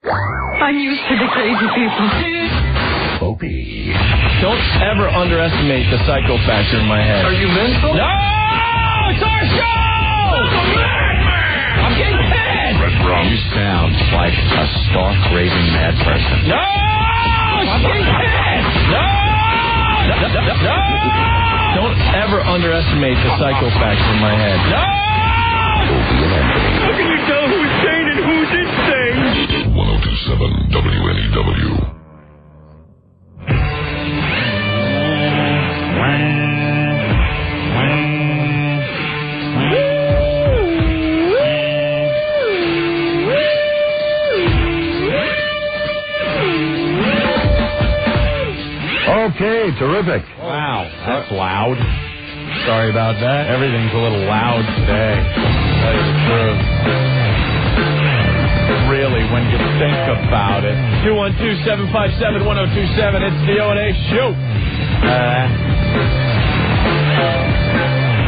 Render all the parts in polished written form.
I'm used to the crazy people. Opie. Don't ever underestimate the psycho factor in my head. Are you mental? No! It's our show! I'm getting pissed! You sound like a stark, raving mad person. No! I'm getting pissed! No! No! Don't ever underestimate the psycho factor in my head. No! How can you tell who's sane and who's insane? 1027 WNEW. Okay, terrific. Wow, that's loud. Sorry about that. Everything's a little loud today. To tell you the truth. Really, when you think about it. 212-757-1027. It's the O&A show.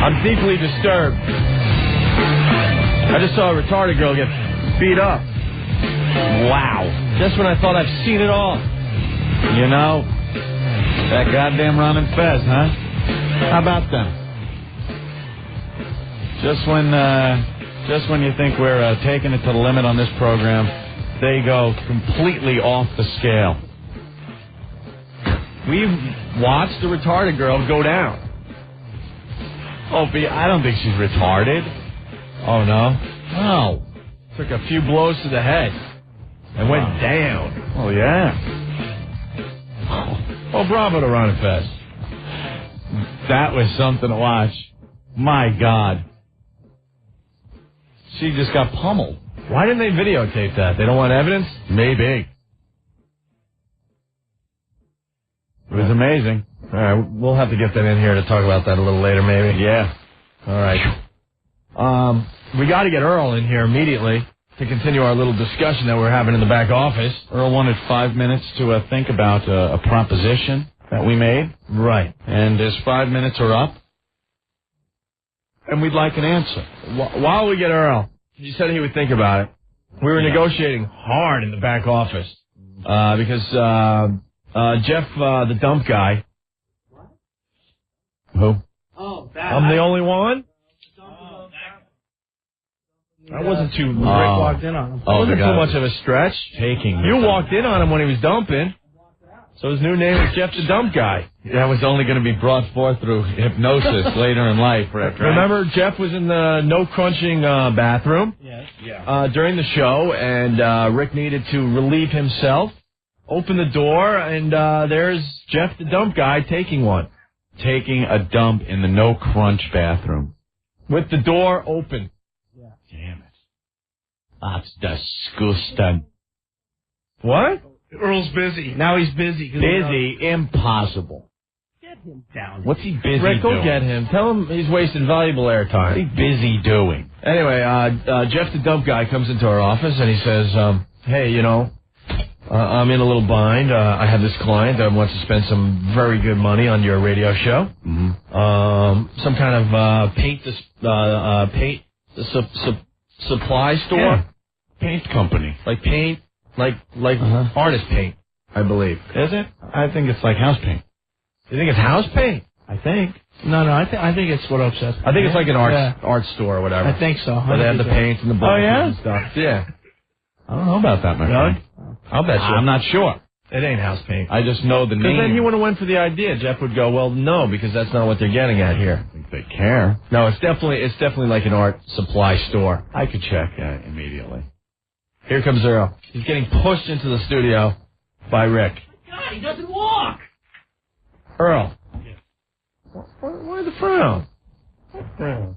I'm deeply disturbed. I just saw a retarded girl get beat up. Wow. Just when I thought I've seen it all. You know, that goddamn Ron and Fez, huh? How about them? Just when you think we're taking it to the limit on this program, they go completely off the scale. We watched the retarded girl go down. Opie, I don't think she's retarded. Oh, no? No. Took a few blows to the head and went down. Oh, yeah. Oh, bravo to Ron and Fez. That was something to watch. My God. She just got pummeled. Why didn't they videotape that? They don't want evidence? Maybe. It was amazing. All right, we'll have to get that in here to talk about that a little later, maybe. Yeah. All right. We got to get Earl in here immediately to continue our little discussion that we're having in the back office. Earl wanted 5 minutes to think about a proposition that we made. Right. And his 5 minutes are up. And we'd like an answer. While we get Earl, he said he would think about it. We were negotiating hard in the back office because Jeff, the dump guy. What? Who? Oh, that. I'm the only one? I wasn't too... Rick walked in on him. That wasn't too much of a stretch. You walked in on him when he was dumping. So his new name is Jeff the Dump Guy. That was only going to be brought forth through hypnosis later in life, Rick, right? Remember, Jeff was in the no-crunching bathroom during the show, and Rick needed to relieve himself. Open the door, and there's Jeff the Dump Guy taking one. Taking a dump in the no-crunch bathroom. With the door open. Yeah. Damn it. That's disgusting. What? Earl's busy. Now he's busy. Busy? Impossible. Get him down. What's he busy Rick, doing? go get him. Tell him he's wasting valuable airtime. What's he busy doing? Anyway, Jeff the Dump Guy comes into our office and he says, hey, you know, I'm in a little bind. I have this client that wants to spend some very good money on your radio show. Mm-hmm. Some kind of supply store. Yeah. Paint company. Like paint. Like artist paint, I believe. Is it? I think it's like house paint. You think it's house paint? I think. No, I think it's what Oak says. I think it's like an art store or whatever. I think so. Where they have the paints and the brushes and stuff. Yeah. I don't know about that, my friend. I'll bet you. I'm not sure. It ain't house paint. I just know the name. Because then he would have went for the idea. Jeff would go, well, no, because that's not what they're getting at here. I think they care. No, it's definitely like an art supply store. I could check immediately. Here comes Earl. He's getting pushed into the studio by Rick. God, he doesn't walk. Earl. Why the frown? You're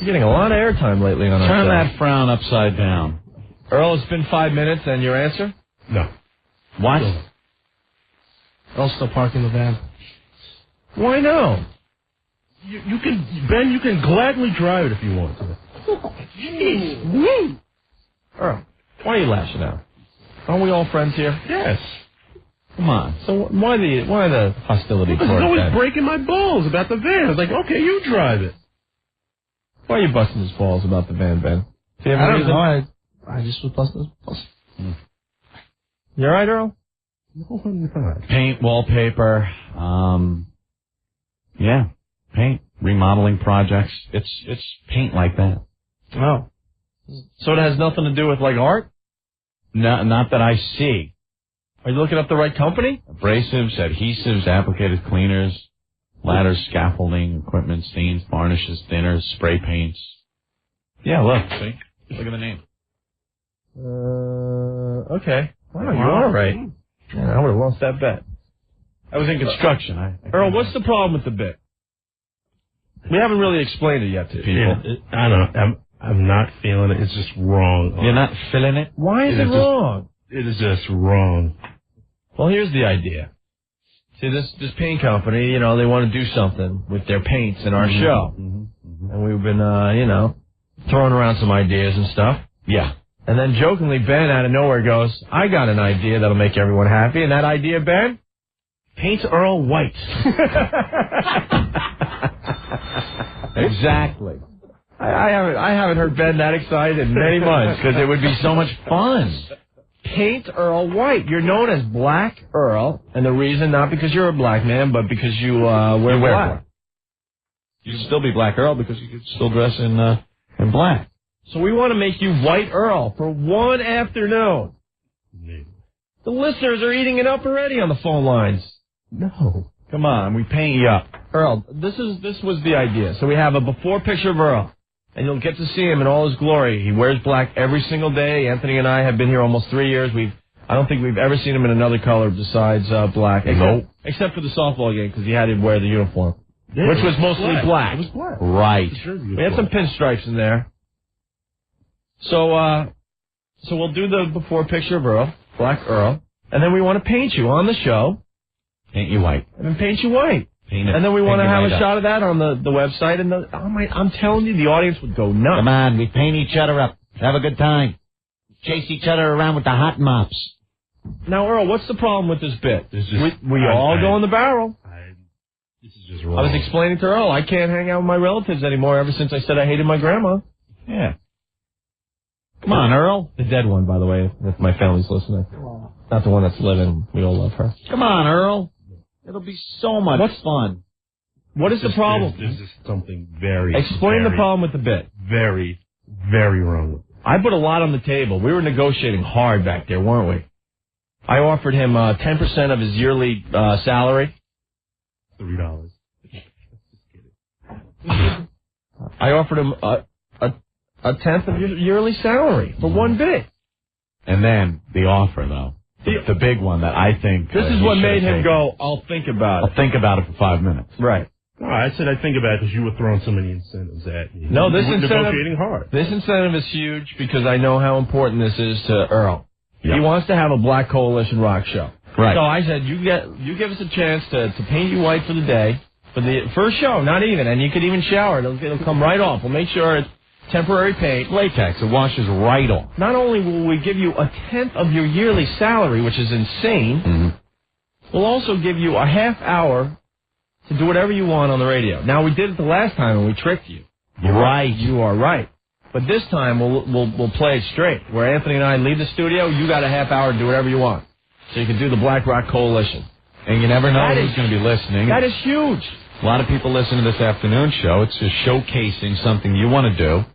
getting a lot of airtime lately on our show. Turn that frown upside down. Earl, it's been 5 minutes, and your answer? No. What? Earl's still parking the van. Why no? You can gladly drive it if you want to. Jeez. Woo. Earl, why are you lashing out? Aren't we all friends here? Yes. Come on. So why the hostility toward He's always that? breaking my balls about the van. I was like, okay, you drive it. Why are you busting his balls about the van, Ben? I don't know. I just was busting. You all right, Earl? No, I'm not. Paint, wallpaper. Yeah, paint, remodeling projects. It's paint like that. Oh. So it has nothing to do with, like, art? No, not that I see. Are you looking up the right company? Abrasives, adhesives, applicated cleaners, ladders, scaffolding, equipment, stains, varnishes, thinners, spray paints. Yeah, look, see? Look at the name. Okay. Wow, you are right. Man, I would have lost that bet. I was in construction. Earl, what's the problem with the bit? We haven't really explained it yet to people. Yeah, I don't know. I'm not feeling it. It's just wrong. You're not feeling it? Why is it wrong? It is just wrong. Well, here's the idea. See, this paint company, you know, they want to do something with their paints in our show. And we've been, throwing around some ideas and stuff. Yeah. And then jokingly, Ben out of nowhere goes, I got an idea that'll make everyone happy. And that idea, Ben? Paint Earl white. Exactly. I haven't heard Ben that excited in many months because it would be so much fun. Paint Earl white. You're known as Black Earl, and the reason not because you're a black man, but because you wear black. You'd still be Black Earl because you could still dress in black. So we want to make you White Earl for one afternoon. The listeners are eating it up already on the phone lines. No. Come on, we paint you up. Earl, this was the idea. So we have a before picture of Earl, and you'll get to see him in all his glory. He wears black every single day. Anthony and I have been here almost 3 years. I don't think we've ever seen him in another color besides black. Except for the softball game because he had to wear the uniform, which was mostly black. It was black. Right. We had some pinstripes in there. So we'll do the before picture of Earl, Black Earl, and then we want to paint you on the show. Paint you white. And then paint you white. Paint it. And then we want to have a up. shot of that on the website. And I'm telling you, the audience would go nuts. Come on, we paint each other up. Have a good time. Chase each other around with the hot mops. Now, Earl, what's the problem with this bit? We I all go in the barrel. This is just wrong. I was explaining to Earl, I can't hang out with my relatives anymore ever since I said I hated my grandma. Yeah. Come on, Earl. The dead one, by the way, if my family's listening. Not the one that's living. We all love her. Come on, Earl. It'll be so much fun. What is the problem? There's just something very... Explain the problem with the bit. Very, very wrong with it. I put a lot on the table. We were negotiating hard back there, weren't we? I offered him 10% of his yearly salary. $3. I offered him a tenth of your yearly salary for one bit. And then the offer, though. The big one that I think... This is what made him go, I'll think about it. I'll think about it for 5 minutes. Right. No, I said I'd think about it because you were throwing so many incentives at me. No, this you were incentive... negotiating hard. This incentive is huge because I know how important this is to Earl. Yep. He wants to have a Black Coalition rock show. Right. So I said, you give us a chance to paint you white for the day, for the first show, not even, and you could even shower. It'll come right off. We'll make sure it's temporary paint. Latex. It washes right off. Not only will we give you a tenth of your yearly salary, which is insane, we'll also give you a half hour to do whatever you want on the radio. Now, we did it the last time, and we tricked you. You're right. You are right. But this time, we'll play it straight. Where Anthony and I leave the studio, you got a half hour to do whatever you want. So you can do the Black Rock Coalition. And you never know who's going to be listening. That is huge. A lot of people listen to this afternoon show. It's just showcasing something you want to do.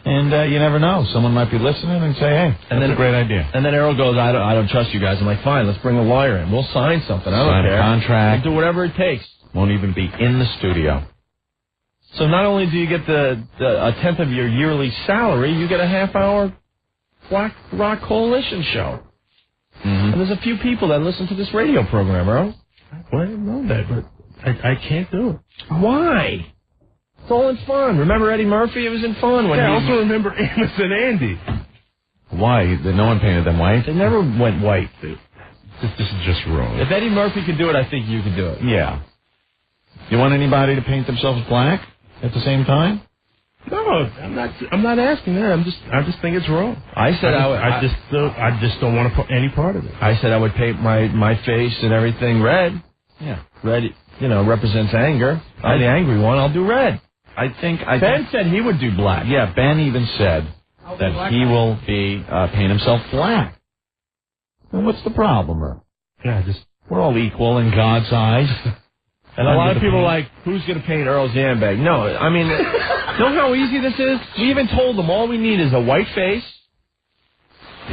And you never know. Someone might be listening and say, hey, that's a great idea. And then Errol goes, I don't trust you guys. I'm like, fine, let's bring a lawyer in. We'll sign something. I don't care. Sign a contract. We'll do whatever it takes. Won't even be in the studio. So not only do you get a tenth of your yearly salary, you get a half-hour Black Rock Coalition show. And there's a few people that listen to this radio program, Earl. Well, I didn't know that, but I can't do it. Why? It's all in fun. Remember Eddie Murphy? It was in fun. I also remember Amos and Andy. Why? No one painted them white? They never went white. This is just wrong. If Eddie Murphy could do it, I think you could do it. Yeah. You want anybody to paint themselves black at the same time? No, I'm not asking that. I just think it's wrong. I said I just don't want to put any part of it. I said I would paint my face and everything red. Yeah. Red, represents anger. I'm the angry one. I'll do red. Ben said he would do black. Yeah, Ben even said, that he will be paint himself black. Well, what's the problem, Earl? Yeah, We're all equal in God's eyes. And a lot of people are like, who's going to paint Earl's handbag? No, I mean, know how easy this is? We even told them all we need is a white face,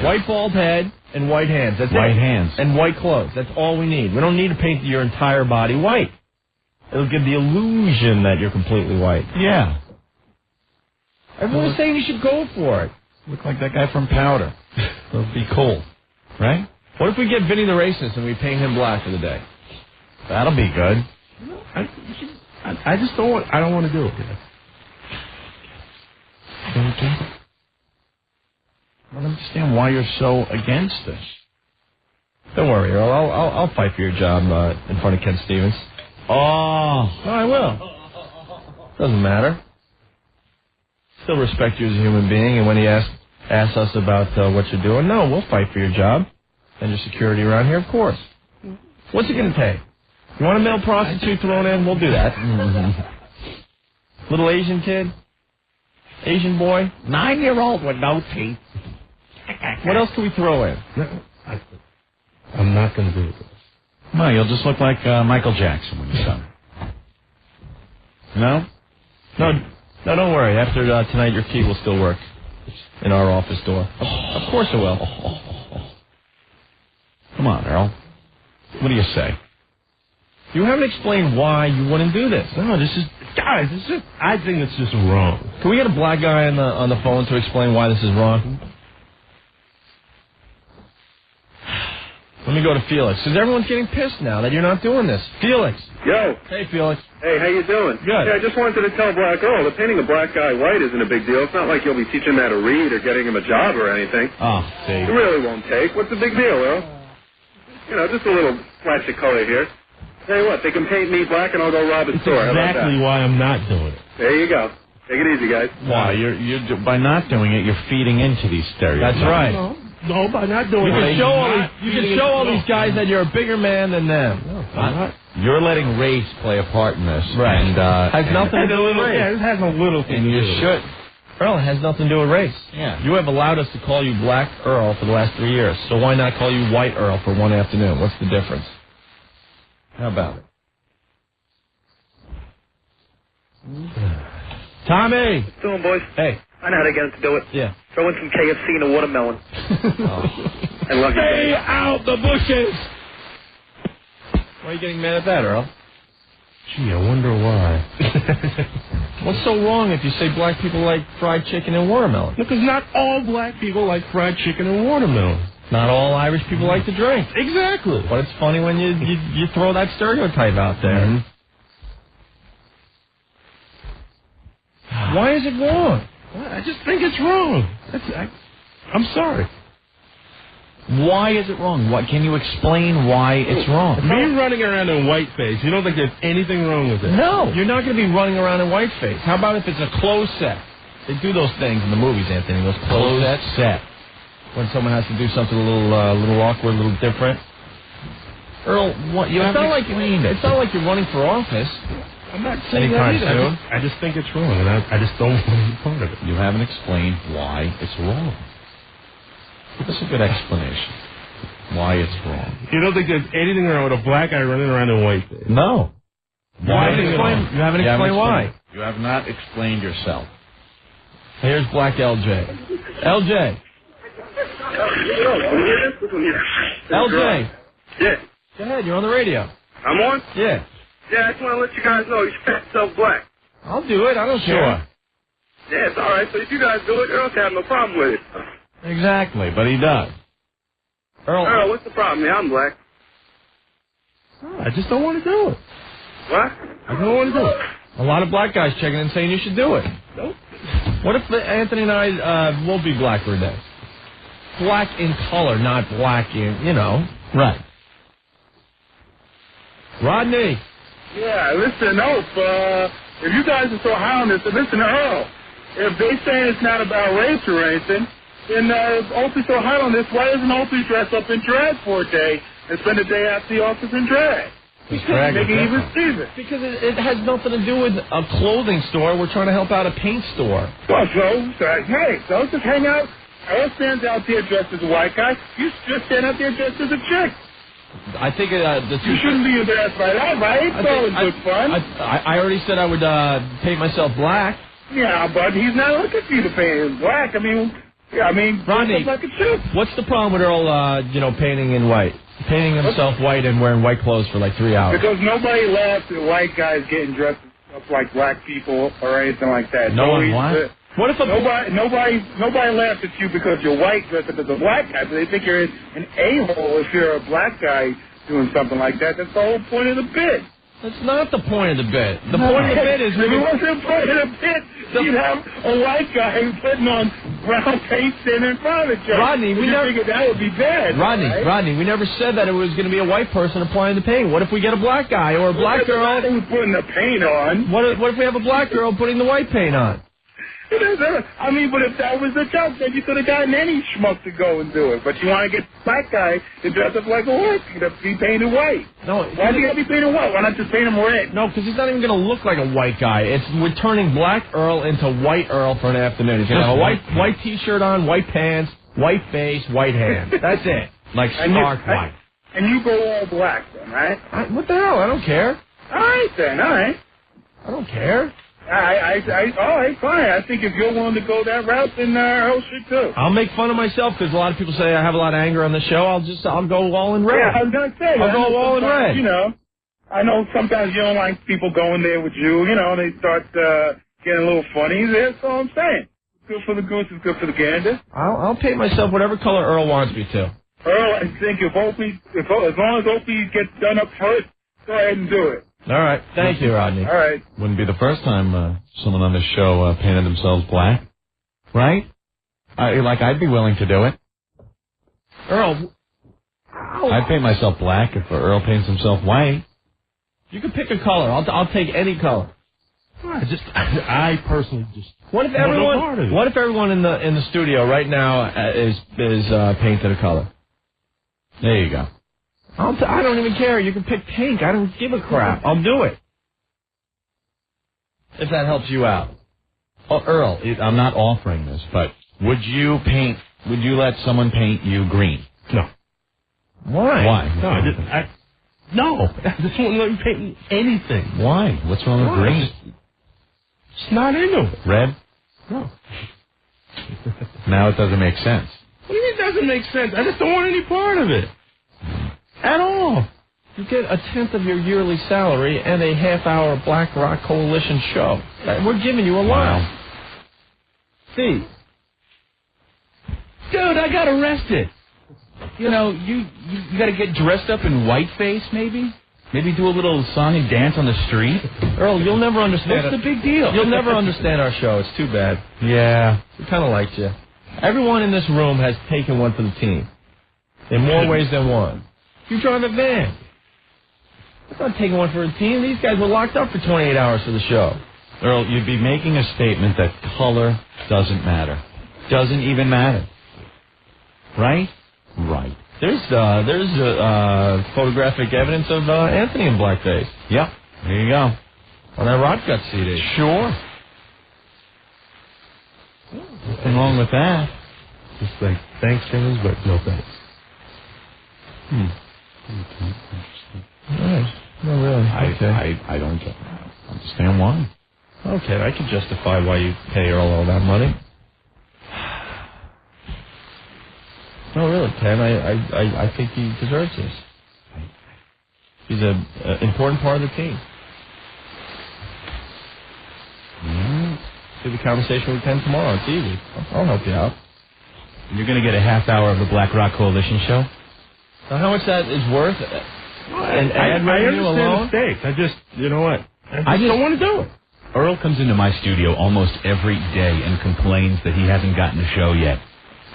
white bald head, and white hands. That's White it. hands. And white clothes. That's all we need. We don't need to paint your entire body white. It'll give the illusion that you're completely white. Yeah. Everyone's saying you should go for it. Look like that guy from Powder. It'll be cool. Right? What if we get Vinny the Racist and we paint him black for the day? That'll be good. I just don't want. I don't want to do it. I don't understand why you're so against this. Don't worry, Earl. I'll fight for your job in front of Ken Stevens. Oh. No, I will. Doesn't matter. Still respect you as a human being, and when he asks us about what you're doing, no, we'll fight for your job and your security around here, of course. What's it going to take? You want a male prostitute thrown in? We'll do that. Little Asian kid? Asian boy? 9-year-old with no teeth. What else can we throw in? I'm not going to do it. No, you'll just look like Michael Jackson when you're done. No? No, don't worry. After tonight, your key will still work in our office door. Of course it will. Come on, Earl. What do you say? You haven't explained why you wouldn't do this. No, guys, I think it's just wrong. Can we get a black guy on the phone to explain why this is wrong? Let me go to Felix, because everyone's getting pissed now that you're not doing this. Felix. Yo. Hey, Felix. Hey, how you doing? Good. Yeah, I just wanted to tell Black Earl that painting a black guy white isn't a big deal. It's not like you'll be teaching him how to read or getting him a job or anything. Oh, see. It really won't take. What's the big deal, Earl? You know, just a little flash of color here. Tell you what, they can paint me black and I'll go rob a store. How about Exactly that? why I'm not doing it. There you go. Take it easy, guys. Why? You're by not doing it, you're feeding into these stereotypes. That's right. No, by not doing You it. can show all these guys that you're a bigger man than them. You're letting race play a part in this. Right. And, has nothing to do with Yeah, race. it has a little thing and to you do with it. should. Earl, it has nothing to do with race. Yeah. You have allowed us to call you Black Earl for the last 3 years, so why not call you White Earl for one afternoon? What's the difference? How about it? Tommy! What's doing, boys? Hey. I know how to get him to do it. Yeah. Throw in some KFC and a watermelon. I love you. Stay out the bushes! Why are you getting mad at that, Earl? Gee, I wonder why. What's so wrong if you say black people like fried chicken and watermelon? Because not all black people like fried chicken and watermelon. Not all Irish people like to drink. Exactly. But it's funny when you throw that stereotype out there. Mm-hmm. Why is it wrong? I just think it's wrong. I'm sorry. Why is it wrong? What can you explain why it's wrong? Me running around in whiteface, you don't think there's anything wrong with it? No, you're not going to be running around in whiteface. How about if it's a closed set? They do those things in the movies, Anthony. Those closed set. When someone has to do something a little awkward, a little different. Earl, what you have to explain it. It's not like you're running for office. I'm not saying that either. I just think it's wrong, and I just don't want to be part of it. You haven't explained why it's wrong. Give us a good explanation. Why it's wrong. You don't think there's anything wrong with a black guy running around in whiteface? No. You haven't explained why. You have not explained yourself. Here's Black LJ. LJ. LJ. Yeah. Go ahead, you're on the radio. I'm on? Yeah. Yeah, I just want to let you guys know you should paint yourself black. I'll do it. I don't care. Yeah, it's all right. So if you guys do it, Earl can have no problem with it. Exactly, but he does. Earl, what's the problem? Yeah, I'm black. I just don't want to do it. What? I don't want to do it. A lot of black guys checking in saying you should do it. Nope. What if Anthony and I won't be black for a day? Black in color, not black in, Right. Rodney. Yeah, listen, if you guys are so high on this, listen to Earl. If they say it's not about race or anything, then if Opie's so high on this, why doesn't Opie dress up in drag for a day and spend a day at the office in drag? He couldn't make it even receive it. Because it has nothing to do with a clothing store. We're trying to help out a paint store. Well, hey, don't just hang out. Earl stands out there dressed as a white guy. You just stand out there dressed as a chick. I think the You shouldn't be embarrassed by that, right? It's always good fun. I already said I would paint myself black. Yeah, but he's not looking for you to paint him black. I mean, Rodney, like a chick. what's the problem with Earl, painting in white? Painting himself white and wearing white clothes for like 3 hours. Because nobody laughs at white guys getting dressed up like black people or anything like that. No one what? What if nobody laughs at you because you're white dressed up as a black guy, but they think you're an a-hole if you're a black guy doing something like that. That's the whole point of the bit. That's not the point of the bit. The point of the bit is... If it wasn't the point of the bit, you'd have a white guy putting on brown paint standing in front of the judge. Rodney, we never... figured that would be bad. Rodney, we never said that it was going to be a white person applying the paint. What if we get a black guy or a black girl... Who's putting the paint on? What if we have a black girl putting the white paint on? I mean, but if that was the joke, then you could have gotten any schmuck to go and do it. But you want to get the black guy to dress up like a horse, to be painted white. No, why do you got to be painted white? Why not just paint him red? No, because he's not even going to look like a white guy. We're turning Black Earl into White Earl for an afternoon. He's going to have a white T-shirt on, white pants, white face, white hands. That's it. Like stark white. And you go all black then, right? What the hell? I don't care. All right then. All right. I don't care. All right, fine. I think if you're willing to go that route, then Earl should too. I'll make fun of myself because a lot of people say I have a lot of anger on the show. I'll go all in red. Yeah, I was gonna say. I'll go all in red. You know, I know sometimes you don't like people going there with you. You know, they start getting a little funny. That's all I'm saying. Good for the goose is good for the gander. I'll paint myself whatever color Earl wants me to. Earl, I think as long as Opie gets done up first, go ahead and do it. All right. Thank you, Rodney. All right. Wouldn't be the first time someone on this show painted themselves black, right? I'd be willing to do it. Earl, I'd paint myself black if Earl paints himself white. You can pick a color. I'll take any color. I personally just. What if everyone in the studio right now is painted a color? There you go. I don't even care. You can pick pink. I don't give a crap. I'll do it. If that helps you out. Oh, Earl, I'm not offering this, but would you let someone paint you green? No. Why? Why? No. I just won't let you paint me anything. Why? What's wrong with green? It's not into it. Red? No. Now it doesn't make sense. What do you mean it doesn't make sense? I just don't want any part of it. At all. You get 1/10 of your yearly salary and a half-hour Black Rock Coalition show. We're giving you a lot. Wow. See? Dude, I got arrested. You know, you got to get dressed up in whiteface, maybe? Maybe do a little song and dance on the street? Earl, you'll never understand. What's the big deal? You'll never understand our show. It's too bad. Yeah. We kind of liked you. Everyone in this room has taken one for the team. In more ways than one. You drive a van. It's not taking one for a team. These guys were locked up for 28 hours for the show. Earl, you'd be making a statement that color doesn't matter. Doesn't even matter. Right? Right. There's photographic evidence of Anthony in blackface. Yep. There you go. On that Rot Gut CD. Sure. Nothing wrong with that. Just like thanks things, but no thanks. Nice. No, really. I don't understand why. Okay, I can justify why you pay Earl all that money. No, really, Ken. I think he deserves this. He's an important part of the team. Do the conversation with Ken tomorrow. It's easy. I'll help you out. You're going to get a half hour of the Black Rock Coalition show? Now, how much that is worth? And ad revenue alone? The stakes. I just, you know what? I just don't want to do it. Earl comes into my studio almost every day and complains that he hasn't gotten a show yet.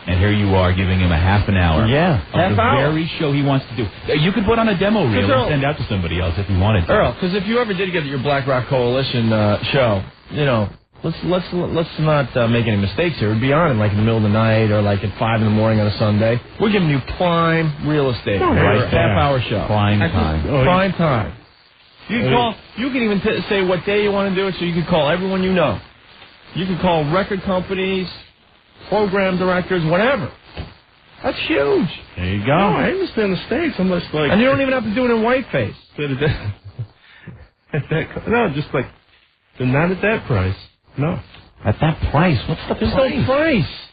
And here you are giving him a half an hour. Yeah, of the very show he wants to do. You could put on a demo reel and send out to somebody else if you wanted to. Earl, because if you ever did get your Black Rock Coalition show, you know, Let's not make any mistakes here. We'd be on it like in the middle of the night or like at 5 in the morning on a Sunday. We're giving you prime real estate. Right there. Half-hour show. Prime time. Prime time. You can call. You can even say what day you want to do it, so you can call everyone you know. You can call record companies, program directors, whatever. That's huge. There you go. No, I understand the stakes. I'm just like... And you don't even have to do it in whiteface. No, just like, they're not at that price. No. At that price, what's the There's price? no price.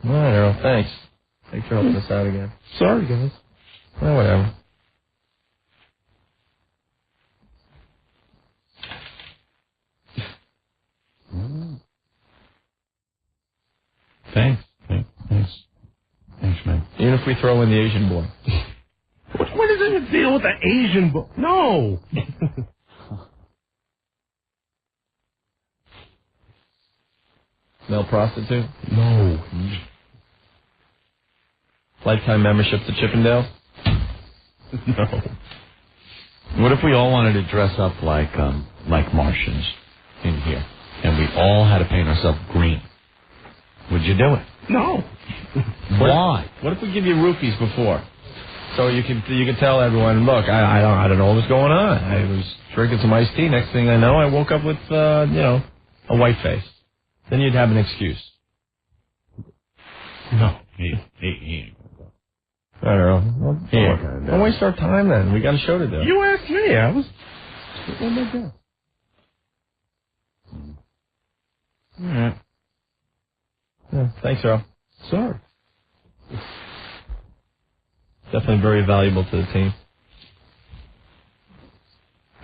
All right, Earl, thanks. Thanks for helping us out again. Sorry, guys. Well, whatever. Thanks, man. Even if we throw in the Asian boy. What does it deal with the Asian book? No. Male prostitute? No. Lifetime membership to Chippendale? No. What if we all wanted to dress up like Martians in here, and we all had to paint ourselves green? Would you do it? No. Why? What if we give you roofies before? So you can tell everyone, look, I don't know what was going on. I was drinking some iced tea. Next thing I know, I woke up with a white face. Then you'd have an excuse. No. He I don't know. Don't waste our time then. We got a show to do. You asked me. I was... Oh, my God. All right. Yeah, thanks, Earl. Sorry. Definitely very valuable to the team.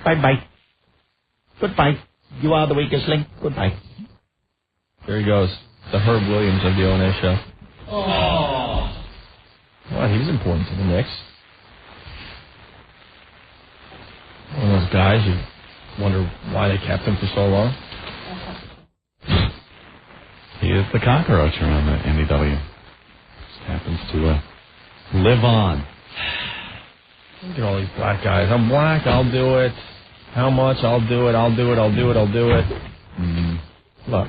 Bye-bye. Goodbye. You are the weakest link. Goodbye. There he goes. The Herb Williams of the O&A show. Oh. Wow, he was important to the Knicks. One of those guys you wonder why they kept him for so long. He is the cockroach around the NEW. Just happens to live on. Look at all these black guys. I'm black, I'll do it. How much? I'll do it. I'll do it. I'll do it. I'll do it. Look.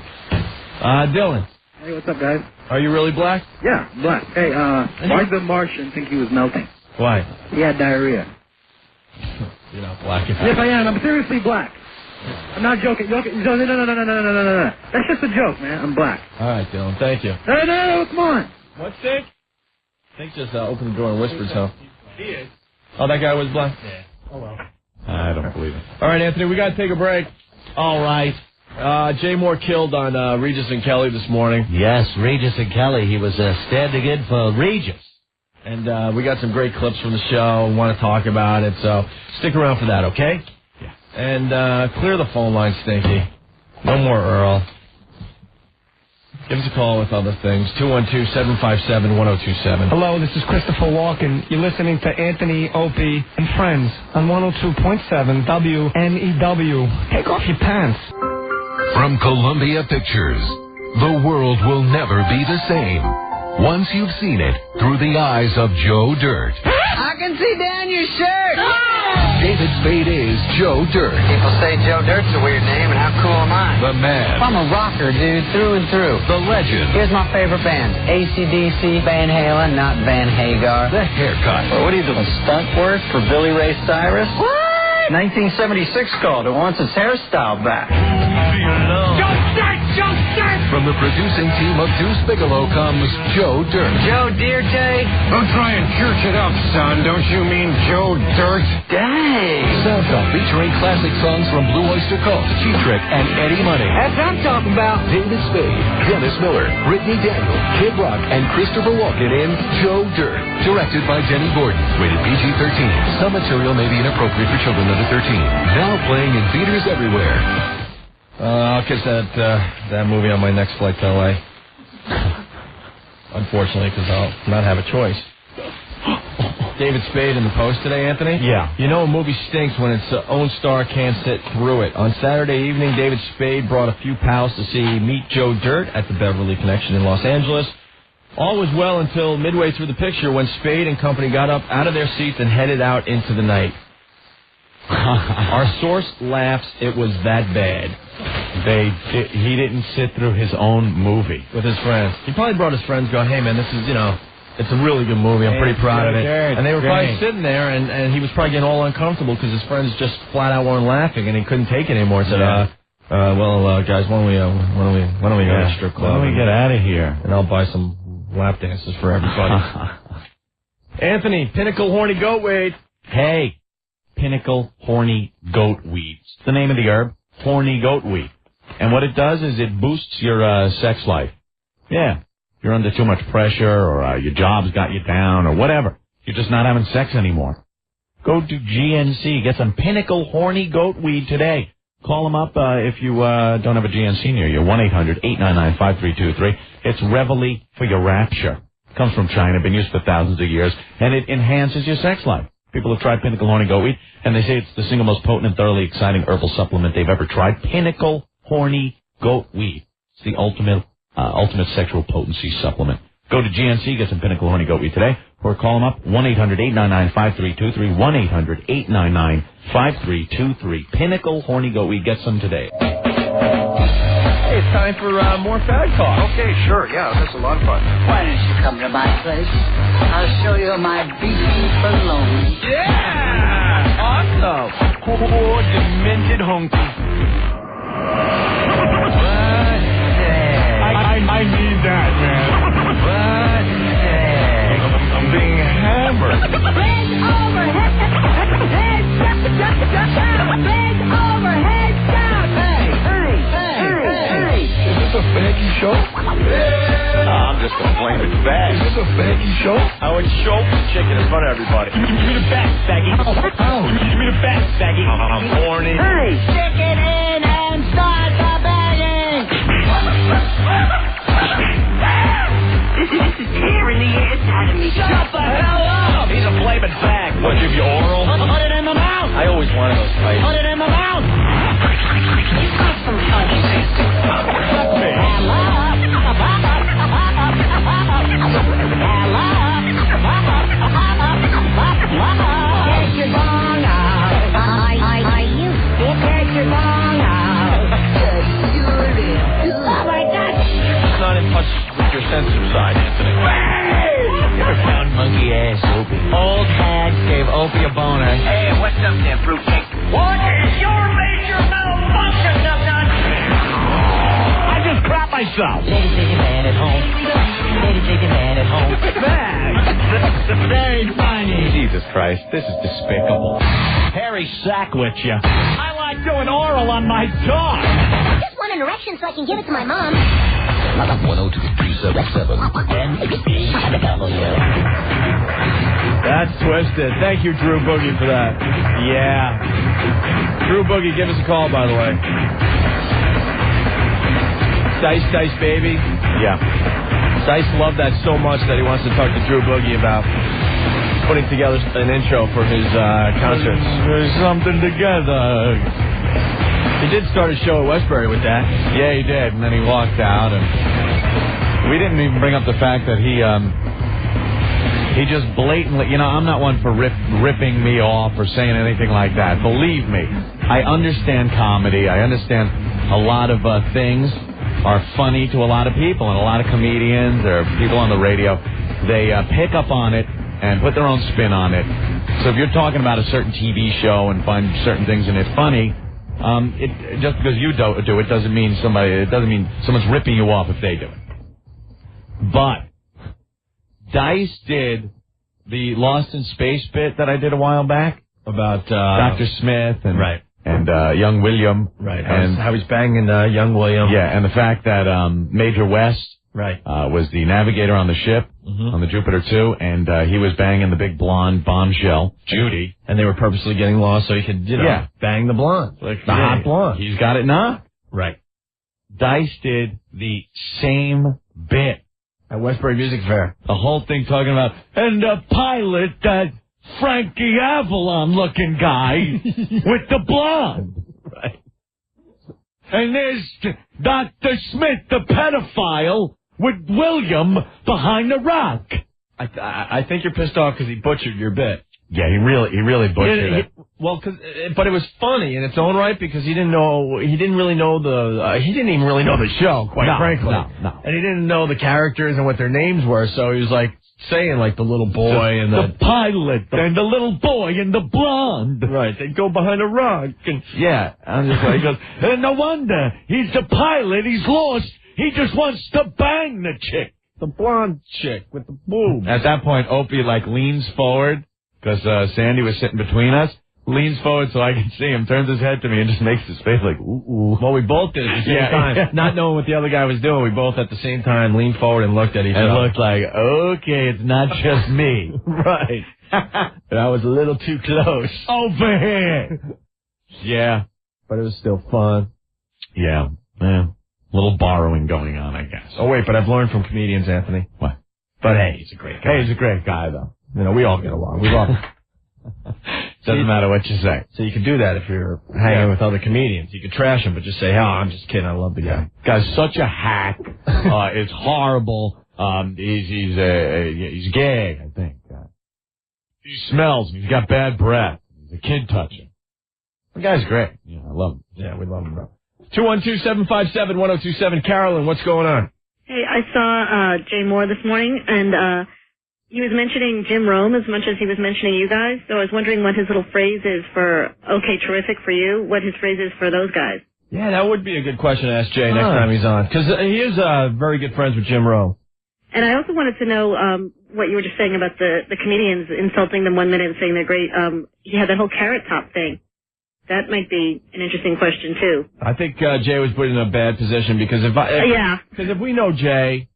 Dylan. Hey, what's up, guys? Are you really black? Yeah, black. Hey, why did the Martian think he was melting? Why? He had diarrhea. You're not black. Yes, I am. I'm seriously black. I'm not joking. No. That's just a joke, man. I'm black. All right, Dylan. Thank you. No, come on. What's Dick? Dick just opened the door and whispered so. He is. Oh, that guy was black? Yeah. Oh, well. I don't believe it. All right, Anthony, we got to take a break. All right. Jay Moore killed on Regis and Kelly this morning. Yes, Regis and Kelly. He was standing in for Regis. And we got some great clips from the show. We want to talk about it, so stick around for that, okay? Yeah. And clear the phone line, Stinky. No more Earl. Give us a call with other things. 212-757-1027. Hello, this is Christopher Walken. You're listening to Anthony, Opie, and Friends on 102.7 WNEW. Take off your pants. From Columbia Pictures, the world will never be the same once you've seen it through the eyes of Joe Dirt. I can see down your shirt. David Spade is Joe Dirt. People say Joe Dirt's a weird name, and how cool am I? The man. I'm a rocker, dude, through and through. The legend. Here's my favorite bands. AC/DC, Van Halen, not Van Hagar. The haircut. What are you doing, stunt work for Billy Ray Cyrus? What? 1976 called. It wants its hairstyle back. Joe Dirt! From the producing team of Deuce Bigelow comes Joe Dirt. Joe Dirt. Don't try and church it up, son. Don't you mean Joe Dirt? Dang. Soundtrack featuring classic songs from Blue Oyster Cult, Cheap Trick, and Eddie Money. That's what I'm talking about. David Spade, Dennis Miller, Brittany Daniel, Kid Rock, and Christopher Walken in Joe Dirt. Directed by Jenny Gordon. Rated PG-13. Some material may be inappropriate for children under 13. Now playing in theaters everywhere. I'll catch that movie on my next flight to L.A. Unfortunately, because I'll not have a choice. David Spade in the Post today, Anthony? Yeah. You know a movie stinks when its own star can't sit through it. On Saturday evening, David Spade brought a few pals to see Meet Joe Dirt at the Beverly Connection in Los Angeles. All was well until midway through the picture when Spade and company got up out of their seats and headed out into the night. Our source laughs it was that bad. He didn't sit through his own movie. With his friends. He probably brought his friends, go, hey, man, this is, it's a really good movie. I'm pretty proud of it. And they were probably sitting there, and he was probably getting all uncomfortable because his friends just flat out weren't laughing, and he couldn't take it anymore. Said, guys, why don't we go to the strip club? Why don't we get out of here? And I'll buy some lap dances for everybody. Anthony, Pinnacle Horny Goatweed. Hey, Pinnacle Horny Goatweed. It's the name of the herb, horny goatweed. And what it does is it boosts your sex life. Yeah. You're under too much pressure, or your job's got you down, or whatever. You're just not having sex anymore. Go to GNC. Get some Pinnacle Horny Goatweed today. Call them up if you don't have a GNC near you. 1-800-899-5323. It's Reveille for your rapture. Comes from China, been used for thousands of years, and it enhances your sex life. People have tried Pinnacle Horny Goatweed, and they say it's the single most potent and thoroughly exciting herbal supplement they've ever tried. Pinnacle Horny Goatweed. It's the ultimate sexual potency supplement. Go to GNC, get some Pinnacle Horny Goatweed today, or call them up, 1-800-899-5323, 1-800-899-5323. Pinnacle Horny Goatweed, get some today. Hey, it's time for more Fag Talk. Okay, sure, yeah, that's a lot of fun. Why don't you come to my place? I'll show you my beefy bologna. Yeah! Awesome! Poor demented hunky. I need that, man. I'm being hammered. Bend over, head down. Hey. Is this a faggy show? I'm just gonna blame it back. Is this a faggy show? I would choke the chicken in front of everybody. Give me the back, faggy. Give me the back, faggy. I'm horny. Hey, stick it in and start the banging. This is tearing the ass out of me. Shut the hell up! He's a flaming fag. What, give you oral? Put it in the mouth. I always wanted those fights. Put it in the mouth. You got some funny things. Take your bong out. You take your bong out. Oh my God. It's not in touch with your sensitive side, Anthony. Never found monkey ass Opie. Old hag gave Opie a boner. Hey, what's up there, fruitcake? What is your major malfunction, Nugnut? I just crap myself. Ladies, take your man at home. Ladies, take your man at home. Very funny. Jesus Christ, this is despicable. Harry sack with you. I like doing oral on my dog. Just want an erection so I can give it to my mom. 102.77 NBW. That's twisted. Thank you, Drew Boogie, for that. Yeah. Drew Boogie, give us a call, by the way. Dice, baby. Yeah. Dice loved that so much that he wants to talk to Drew Boogie about putting together an intro for his concerts. There's something together. He did start a show at Westbury with that. Yeah, he did, and then he walked out, and we didn't even bring up the fact that he just blatantly, I'm not one for ripping me off or saying anything like that. Believe me, I understand comedy. I understand a lot of things are funny to a lot of people, and a lot of comedians or people on the radio, they pick up on it and put their own spin on it. So if you're talking about a certain TV show and find certain things in it funny, just because you do it doesn't mean someone's ripping you off if they do it. But Dice did the Lost in Space bit that I did a while back about Dr. Smith and young William, right? And how he's banging young William, yeah, and the fact that Major West, was the navigator on the ship on the Jupiter 2, and he was banging the big blonde bombshell, Judy, and they were purposely getting lost so he could, bang the blonde, the hot blonde. He's got it now, right? Dice did the same bit at Westbury Music Fair. The whole thing talking about, and the pilot, that Frankie Avalon-looking guy with the blonde. Right. And there's Dr. Smith, the pedophile, with William behind the rock. I think you're pissed off because he butchered your bit. Yeah, he really butchered it. Well, but it was funny in its own right because he didn't even really know the show, quite frankly. No. And he didn't know the characters and what their names were, so he was like saying like the little boy and the pilot and the little boy and the blonde. Right, they go behind a rock. And yeah, I'm just like, he goes, no wonder he's the pilot. He's lost. He just wants to bang the chick, the blonde chick with the boobs. At that point, Opie like leans forward because Sandy was sitting between us. Leans forward so I can see him, turns his head to me, and just makes his face like, ooh. Well, we both did at the same time. Not knowing what the other guy was doing, we both at the same time leaned forward and looked at each other. And looked like, okay, it's not just me. Right. And I was a little too close. Over here. Yeah. But it was still fun. Yeah. A little borrowing going on, I guess. Oh, wait, but I've learned from comedians, Anthony. What? But hey, he's a great guy. Hey, he's a great guy, though. You know, we all get along. We love him. Doesn't matter what you say. So you can do that if you're hanging with other comedians. You can trash him, but just say, oh, I'm just kidding. I love the guy. Guy's such a hack. It's horrible. He's gay, I think. He smells. He's got bad breath. He's a kid toucher. The guy's great. Yeah, I love him. Yeah, we love him, bro. 212-757-1027. Carolyn, what's going on? Hey, I saw Jay Moore this morning, and he was mentioning Jim Rome as much as he was mentioning you guys, so I was wondering what his little phrase is for okay, terrific for you, what his phrase is for those guys. Yeah, that would be a good question to ask Jay next time he's on, because he is very good friends with Jim Rome. And I also wanted to know what you were just saying about the comedians insulting them 1 minute and saying they're great. He had that whole Carrot Top thing. That might be an interesting question, too. I think Jay was put in a bad position because if we know Jay,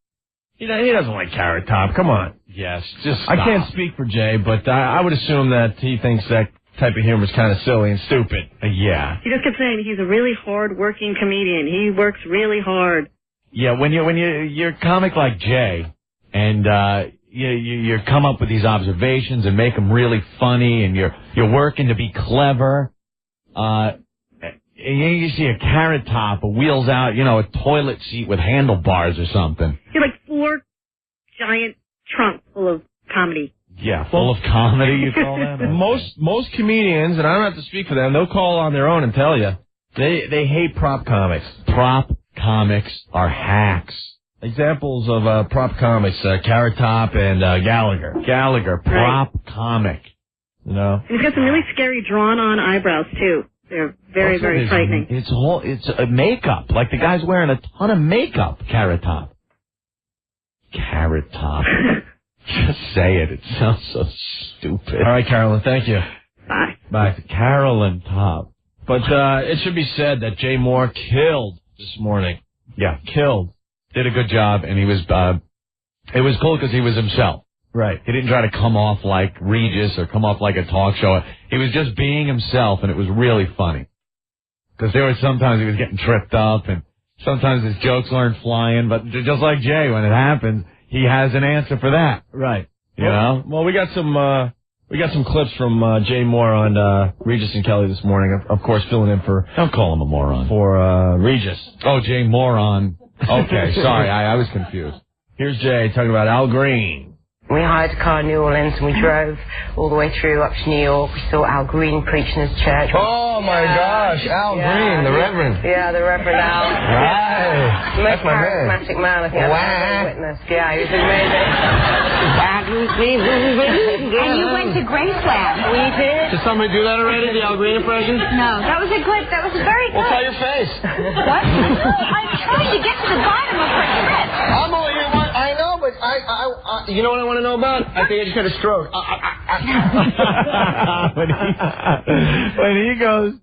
he doesn't like Carrot Top. Come on. Yes, just stop. I can't speak for Jay, but I would assume that he thinks that type of humor is kind of silly and stupid. Yeah. He just kept saying he's a really hard-working comedian. He works really hard. Yeah, when you're a comic like Jay, and you come up with these observations and make them really funny, and you're working to be clever. You see a Carrot Top, a wheels out, a toilet seat with handlebars or something. He had like 4 giant trunks full of comedy. Yeah, full of comedy, you call that? Most comedians, and I don't have to speak for them, they'll call on their own and tell you, they hate prop comics. Prop comics are hacks. Examples of prop comics, Carrot Top and Gallagher. Gallagher, prop comic. And he's got some really scary drawn-on eyebrows, too. They're very, very frightening. It's makeup. Like the guy's wearing a ton of makeup, Carrot Top. Carrot Top. Just say it. It sounds so stupid. All right, Carolyn, thank you. Bye. Bye. Carolyn Top. But it should be said that Jay Moore killed this morning. Yeah. Killed. Did a good job, and he was, it was cool because he was himself. Right. He didn't try to come off like Regis or come off like a talk show. He was just being himself, and it was really funny. Because there were sometimes he was getting tripped up, and sometimes his jokes weren't flying, but just like Jay, when it happens, he has an answer for that. Right. You know? Well, we got some clips from Jay Moore on Regis and Kelly this morning. Of course, filling in for... Don't call him a moron. For Regis. Oh, Jay Moron. Okay, sorry, I was confused. Here's Jay talking about Al Green. We hired a car in New Orleans and we drove all the way through up to New York. We saw Al Green preaching his church. Oh my gosh, Al Green, the Reverend. Yeah, the Reverend Al. Right. Most charismatic man I think I've ever witnessed. Yeah, he was amazing. And you went to Graceland. We did. Did somebody do that already, the Al Green impression? No, that was very good. Well, tell your face. What? I'm trying to get to the bottom of her trip. I'm over here. I know, but I you know what I want to know about? I think I just had a stroke. When he goes,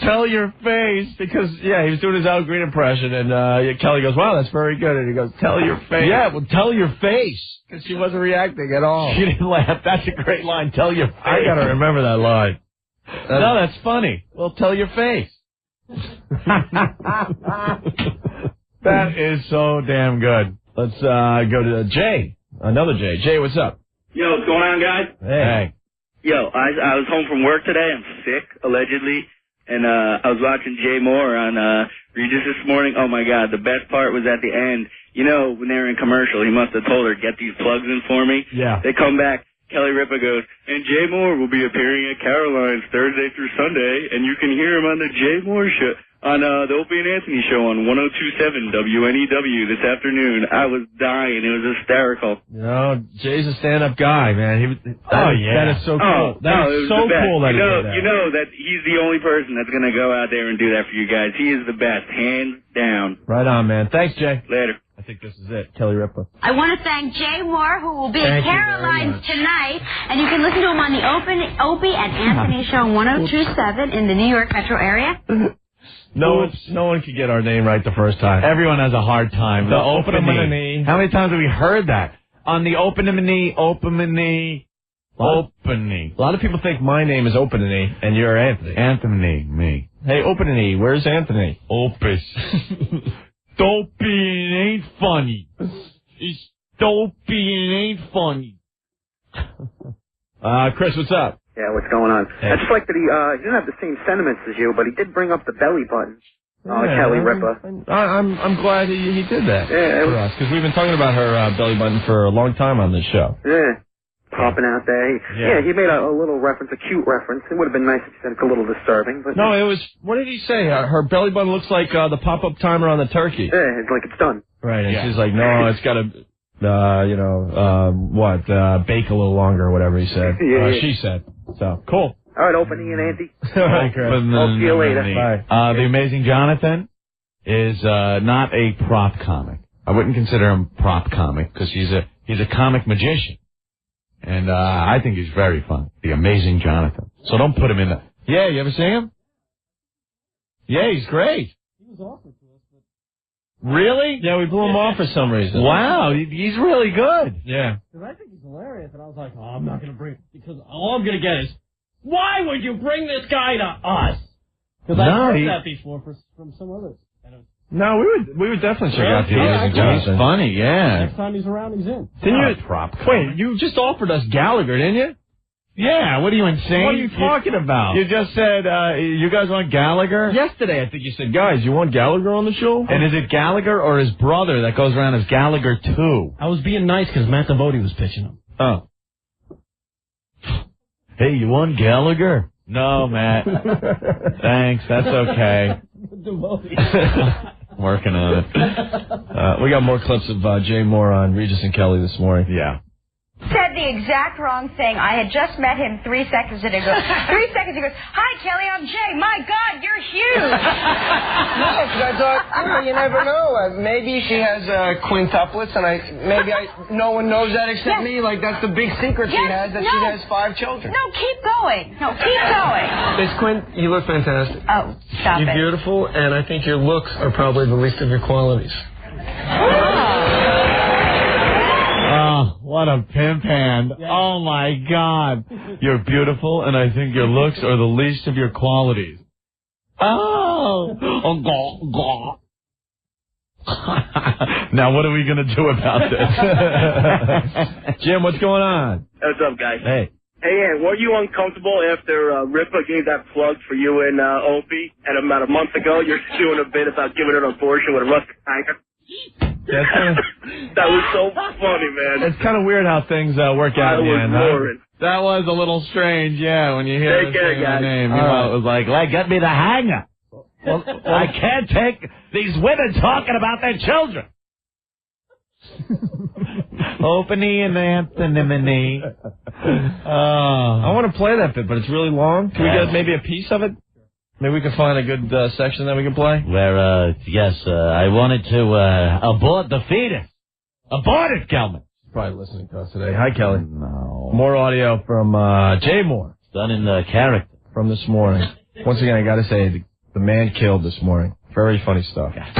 tell your face, because, he was doing his Al Green impression, and Kelly goes, wow, that's very good. And he goes, tell your face. Yeah, well, tell your face. Because she wasn't reacting at all. She didn't laugh. That's a great line. Tell your face. I got to remember that line. No, that's funny. Well, tell your face. That is so damn good. Let's go to Jay. Another Jay. Jay, what's up? Yo, what's going on, guys? Hey. Yo, I was home from work today. I'm sick, allegedly. and I was watching Jay Moore on Regis this morning. Oh, my God, the best part was at the end. You know, when they were in commercial, he must have told her, get these plugs in for me. Yeah. They come back. Kelly Ripa goes, and Jay Moore will be appearing at Caroline's Thursday through Sunday, and you can hear him on the Jay Moore show, on the Opie and Anthony show on 102.7 WNEW this afternoon. I was dying. It was hysterical. You know, Jay's a stand-up guy, man. That is so cool. That is so cool that he did that. You know that he's the only person that's going to go out there and do that for you guys. He is the best, hands down. Right on, man. Thanks, Jay. Later. I think this is it. Kelly Ripa. I want to thank Jay Moore, who will be at Caroline's tonight, and you can listen to him on the Opie and Anthony show on 102.7 in the New York metro area. No one could get our name right the first time. Everyone has a hard time. The Open-a-Knee. How many times have we heard that? On the Open-a-Knee. A lot of people think my name is Open-a-Knee, and you're Anthony. Anthony, me. Hey, Open-a-Knee, where's Anthony? Opus. Dopey and ain't funny. It's dopey and ain't funny. Chris, what's up? Yeah, what's going on? Hey. I just like that he didn't have the same sentiments as you, but he did bring up the belly button. Kelly Ripa. I'm glad he did that for us, because we've been talking about her belly button for a long time on this show. Yeah. Popping out there. He made a little reference, a cute reference. It would have been nice if he said it's a little disturbing. But no, it was, what did he say? Her belly button looks like the pop-up timer on the turkey. Yeah, it's like it's done. Right, and she's like, no, it's got to, bake a little longer or whatever he said. She said. So, cool. All right, Opie and Andy. All right, Chris. I'll see you later. Bye. The Amazing Jonathan is not a prop comic. I wouldn't consider him prop comic because he's a comic magician. And I think he's very funny. The Amazing Jonathan. So don't put him in the... Yeah, you ever see him? Yeah, he's great. He was offered to us, but... Really? Yeah, we blew him off for some reason. Wow, he's really good. Yeah. Because I think he's hilarious, and I was like, oh, I'm not going to bring... Because all I'm going to get is, why would you bring this guy to us? Because I've heard that before from some others. No, we would definitely check out the Amazing Jonathan. He's funny, yeah. Next time he's around, he's in. Wait, you just offered us Gallagher, didn't you? Yeah, what are you, insane? What are you talking about? You just said, you guys want Gallagher? Yesterday, I think you said, guys, you want Gallagher on the show? And is it Gallagher or his brother that goes around as Gallagher 2? I was being nice because Matt Devoti was pitching him. Oh. Hey, you want Gallagher? No, Matt. Thanks, that's okay. Working on it. We got more clips of Jay Moore on Regis and Kelly this morning. Yeah. Said the exact wrong thing. I had just met him 3 seconds ago. 3 seconds ago. Hi, Kelly, I'm Jay. My God, you're huge. Yes, I thought, you never know. Maybe she has quintuplets, and no one knows that except me. Like, that's the big secret she has, that she has 5 children. No, keep going. No, keep going. Miss Quint, you look fantastic. Oh, stop You're beautiful, and I think your looks are probably the least of your qualities. Oh, what a pimp hand. Oh, my God. You're beautiful, and I think your looks are the least of your qualities. Oh. Now, what are we going to do about this? Jim, what's going on? What's up, guys? Hey. Hey, Ann, weren't you uncomfortable after Ripa gave that plug for you and Opie? And about a month ago, you're doing a bit about giving an abortion with a rustic tanker? That was so funny, man. It's kind of weird how things work out in the end. That was a little strange, yeah, when you hear Take care, guys. name. You know, it was like, get me the hanger. I can't take these women talking about their children. Opie and Anthony. I want to play that bit, but it's really long. Can we get maybe a piece of it? Maybe we can find a good section that we can play? Where, I wanted to abort the fetus. Abort it, Kelman. She's probably listening to us today. Hi, Kelly. No. More audio from Jay Moore. Done in the character. From this morning. Once again, I got to say, the man killed this morning. Very funny stuff. Now,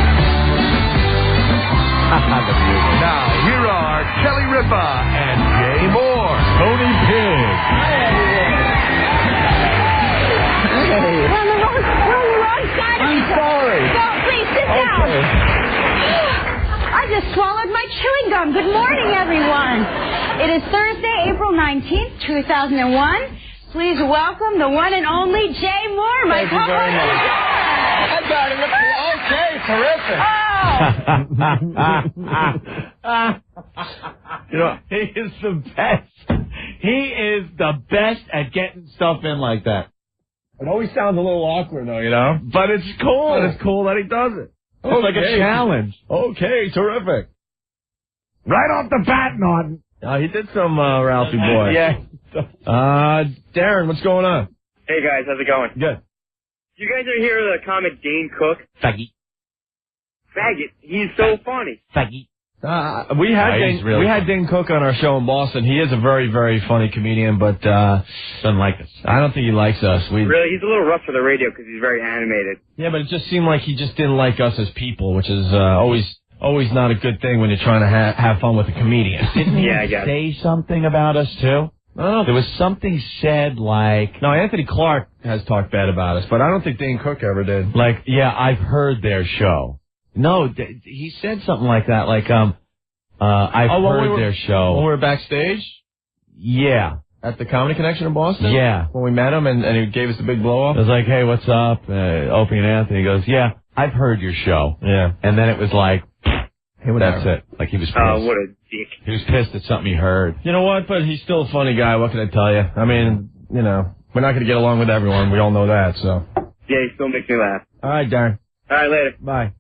here are Kelly Ripa and Jay Moore. Tony Pig. We're on the wrong side of I'm each other. sorry. No, please sit down. I just swallowed my chewing gum. Good morning, everyone. It is Thursday, April 19th, 2001. please welcome the one and only Jay Moore, my Thank you very co-host. much. I got him. Okay, terrific. You know, he is the best. He is the best at getting stuff in like that. It always sounds a little awkward, though, you know? But it's cool. But it's cool that he does it. It's like a challenge. Okay, terrific. Right off the bat, Norton. He did some Ralphie boy. Yeah. Darren, what's going on? Hey guys, how's it going? Good. You guys ever hear of the comic Dane Cook? Faggot. Faggot. He's so funny. Faggot. We had Dane Cook on our show in Boston. He is a very, very funny comedian, but doesn't like us. I don't think he likes us. Really? He's a little rough for the radio because he's very animated. Yeah, but it just seemed like he just didn't like us as people, which is always not a good thing when you're trying to have fun with a comedian. Didn't he I guess. say something about us, too? There was something said like... No, Anthony Clark has talked bad about us, but I don't think Dane Cook ever did. Like, yeah, I've heard their show. No, he said something like that, like, I've heard their show. When we were backstage? Yeah. At the Comedy Connection in Boston? Yeah. When we met him and he gave us the big blow-up? I was like, hey, what's up? Opie and Anthony. He goes, yeah, I've heard your show. Yeah. And then it was like, that's it. Like he was pissed. Oh, what a dick. He was pissed at something he heard. You know what? But he's still a funny guy. What can I tell you? I mean, you know, we're not going to get along with everyone. We all know that, so. Yeah, he still makes me laugh. All right, Darren. All right, later. Bye.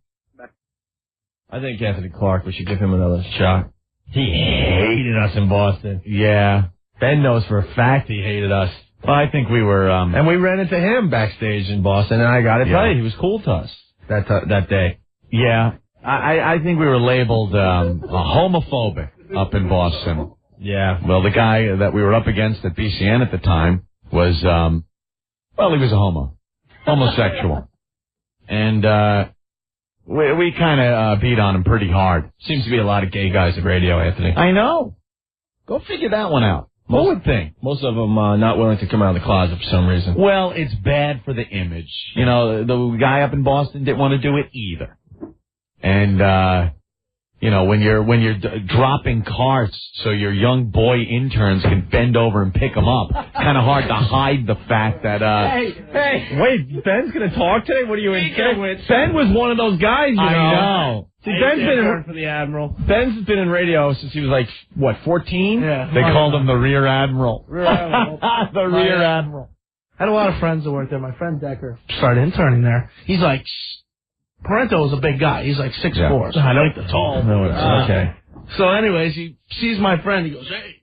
I think Anthony Clark, we should give him another shot. He hated us in Boston. Yeah. Ben knows for a fact he hated us. Well, I think we were... and we ran into him backstage in Boston, and I got to tell you, he was cool to us that day. Yeah. I think we were labeled homophobic up in Boston. Yeah. Well, the guy that we were up against at BCN at the time was, he was a homosexual. And we kind of beat on him pretty hard. Seems to be a lot of gay guys at radio, Anthony. I know. Go figure that one out. Who would think? Most of them not willing to come out of the closet for some reason. Well, it's bad for the image. You know, the guy up in Boston didn't want to do it either. And, you know, when you're dropping carts so your young boy interns can bend over and pick them up, it's kind of hard to hide the fact that, Hey, wait, Ben's going to talk today? What are you in? Ben was one of those guys, you know. I know. See, Ben's been for the Admiral. Ben's been in radio since he was like, 14? Yeah. They called him the Rear Admiral. Rear Admiral. The Rear Admiral. I had a lot of friends that worked there. My friend Decker started interning there. He's like, Parento is a big guy. He's like 6'4". So I like the tall. No, it's okay. So anyways, he sees my friend. He goes, hey,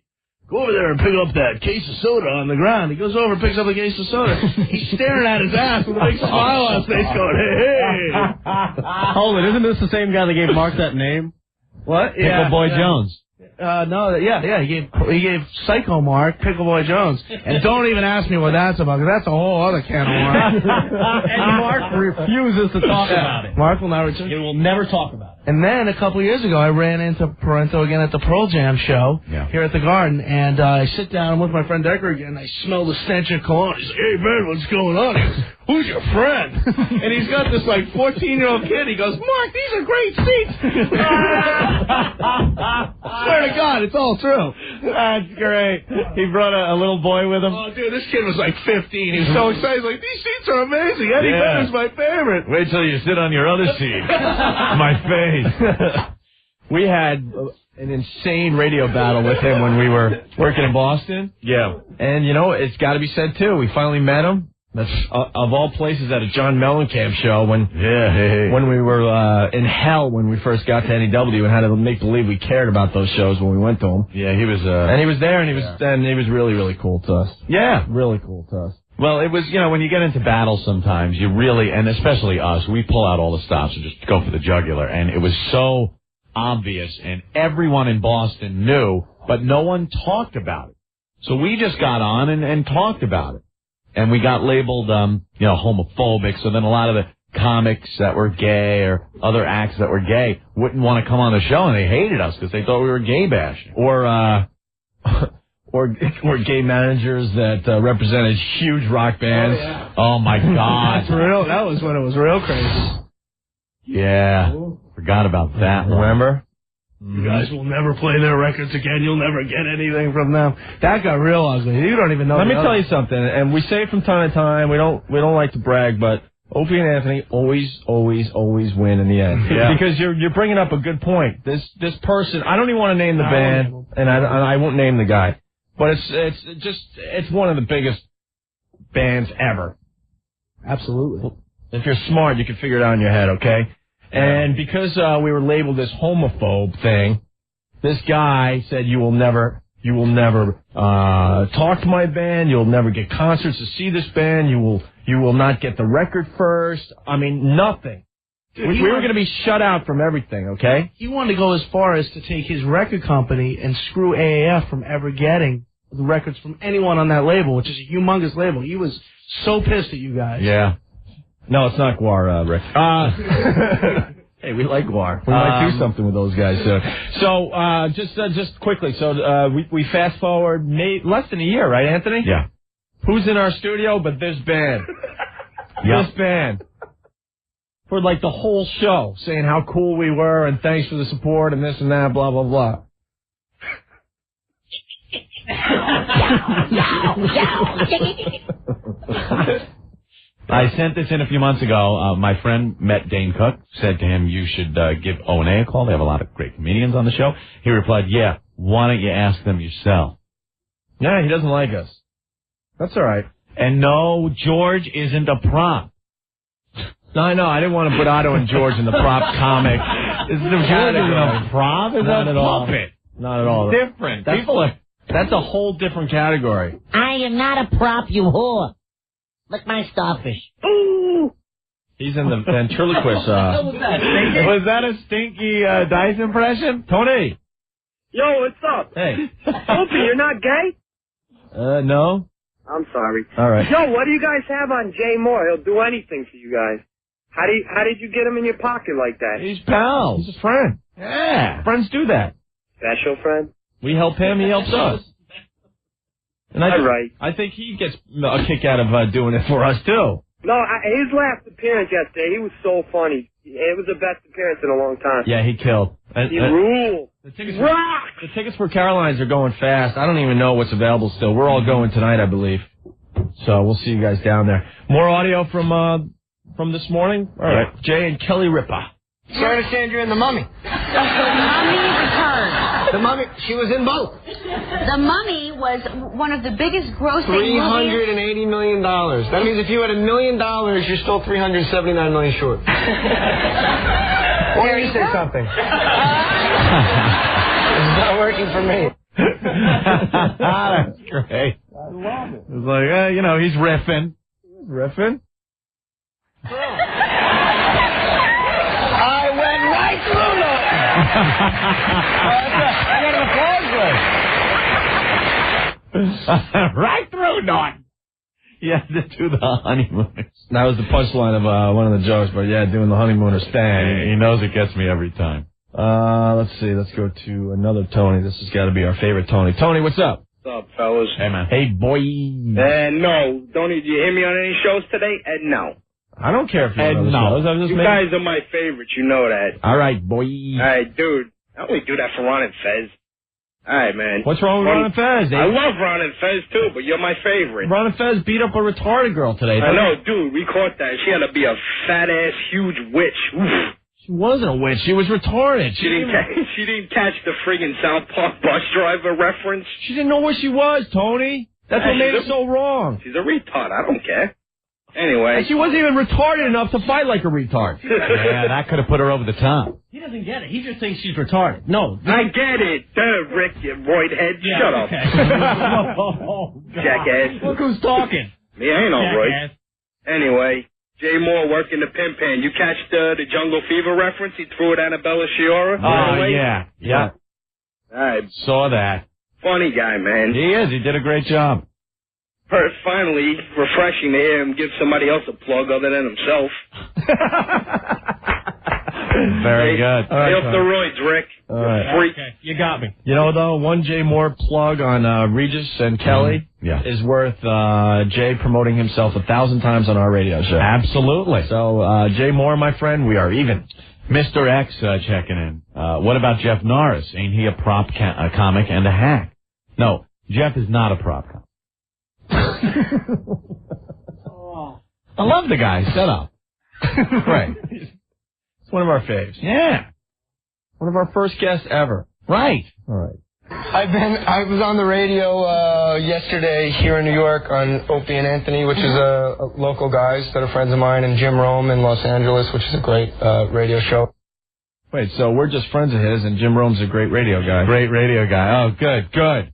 go over there and pick up that case of soda on the ground. He goes over and picks up the case of soda. He's staring at his ass with a big smile on his face going, hey. Hold it, isn't this the same guy that gave Mark that name? What? Pickle Boy Jones. No, he gave Psycho Mark Pickle Boy Jones. And don't even ask me what that's about, because that's a whole other can of worms. And Mark refuses to talk about it. Mark will not return. He will never talk about it. And then a couple of years ago, I ran into Parento again at the Pearl Jam show here at the Garden, and I sit down with my friend Decker again, and I smell the stench of cologne. He's like, hey, Ben, what's going on? He goes, who's your friend? And he's got this, like, 14-year-old kid. He goes, Mark, these are great seats. Swear to God, it's all true. That's great. He brought a little boy with him. Oh, dude, this kid was like 15. He was so excited. He's like, these seats are amazing. Eddie Vedder's my favorite. Wait till you sit on your other seat. My face. We had an insane radio battle with him when we were working in Boston. Yeah. And, you know, it's got to be said, too. We finally met him. That's of all places at a John Mellencamp show when we were in hell when we first got to NEW and had to make believe we cared about those shows when we went to him. Yeah, he was and he was there and he was really, really cool to us. Yeah. Really cool to us. Well, it was, you know, when you get into battle sometimes, you really, and especially us, we pull out all the stops and just go for the jugular. And it was so obvious, and everyone in Boston knew, but no one talked about it. So we just got on and talked about it. And we got labeled, you know, homophobic. So then a lot of the comics that were gay or other acts that were gay wouldn't want to come on the show, and they hated us because they thought we were gay bashing. Or gay managers that represented huge rock bands. Oh my God. That's real. That was when it was real crazy. Yeah. Forgot about that. Remember? You guys will never play their records again. You'll never get anything from them. That got real ugly. You don't even know. Let me tell you something, and we say it from time to time. We don't like to brag, but Opie and Anthony always win in the end. Yeah. Because you're bringing up a good point. This person, I don't even want to name the band, and I won't name the guy, but it's one of the biggest bands ever. Absolutely. If you're smart, you can figure it out in your head, okay? And because we were labeled this homophobe thing, this guy said you will never talk to my band, you'll never get concerts to see this band, you will not get the record first. I mean, nothing. Dude, we were going to be shut out from everything, okay? He wanted to go as far as to take his record company and screw AAF from ever getting the records from anyone on that label, which is a humongous label. He was so pissed at you guys. Yeah. No, it's not Guar, Rick. Hey, we like Guar. We might do something with those guys soon. So, just quickly. So, we fast forward less than a year, right, Anthony? Yeah. Who's in our studio but this band? Yep. This band. For like the whole show, saying how cool we were and thanks for the support and this and that, blah, blah, blah. I sent this in a few months ago. My friend met Dane Cook, said to him, you should give O&A a call. They have a lot of great comedians on the show. He replied, yeah, why don't you ask them yourself? Yeah, he doesn't like us. That's all right. And no, George isn't a prop. No, I know. I didn't want to put Otto and George in the prop comic. George isn't a prop. It's Not a at all. puppet. Not at all. Different. That's a whole different category. I am not a prop, you whore. Lick my starfish. Ooh! He's in the ventriloquist. Was that a stinky Dice impression? Tony. Yo, what's up? Hey. Opie, you're not gay? No. I'm sorry. All right. Yo, what do you guys have on Jay Moore? He'll do anything for you guys. How did you get him in your pocket like that? He's pals. He's a friend. Yeah. Friends do that. Special friend? We help him, he helps us. And I think he gets a kick out of doing it for us, too. No, his last appearance yesterday, he was so funny. It was the best appearance in a long time. Yeah, he killed. He ruled. The tickets for Caroline's are going fast. I don't even know what's available still. We're all going tonight, I believe. So we'll see you guys down there. More audio from this morning? All right. Jay and Kelly Ripa. So I understand you're in The Mummy. The Mummy returned. The Mummy, she was in both. The Mummy was one of the biggest grossing $380 million. That means if you had $1 million, you're still $379 million short. Why don't you say something? It's not working for me. That's great. I love it. It's like, he's riffing. Riffing? I went right through them. I got an applause break. Right through Norton. Yeah, to do the honeymooners. That was the punchline of one of the jokes, but yeah, doing the honeymooners stand. He knows it gets me every time. Let's see. Let's go to another Tony. This has got to be our favorite Tony. Tony, what's up? What's up, fellas? Hey, man. Hey, boy. No. Did you hear me on any shows today? No. I don't care if you're on other shows. I was just you guys are my favorites. You know that. All right, boy. All right, dude. I only do that for Ron and Fez. All right, man. What's wrong with Ron and Fez? I love Ron and Fez, too, but you're my favorite. Ron and Fez beat up a retarded girl today. I know, dude. We caught that. She had to be a fat-ass, huge witch. Oof. She wasn't a witch. She was retarded. She didn't catch the friggin' South Park bus driver reference. She didn't know where she was, Tony. That's what made it so wrong. She's a retard. I don't care. Anyway. And she wasn't even retarded enough to fight like a retard. Yeah, that could have put her over the top. He doesn't get it. He just thinks she's retarded. No. I get it. Rick, you roidhead. Yeah, Shut up. Okay. Jackass. Look who's talking. Me, I ain't no roid. Anyway, Jay Moore working the pimp hand. You catch the Jungle Fever reference? He threw it at Annabella Shiora. Oh, yeah. Yeah. All right. Saw that. Funny guy, man. He is. He did a great job. Finally, refreshing to hear him give somebody else a plug other than himself. Very good. Stay off the roids, Rick. All right. Freak. Okay, you got me. You know, though, one Jay Moore plug on Regis and Kelly is worth Jay promoting himself 1,000 times on our radio show. Absolutely. So, Jay Moore, my friend, we are even. Mr. X checking in. What about Jeff Norris? Ain't he a prop comic and a hack? No, Jeff is not a prop comic. I love the guy. Shut up. Right. It's one of our faves. Yeah. One of our first guests ever. Right. All right. I was on the radio yesterday here in New York on Opie and Anthony, which is a local guys that are friends of mine, and Jim Rome in Los Angeles, which is a great radio show. Wait, so we're just friends of his, and Jim Rome's a great radio guy. Great radio guy. Oh, good, good.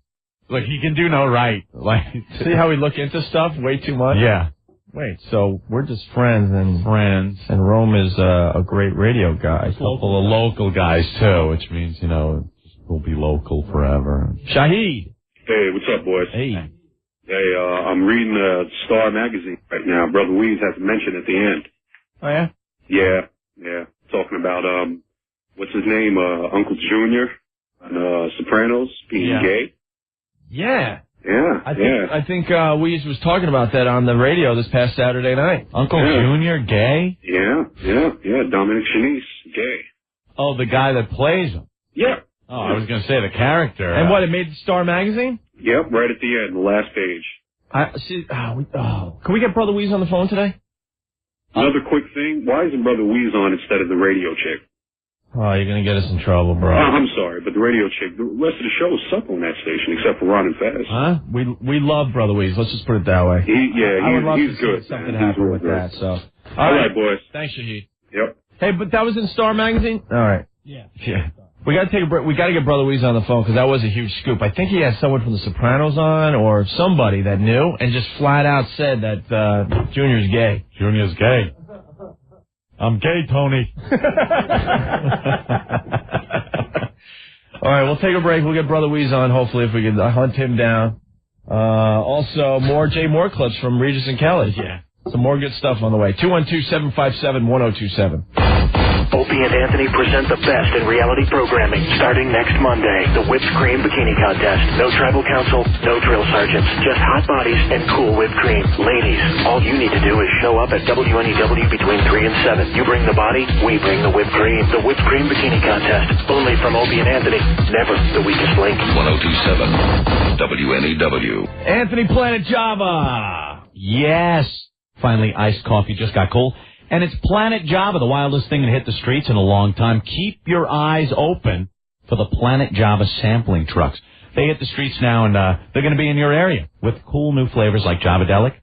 Look, he can do no right. Like, see how we look into stuff way too much? Yeah. Wait, so we're just friends, and Rome is a great radio guy. A couple of local guys, too, which means, you know, we'll be local forever. Shahid! Hey, what's up, boys? Hey. Hey, I'm reading Star Magazine right now. Brother Weeze has a mention at the end. Oh, yeah? Yeah. Talking about, what's his name, Uncle Junior on Sopranos being gay. Yeah. Yeah, I think Weeze was talking about that on the radio this past Saturday night. Uncle Junior, gay? Yeah. Dominic Shanice, gay. Oh, the guy that plays him? Yeah. Oh, I was going to say the character. And what, it made Star Magazine? Yep, right at the end, the last page. Can we get Brother Weeze on the phone today? Another quick thing, why isn't Brother Weeze on instead of the radio chick? Oh, you're going to get us in trouble, bro. I'm sorry, but the radio chick, the rest of the show suck on that station, except for Ron and Faz. Huh? We love Brother Weeze. Let's just put it that way. He's good. Something happened with that. So, all right, boys. Thanks, Shahid. Yep. Hey, but that was in Star Magazine. All right. Yeah. We got to take a break. We got to get Brother Weeze on the phone because that was a huge scoop. I think he had someone from The Sopranos on or somebody that knew and just flat out said that Junior's gay. Junior's gay. I'm gay, Tony. All right, we'll take a break. We'll get Brother Weeze on, hopefully, if we can hunt him down. Also, more Jay Moore clips from Regis and Kelly. Yeah. Some more good stuff on the way. 212-757-1027. Opie and Anthony present the best in reality programming starting next Monday. The Whipped Cream Bikini Contest. No tribal council, no drill sergeants, just hot bodies and cool whipped cream. Ladies, all you need to do is show up at WNEW between 3 and 7. You bring the body, we bring the whipped cream. The Whipped Cream Bikini Contest. Only from Opie and Anthony. Never the weakest link. 1027 WNEW. Anthony Planet Java. Yes. Finally, iced coffee just got cold. And it's Planet Java, the wildest thing to hit the streets in a long time. Keep your eyes open for the Planet Java sampling trucks. They hit the streets now, and they're going to be in your area with cool new flavors like Javadelic,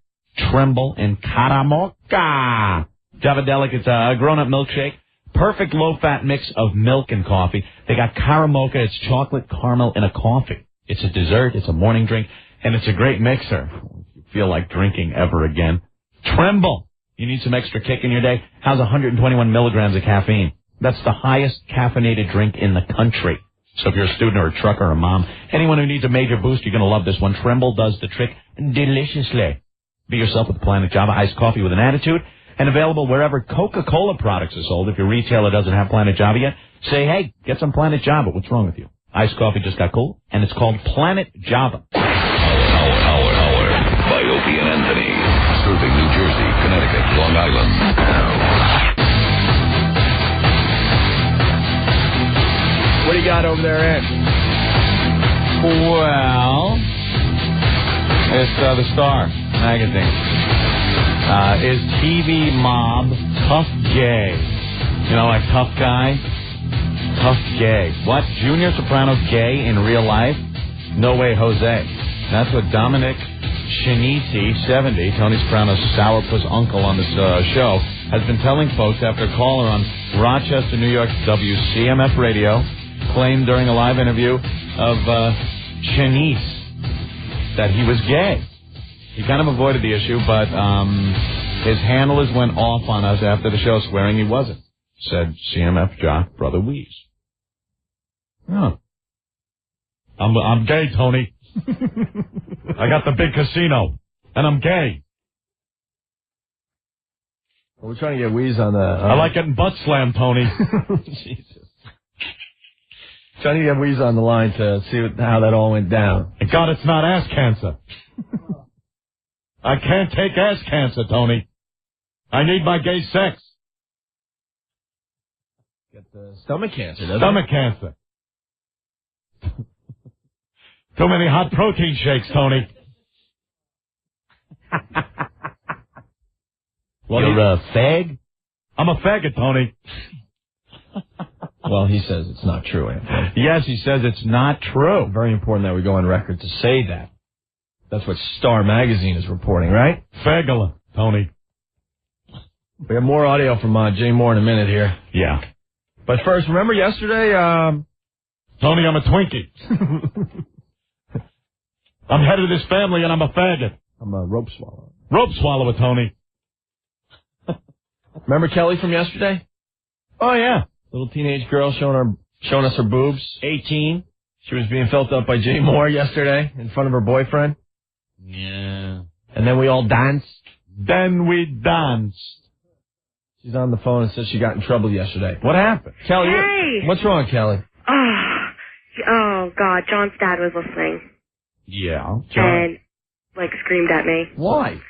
Tremble, and Caramoca. Javadelic, it's a grown-up milkshake. Perfect low-fat mix of milk and coffee. They got Caramoca, it's chocolate caramel in a coffee. It's a dessert, it's a morning drink, and it's a great mixer. If you feel like drinking ever again. Tremble. You need some extra kick in your day? How's 121 milligrams of caffeine? That's the highest caffeinated drink in the country. So if you're a student or a trucker or a mom, anyone who needs a major boost, you're going to love this one. Tremble does the trick deliciously. Be yourself with Planet Java iced coffee with an attitude, and available wherever Coca-Cola products are sold. If your retailer doesn't have Planet Java yet, say, hey, get some Planet Java. What's wrong with you? Iced coffee just got cool, and it's called Planet Java. Hour by Opie and Anthony. Serving New Jersey, Connecticut, Long Island. What do you got over there, Ed? Well, it's the Star Magazine. Is TV mob tough gay? You know, like tough guy? Tough gay. What? Junior Soprano gay in real life? No way, Jose. That's what Dominic Shanice, 70, Tony Soprano's sourpuss uncle on this show, has been telling folks after a caller on Rochester, New York's WCMF radio claimed during a live interview of Shanice that he was gay. He kind of avoided the issue, but his handlers went off on us after the show, swearing he wasn't, said CMF jock Brother Weeze. Oh. I'm gay, Tony. I got the big casino, and I'm gay. Well, we're trying to get Weeze on the... I like getting butt slammed, Tony. Jesus. Trying to get Weeze on the line to see how that all went down. And God, it's not ass cancer. I can't take ass cancer, Tony. I need my gay sex. Get the stomach cancer, doesn't Stomach cancer. Too many hot protein shakes, Tony. You're a fag? I'm a faggot, Tony. Well, he says it's not true, Anthony. Yes, he says it's not true. Very important that we go on record to say that. That's what Star Magazine is reporting, right? Fagula, Tony. We have more audio from Jay Moore in a minute here. Yeah. But first, remember yesterday, Tony, I'm a Twinkie. I'm head of this family and I'm a faggot. I'm a rope swallower. Rope swallower, Tony. Remember Kelly from yesterday? Oh, yeah. Little teenage girl showing us her boobs. 18. She was being felt up by Jay Moore yesterday in front of her boyfriend. Yeah. And then we all danced. Then we danced. She's on the phone and says she got in trouble yesterday. What happened? Kelly, Hey! What's wrong, Kelly? Oh, God, John's dad was listening. Yeah. And, screamed at me. Why?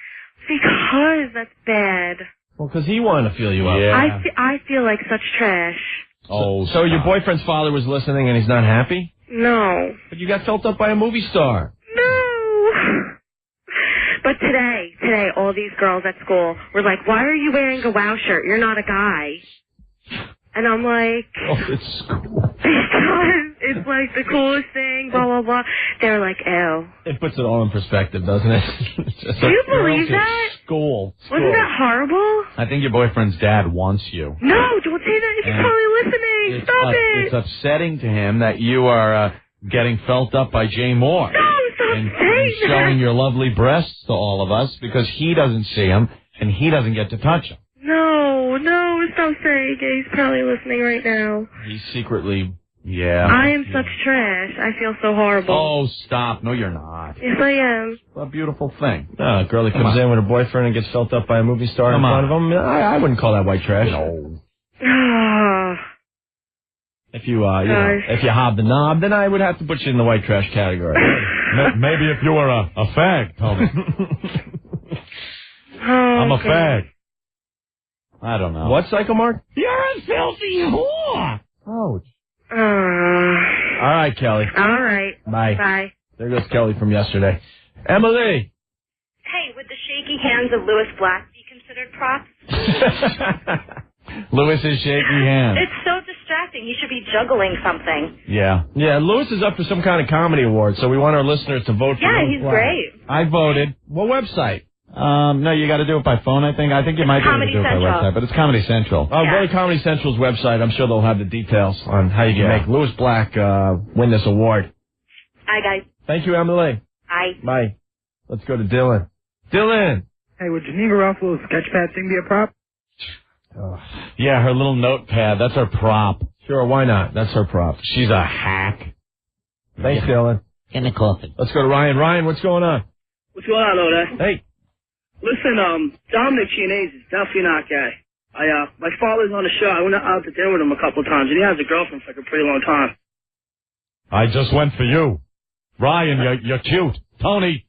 Because that's bad. Well, because he wanted to feel you up. Yeah. I feel like such trash. So your boyfriend's father was listening and he's not happy? No. But you got felt up by a movie star. No. But today, all these girls at school were like, why are you wearing a WOW shirt? You're not a guy. And I'm like... Oh, it's cool. Because it's like the coolest thing, blah, blah, blah. They were like, ew. It puts it all in perspective, doesn't it? Do you believe that? School. Wasn't that horrible? I think your boyfriend's dad wants you. No, don't say that. He's probably listening. Stop it. It's upsetting to him that you are getting felt up by Jay Moore. No, stop saying that. Showing your lovely breasts to all of us because he doesn't see them and he doesn't get to touch them. No, stop saying it. He's probably listening right now. He's secretly... Yeah. I am such trash. I feel so horrible. Oh, stop. No, you're not. Yes, I am. What a beautiful thing. A girl that comes in with her boyfriend and gets felt up by a movie star in front of him, I wouldn't call that white trash. No. If you hob the knob, then I would have to put you in the white trash category. Maybe if you were a fag, Tony. I'm a fag. I don't know. What, Psycho Mark? You're a filthy whore. Ouch. All right, Kelly. All right. Bye. Bye. There goes Kelly from yesterday. Emily. Hey, would the shaky hands of Louis Black be considered props? Lewis's shaky hand. It's so distracting. He should be juggling something. Yeah. Yeah, Lewis is up for some kind of comedy award, so we want our listeners to vote for Louis he's Black. great. I voted. What website? No, you got to do it by phone, I think. I think you might be able to do it by website, but it's Comedy Central. Oh, go to Comedy Central's website. I'm sure they'll have the details on how you can make Louis Black win this award. Hi, guys. Thank you, Emily. Bye. Bye. Let's go to Dylan. Dylan. Hey, would Janine Garofalo's sketchpad thing be a prop? Yeah, her little notepad. That's her prop. Sure, why not? That's her prop. She's a hack. Thanks, Dylan. In the coffin. Let's go to Ryan. Ryan, what's going on? What's going on, Oda? Hey. Listen, Dominic Chianese is definitely not gay. My father's on the show. I went out to dinner with him a couple of times, and he has a girlfriend for a pretty long time. I just went for you. Ryan, you're cute. Tony,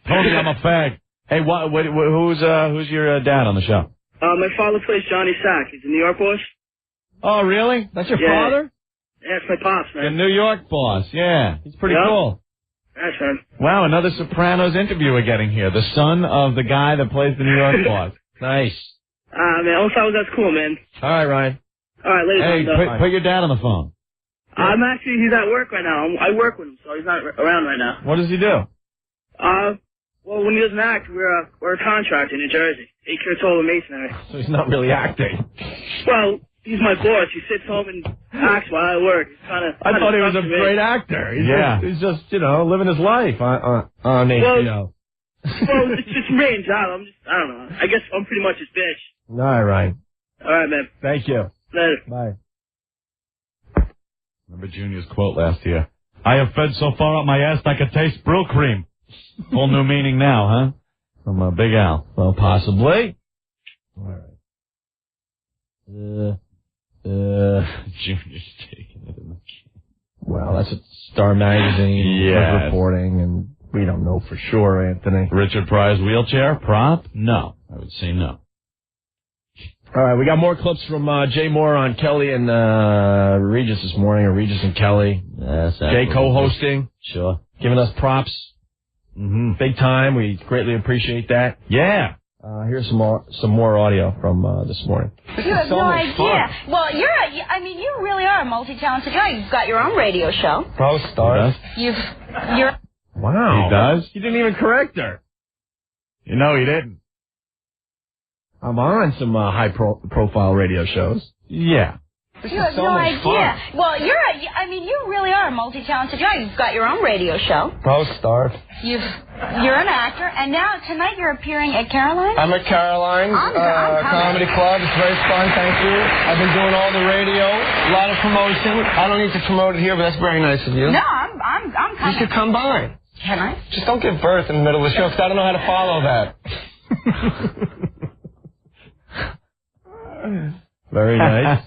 I'm a fag. Hey, who's your dad on the show? My father plays Johnny Sack. He's a New York boss. Oh, really? That's your father? Yeah, it's my pops, The man. New York boss, yeah. He's pretty cool. That's man. Wow, another Sopranos interview we're getting here. The son of the guy that plays the New York boss. Nice. Man, I thought that's cool, man. All right, Ryan. All right, ladies. Hey, put your dad on the phone. He's at work right now. I work with him, so he's not around right now. What does he do? Well, when he doesn't act, we're a contractor in New Jersey. 8 years old in masonry. So he's not really acting. Well, he's my boss. He sits home and acts while I work. I thought he was a great actor. He's just living his life on HBO. Well, it's range. I don't know. I guess I'm pretty much his bitch. All right, Ryan. All right, man. Thank you. Later. Bye. Remember Junior's quote last year. I have fed so far up my ass I could taste brill cream. Whole new meaning now, huh? From Big Al. Well, possibly. All right. Junior's taking it in the can. Well, that's what Star Magazine was reporting, and we don't know for sure, Anthony. Richard Pryor's wheelchair prop? No. I would say no. All right, we got more clips from Jay Moore on Kelly and Regis this morning, or Regis and Kelly. Jay co-hosting. Sure. Giving us props. Mm-hmm. Big time. We greatly appreciate that. Yeah. Here's some more audio from this morning. You have no idea. Well, you really are a multi-talented guy. You've got your own radio show. Pro stars. Wow. He does? He didn't even correct her. You know he didn't. I'm on some high-profile radio shows. Yeah. You have no idea. Well, you really are a multi-talented guy. You've got your own radio show. Pro stars. You're an actor, and now tonight you're appearing at Caroline's? I'm at Caroline's Comedy Club. It's very fun, thank you. I've been doing all the radio, a lot of promotion. I don't need to promote it here, but that's very nice of you. No, I'm coming. You should come by. Can I? Just don't give birth in the middle of the show, because I don't know how to follow that. Very nice.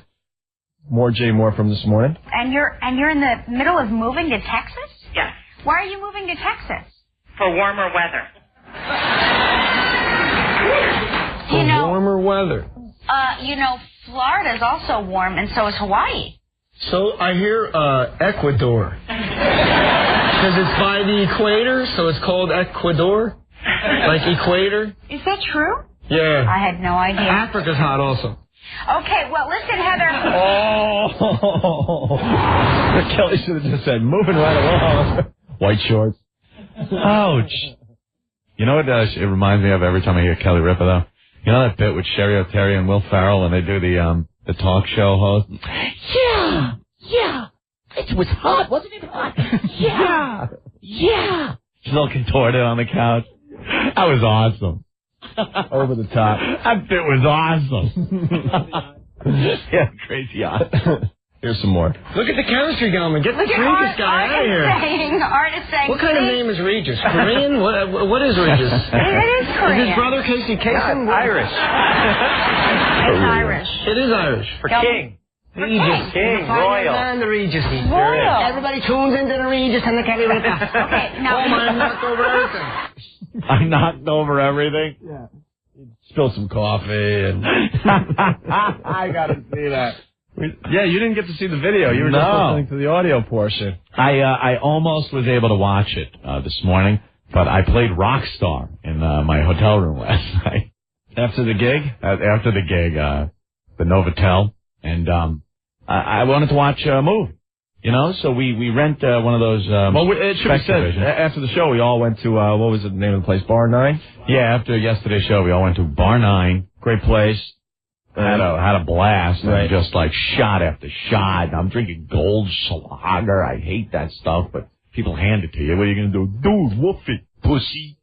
More Jay Moore from this morning. And you're in the middle of moving to Texas? Yes. Why are you moving to Texas? For warmer weather. Warmer weather. Florida's also warm, and so is Hawaii. So I hear Ecuador. Because it's by the equator, so it's called Ecuador. Like equator. Is that true? Yeah. I had no idea. Africa's hot also. Okay, well, listen, Heather. Oh. Kelly should have just said, moving right along. White shorts. Ouch. You know what it reminds me of every time I hear Kelly Ripa, though? You know that bit with Sherry O'Terry and Will Ferrell when they do the talk show host? Yeah. It was hot, wasn't it hot? Yeah. She's all contorted on the couch. That was awesome. Over the top. That bit was awesome. Yeah, crazy awesome. Here's some more. Look at the chemistry going. Get this Regis guy out of here. Artist saying. What kind of name is Regis? Korean? What is Regis? It is Korean. Is his brother Casey Kasem? Irish. It's Irish. It is Irish. For king. Regis. King, royal. And the Regis. Royal. Everybody tunes into the Regis and the Kelly Ripa. Okay, now. Oh, man, knocked over everything. I knocked over everything. Yeah. Spilled some coffee and I gotta see that. Yeah, you didn't get to see the video. You were just listening to the audio portion. I almost was able to watch it this morning, but I played Rockstar in my hotel room last night. After the gig? After the gig, the Novotel, and I wanted to watch a movie. So we rent one of those. It should be said, after the show, we all went to, what was the name of the place? Bar 9? Yeah, after yesterday's show, we all went to Bar 9. Great place. Had a blast. Right. And just like shot after shot. I'm drinking Goldschlager. I hate that stuff, but people hand it to you. What are you going to do? Dude, woof it, pussy.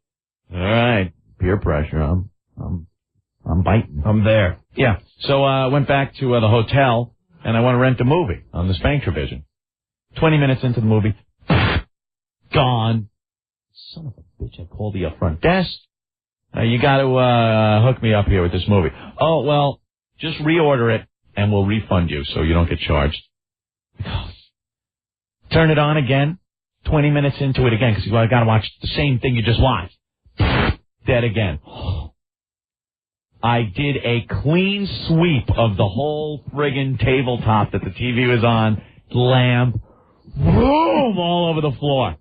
All right. Peer pressure. I'm biting. I'm there. Yeah. So I went back to the hotel, and I want to rent a movie on the Spanktravision. 20 minutes into the movie, gone. Son of a bitch, I called the front desk. You got to hook me up here with this movie. Oh, well, just reorder it, and we'll refund you so you don't get charged. Turn it on again, 20 minutes into it again, because I got to watch the same thing you just watched. Dead again. I did a clean sweep of the whole friggin' tabletop that the TV was on, lamp, boom, all over the floor.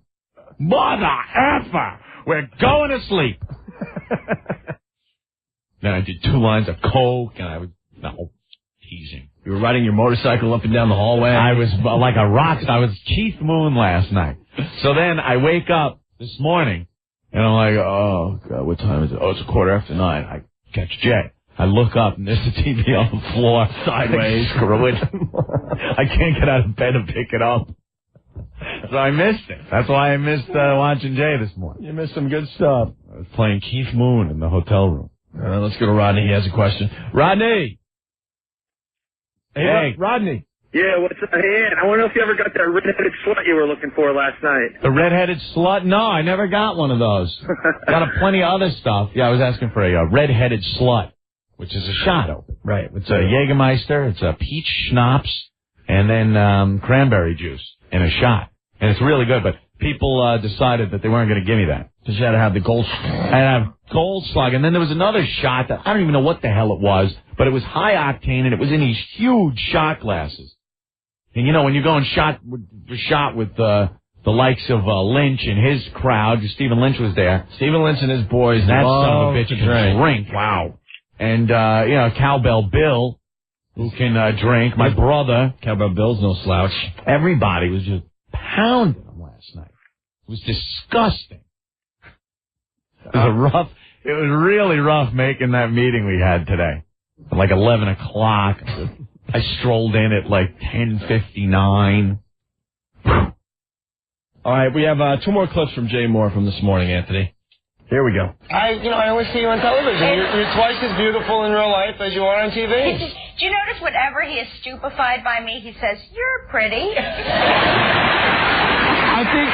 Mother effer, we're going to sleep. Then I did 2 lines of coke, and I was teasing. You were riding your motorcycle up and down the hallway. I was like a rock star. I was Keith Moon last night. So then I wake up this morning, and I'm like, oh, God, what time is it? Oh, it's 9:15. I catch Jay. I look up, and there's the TV on the floor. Sideways. Screw it. I can't get out of bed and pick it up. So I missed it. That's why I missed watching Jay this morning. You missed some good stuff. I was playing Keith Moon in the hotel room. Let's go to Rodney. He has a question. Rodney! Hey. Rodney. Yeah, what's up? Hey, Ann, I want to know if you ever got that redheaded slut you were looking for last night. The redheaded slut? No, I never got one of those. Got plenty of other stuff. Yeah, I was asking for a redheaded slut, which is a shot open. Right. It's a Jägermeister. It's a peach schnapps, and then cranberry juice in a shot. And it's really good, but people decided that they weren't going to give me that. Because you had to have the gold. I have gold slug, and then there was another shot that I don't even know what the hell it was, but it was high octane, and it was in these huge shot glasses. And you know, when you're going shot with the likes of Lynch and his crowd, Stephen Lynch was there. Stephen Lynch and his boys. That son of a bitch can drink. Wow. And Cowbell Bill, who can drink. My brother. Cowbell Bill's no slouch. Everybody was just pounding him last night. It was disgusting. It was really rough making that meeting we had today. At like 11 o'clock. I strolled in at like 10:59. All right, we have 2 more clips from Jay Moore from this morning, Anthony. Here we go. I always see you on television. You're twice as beautiful in real life as you are on TV. Do you notice whenever he is stupefied by me, he says, "You're pretty." I think,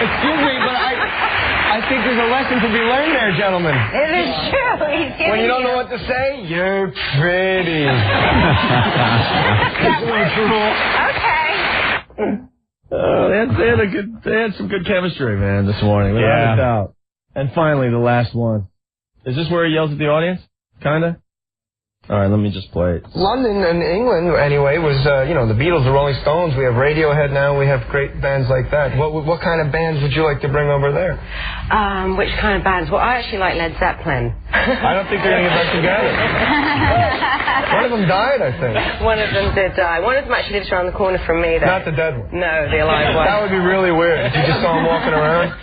excuse me, but I think there's a lesson to be learned there, gentlemen. It is true. He's giving when you don't know what to say, you're pretty. Okay. They had some good chemistry, man, this morning. Without a doubt. And finally, the last one. Is this where he yells at the audience? Kinda? All right, let me just play it. London and England, anyway, was, the Beatles, the Rolling Stones. We have Radiohead now. We have great bands like that. What kind of bands would you like to bring over there? Which kind of bands? Well, I actually like Led Zeppelin. I don't think they're going to get back together. One of them died, I think. One of them did die. One of them actually lives around the corner from me, though. Not the dead one. No, the alive one. That would be really weird if you just saw him walking around.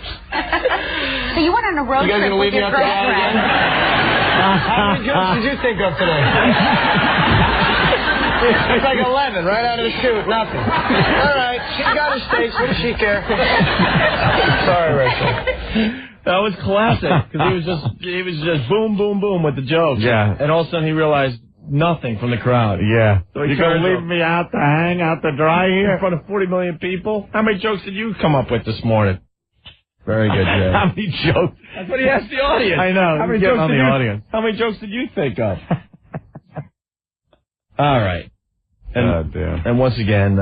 So you went on a road trip with your girlfriend. How many jokes did you think of today? It's like 11, right out of the chute, nothing. All right, she got her steaks. What does she care? Sorry, Rachel. That was classic because he was just boom, boom, boom with the jokes. Yeah, and all of a sudden he realized nothing from the crowd. Yeah, so you're gonna leave me out to hang out to dry here in front of 40 million people. How many jokes did you come up with this morning? Very good, Jay. How many jokes? That's what he asked the audience. I know. How many jokes did you think of? All right. And once again,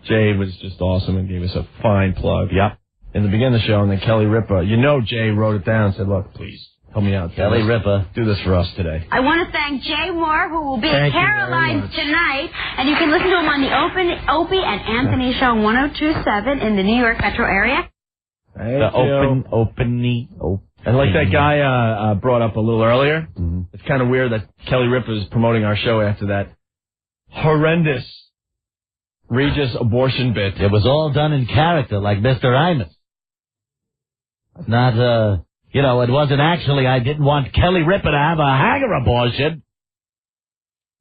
Jay was just awesome and gave us a fine plug. Yep. In the beginning of the show, and then Kelly Ripa. Jay wrote it down and said, "Look, please help me out. Kelly Ripa, do this for us today." I want to thank Jay Moore, who will be at Caroline's tonight, and you can listen to him on the Opie and Anthony Show 1027 in the New York metro area. And like that guy brought up a little earlier, it's kind of weird that Kelly Ripa is promoting our show after that horrendous Regis abortion bit. It was all done in character, like Mr. Imus. Not, it wasn't actually, I didn't want Kelly Ripa to have a hanger abortion.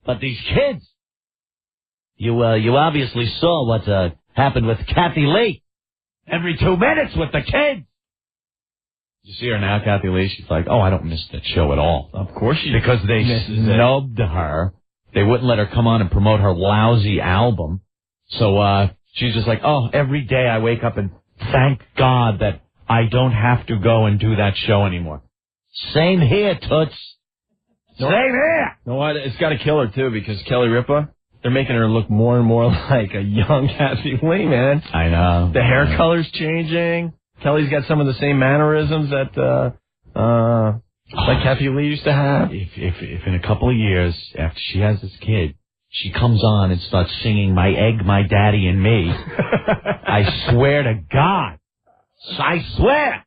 But these kids, you obviously saw what happened with Kathy Lee. Every 2 minutes with the kids. You see her now, Kathy Lee? She's like, I don't miss that show at all. Of course she Because they snubbed her. They wouldn't let her come on and promote her lousy album. So she's just like, every day I wake up and thank God that I don't have to go and do that show anymore. Same here, Toots. Same here. You know what? It's got to kill her, too, because Kelly Ripa, they're making her look more and more like a young Kathy Lee, man. I know. The hair color's changing. Kelly's got some of the same mannerisms that like Kathy Lee used to have. If in a couple of years, after she has this kid, she comes on and starts singing "My Egg, My Daddy, and Me," I swear to God. I swear.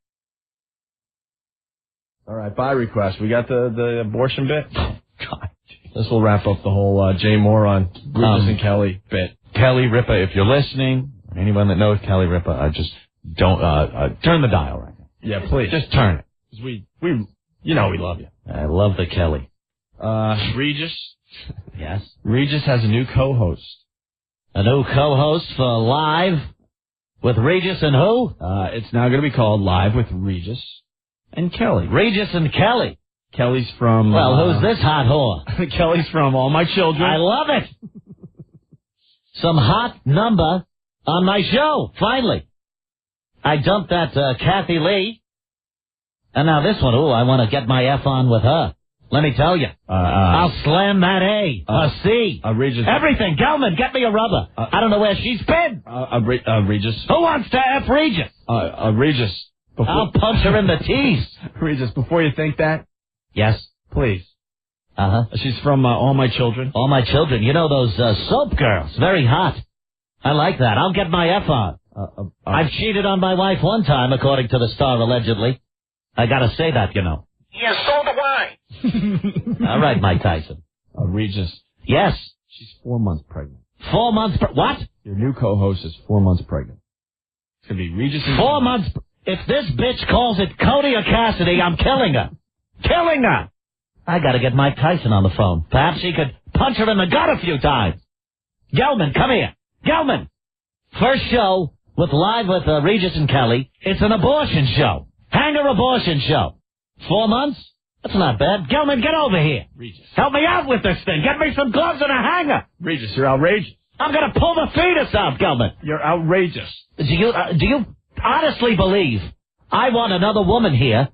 All right, by request. We got the abortion bit? God. This will wrap up the whole Jay Moore on Regis and Kelly bit. Kelly Ripa, if you're listening, anyone that knows Kelly Ripa, just don't turn the dial right now. Yeah, please. Just turn it. 'Cause we love you. I love the Kelly. Regis. Yes. Regis has a new co-host. A new co-host for Live with Regis and who? It's now going to be called Live with Regis and Kelly. Regis and Kelly. Kelly's from... Well, who's this hot whore? Kelly's from All My Children. I love it. Some hot number on my show, finally. I dumped that Kathy Lee. And now this one, I want to get my F on with her. Let me tell you. I'll slam that A C. Regis. Everything. Gelman, get me a rubber. I don't know where she's been. Regis. Who wants to F Regis? Regis. I'll punch her in the teeth. Regis, before you think that. Yes. Please. Uh-huh. She's from All My Children. All My Children. You know those soap girls. Very hot. I like that. I'll get my F on. I've cheated on my wife one time, according to the Star, allegedly. I gotta say that, you know. Yeah, so do I. All right, Mike Tyson. Regis. Yes. She's 4 months pregnant. 4 months what? Your new co-host is 4 months pregnant. It's gonna be Regis and 4 months. If this bitch calls it Cody or Cassidy, I'm killing her. Killing her. I gotta get Mike Tyson on the phone. Perhaps he could punch her in the gut a few times. Gelman, come here. Gelman. First show with Regis and Kelly. It's an abortion show. Hanger abortion show. 4 months? That's not bad. Gelman, get over here. Regis. Help me out with this thing. Get me some gloves and a hanger. Regis, you're outrageous. I'm gonna pull the fetus out, Gelman. You're outrageous. Do you honestly believe I want another woman here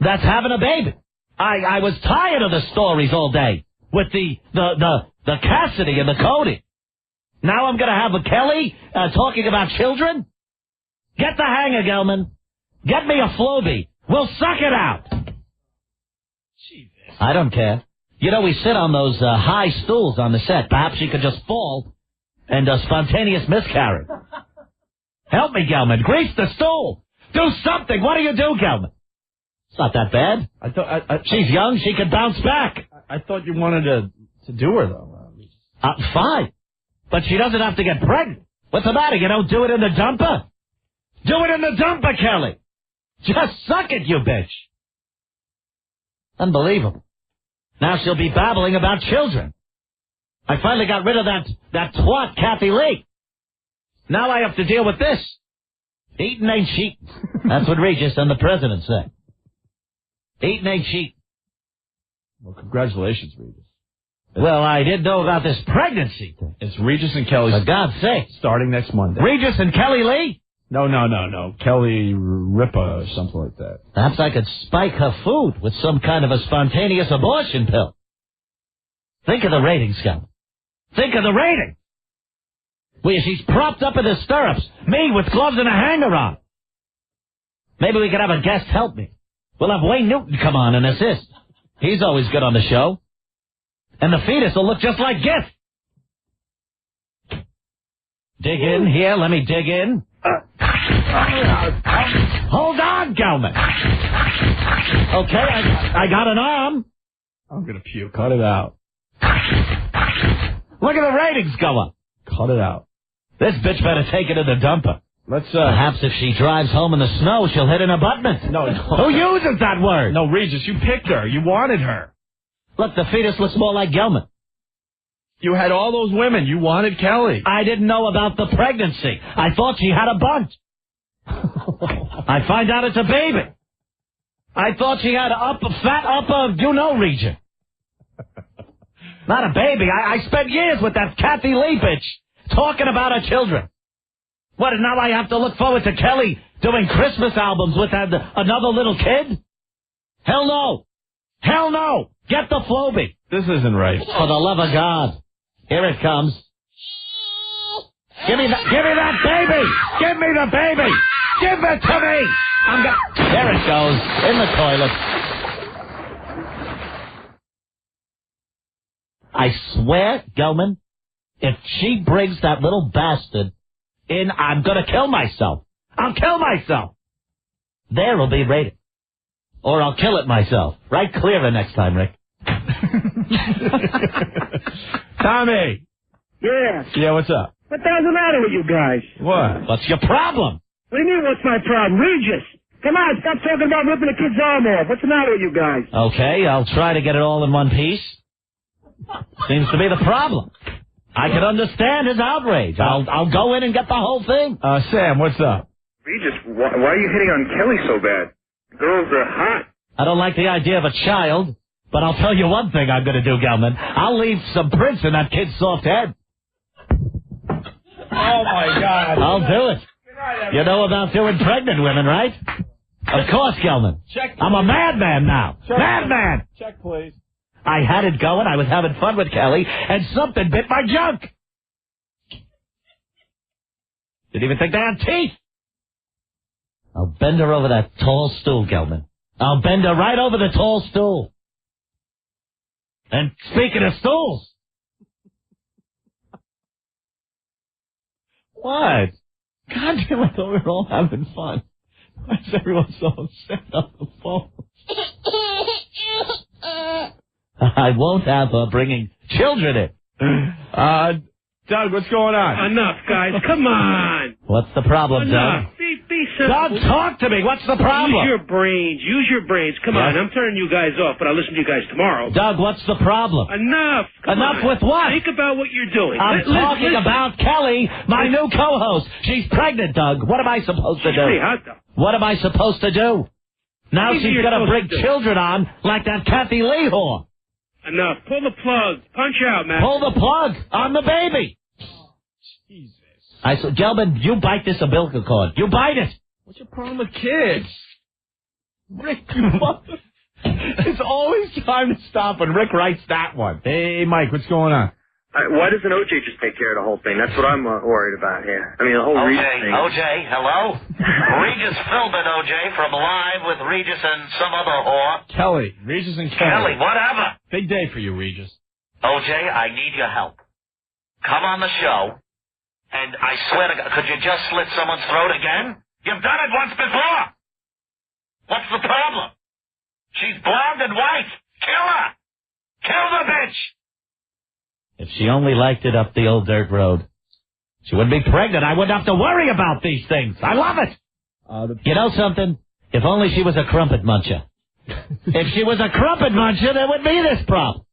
that's having a baby? I was tired of the stories all day with the Cassidy and the Cody. Now I'm going to have a Kelly talking about children? Get the hanger, Gelman. Get me a Floby. We'll suck it out. Jesus. I don't care. You know, we sit on those high stools on the set. Perhaps she could just fall and spontaneous miscarriage. Help me, Gelman. Grease the stool. Do something. What do you do, Gelman? It's not that bad. I thought she's young. She could bounce back. I thought you wanted to do her though. Fine, but she doesn't have to get pregnant. What's the matter? You don't do it in the dumper. Do it in the dumper, Kelly. Just suck it, you bitch. Unbelievable. Now she'll be babbling about children. I finally got rid of that twat, Kathy Lee. Now I have to deal with this. Eating ain't cheating. That's what Regis and the president said. Eating ain't cheating. Well, congratulations, Regis. Well, I didn't know about this pregnancy thing. It's Regis and Kelly. For God's sake. Starting next Monday. Regis and Kelly Lee? No. Kelly Ripa or something like that. Perhaps I could spike her food with some kind of a spontaneous abortion pill. Think of the ratings, Scout. Think of the ratings. Well, she's propped up in the stirrups. Me with gloves and a hanger on. Maybe we could have a guest help me. We'll have Wayne Newton come on and assist. He's always good on the show. And the fetus will look just like Gift. Dig in here. Let me dig in. Hold on, Gelman. Okay, I got an arm. I'm going to puke. Cut it out. Look at the ratings go up. Cut it out. This bitch better take it in the dumper. Perhaps if she drives home in the snow, she'll hit an abutment. No. Who uses that word? No, Regis, you picked her. You wanted her. Look, the fetus looks more like Gelman. You had all those women. You wanted Kelly. I didn't know about the pregnancy. I thought she had a bunch. I find out it's a baby. I thought she had fat upper, region. Not a baby. I spent years with that Kathy Lee bitch talking about her children. What, and now I have to look forward to Kelly doing Christmas albums with another little kid? Hell no. Hell no. Get the Floby. This isn't right. For the love of God. Here it comes. Give me that baby. Give me the baby. Give it to me. There it goes. In the toilet. I swear, Gelman, if she brings that little bastard in, I'm gonna kill myself. I'll kill myself. There will be rated. Or I'll kill it myself. Right clearer next time, Rick. Tommy. Yeah, what's up? What the hell's the matter with you guys? What? What's your problem? What do you mean, what's my problem? Regis! Come on, stop talking about ripping the kid's arm off. What's the matter with you guys? Okay, I'll try to get it all in one piece. Seems to be the problem. I can understand his outrage. I'll go in and get the whole thing. Sam, what's up? Regis, why are you hitting on Kelly so bad? Girls are hot. I don't like the idea of a child, but I'll tell you one thing I'm going to do, Gelman. I'll leave some prints in that kid's soft head. Oh, my God. I'll do it. You know about doing pregnant women, right? Of course, Gelman. Check. I'm a madman now. Check. Madman. Check, please. I had it going. I was having fun with Kelly, and something bit my junk. Didn't even think they had teeth. I'll bend her over that tall stool, Gelman. I'll bend her right over the tall stool. And speaking of stools. What? God damn, I thought we were all having fun. Why is everyone so upset on the phone? I won't have her bringing children in. Doug, what's going on? Enough, guys. Come on. What's the problem, Enough. Doug? Be simple. Doug, talk to me. What's the problem? Use your brains. Use your brains. Come on. I'm turning you guys off, but I'll listen to you guys tomorrow. Doug, what's the problem? Enough. Come Enough on. with what? Think about what you're doing. I'm talking about Kelly, my new co-host. She's pregnant, Doug. What am I supposed to do? Pretty hot, though. What am I supposed to do? Now What she's you're going to bring supposed to do? children on like that Kathy Lee whore. Enough. Pull the plug. Punch out, man. Pull the plug on the baby. Jesus. I said, gentlemen, you bite this umbilical cord. You bite it. What's your problem with kids? Rick, it's always time to stop when Rick writes that one. Hey, Mike, what's going on? Why doesn't OJ just take care of the whole thing? That's what I'm worried about here. I mean, the whole Regis thing. OJ, hello? Regis Philbin, OJ, from Live with Regis and some other whore. Kelly, Regis and Kelly. Kelly, whatever. Big day for you, Regis. OJ, I need your help. Come on the show, and I swear to God, could you just slit someone's throat again? You've done it once before. What's the problem? She's blonde and white. Kill her. Kill the bitch. If she only liked it up the old dirt road, she wouldn't be pregnant. I wouldn't have to worry about these things. I love it. You know something? If only she was a crumpet muncher. If she was a crumpet muncher, there wouldn't be this problem.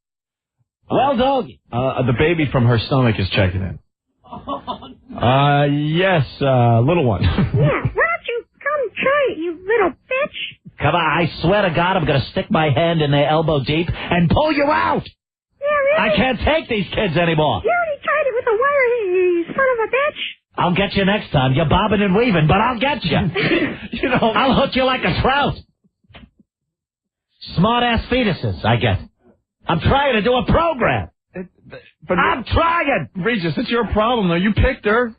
Well, doggy. The baby from her stomach is checking in. Yes, little one. Yeah, why don't you come try it, you little bitch? Come on, I swear to God, I'm going to stick my hand in there elbow deep and pull you out. Yeah, really? I can't take these kids anymore. You already tried it with a wire, you son of a bitch. I'll get you next time. You're bobbing and weaving, but I'll get you. I'll hook you like a trout. Smart-ass fetuses, I get. I'm trying to do a program. I'm trying. Regis, it's your problem, though. You picked her.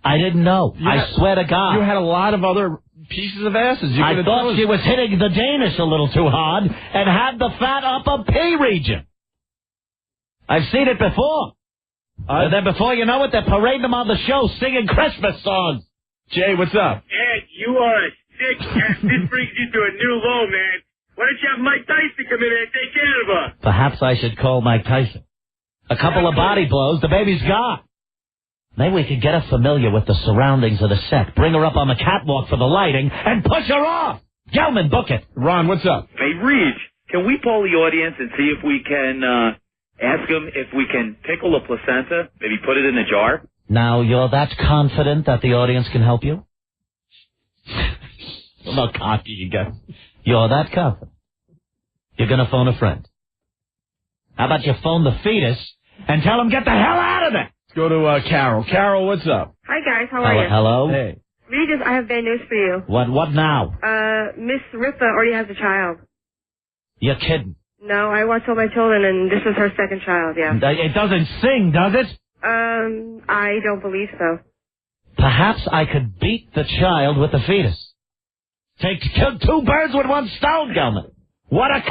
I didn't know. I swear to God. You had a lot of other pieces of asses. I thought she was hitting the Danish a little too hard and had the fat upper P region. I've seen it before. And then before you know it, they're parading them on the show singing Christmas songs. Jay, what's up? Ed, you are a sick cat. This brings you to a new low, man. Why don't you have Mike Tyson come in and take care of her? Perhaps I should call Mike Tyson. A couple of body blows, the baby's gone. Maybe we could get her familiar with the surroundings of the set, bring her up on the catwalk for the lighting, and push her off. Gelman, book it. Ron, what's up? Hey, Reed, can we poll the audience and see if we can ask them if we can pickle a placenta, maybe put it in a jar? Now, you're that confident that the audience can help you? How cocky you get. You're that confident. You're going to phone a friend. How about you phone the fetus and tell him get the hell out of there? Let's go to Carol. Carol, what's up? Hi, guys. How are you? Hello? Hey. Regis, I have bad news for you. What now? Miss Ripa already has a child. You're kidding. No, I watch all my children, and this is her second child, yeah. It doesn't sing, does it? I don't believe so. Perhaps I could beat the child with the fetus. Kill two birds with one stone, Gelman. What a...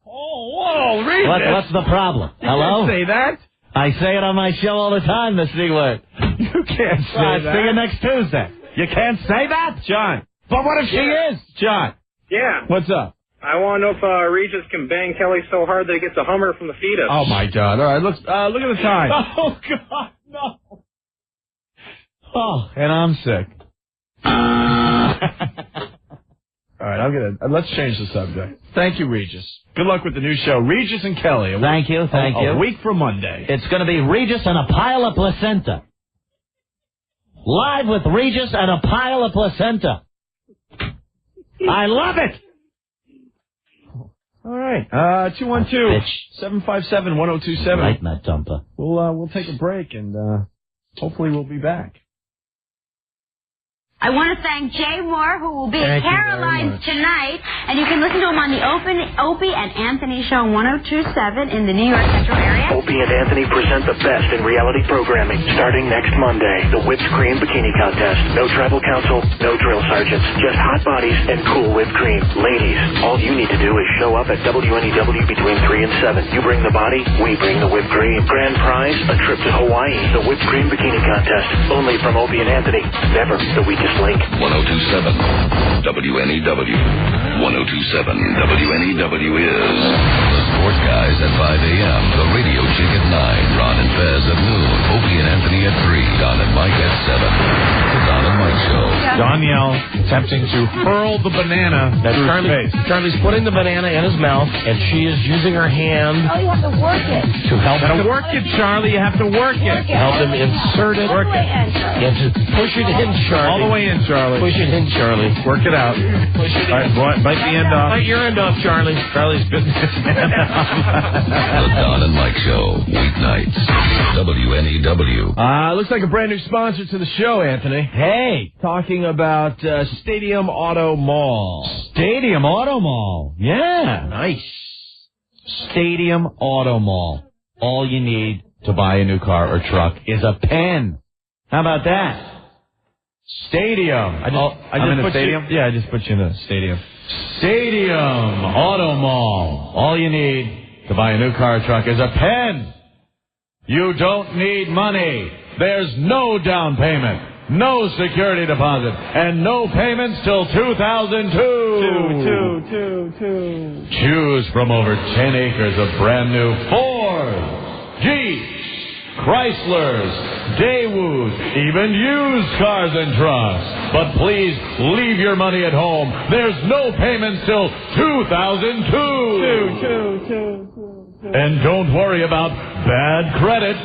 whoa, read this. What's the problem? Hello? You can't say that. I say it on my show all the time, the C word. You can't say that. See you next Tuesday. You can't say that? John. But what if she is? John. Yeah. What's up? I want to know if Regis can bang Kelly so hard that he gets a Hummer from the fetus. Oh, my God. All right, look at the time. Oh, God, no. Oh, and I'm sick. All right, let's change the subject. Thank you, Regis. Good luck with the new show, Regis and Kelly. Thank you. A week from Monday. It's going to be Regis and a pile of placenta. Live with Regis and a pile of placenta. I love it. All right, 212-757-1027. Right in that dumper. We'll take a break and hopefully we'll be back. I want to thank Jay Moore, who will be at Caroline's tonight. And you can listen to him on the Opie and Anthony Show 1027 in the New York metro area. Opie and Anthony present the best in reality programming starting next Monday. The Whipped Cream Bikini Contest. No tribal council, no drill sergeants. Just hot bodies and cool whipped cream. Ladies, all you need to do is show up at WNEW between 3 and 7. You bring the body, we bring the whipped cream. Grand prize, a trip to Hawaii. The Whipped Cream Bikini Contest. Only from Opie and Anthony. Never the weakest link. 1027 WNEW. 1027 WNEW is the Sports Guys at 5 a.m. The Radio Chick at 9. Ron and Fez at noon. Opie and Anthony at 3. Don and Mike at 7. The Don and Mike Show. Danielle attempting to hurl the banana through space. Charlie's putting the banana in his mouth, and she is using her hand Oh, you have to work it. to help him. Work it, Charlie. You have to work it. Help him insert it. Work it. And to push it in, Charlie. All the way in, Charlie. Push it in, Charlie. Work it out. Push it in. All right, bite the end off. Bite your end off, Charlie. Charlie's business. The Don and Mike Show. Weeknights. WNEW. Looks like a brand new sponsor to the show, Anthony. Hey. Talking about Stadium Auto Mall. Stadium Auto Mall. Yeah. Nice. Stadium Auto Mall. All you need to buy a new car or truck is a pen. How about that? Stadium. I'm in a stadium? I just put you in a stadium. Stadium Auto Mall. All you need to buy a new car or truck is a pen. You don't need money. There's no down payment, no security deposit, and no payments till 2002. Choose from over 10 acres of brand new Ford, Jeep, Chryslers, Daewoo's, even used cars and trucks. But please leave your money at home. There's no payments till 2002. And don't worry about bad credit.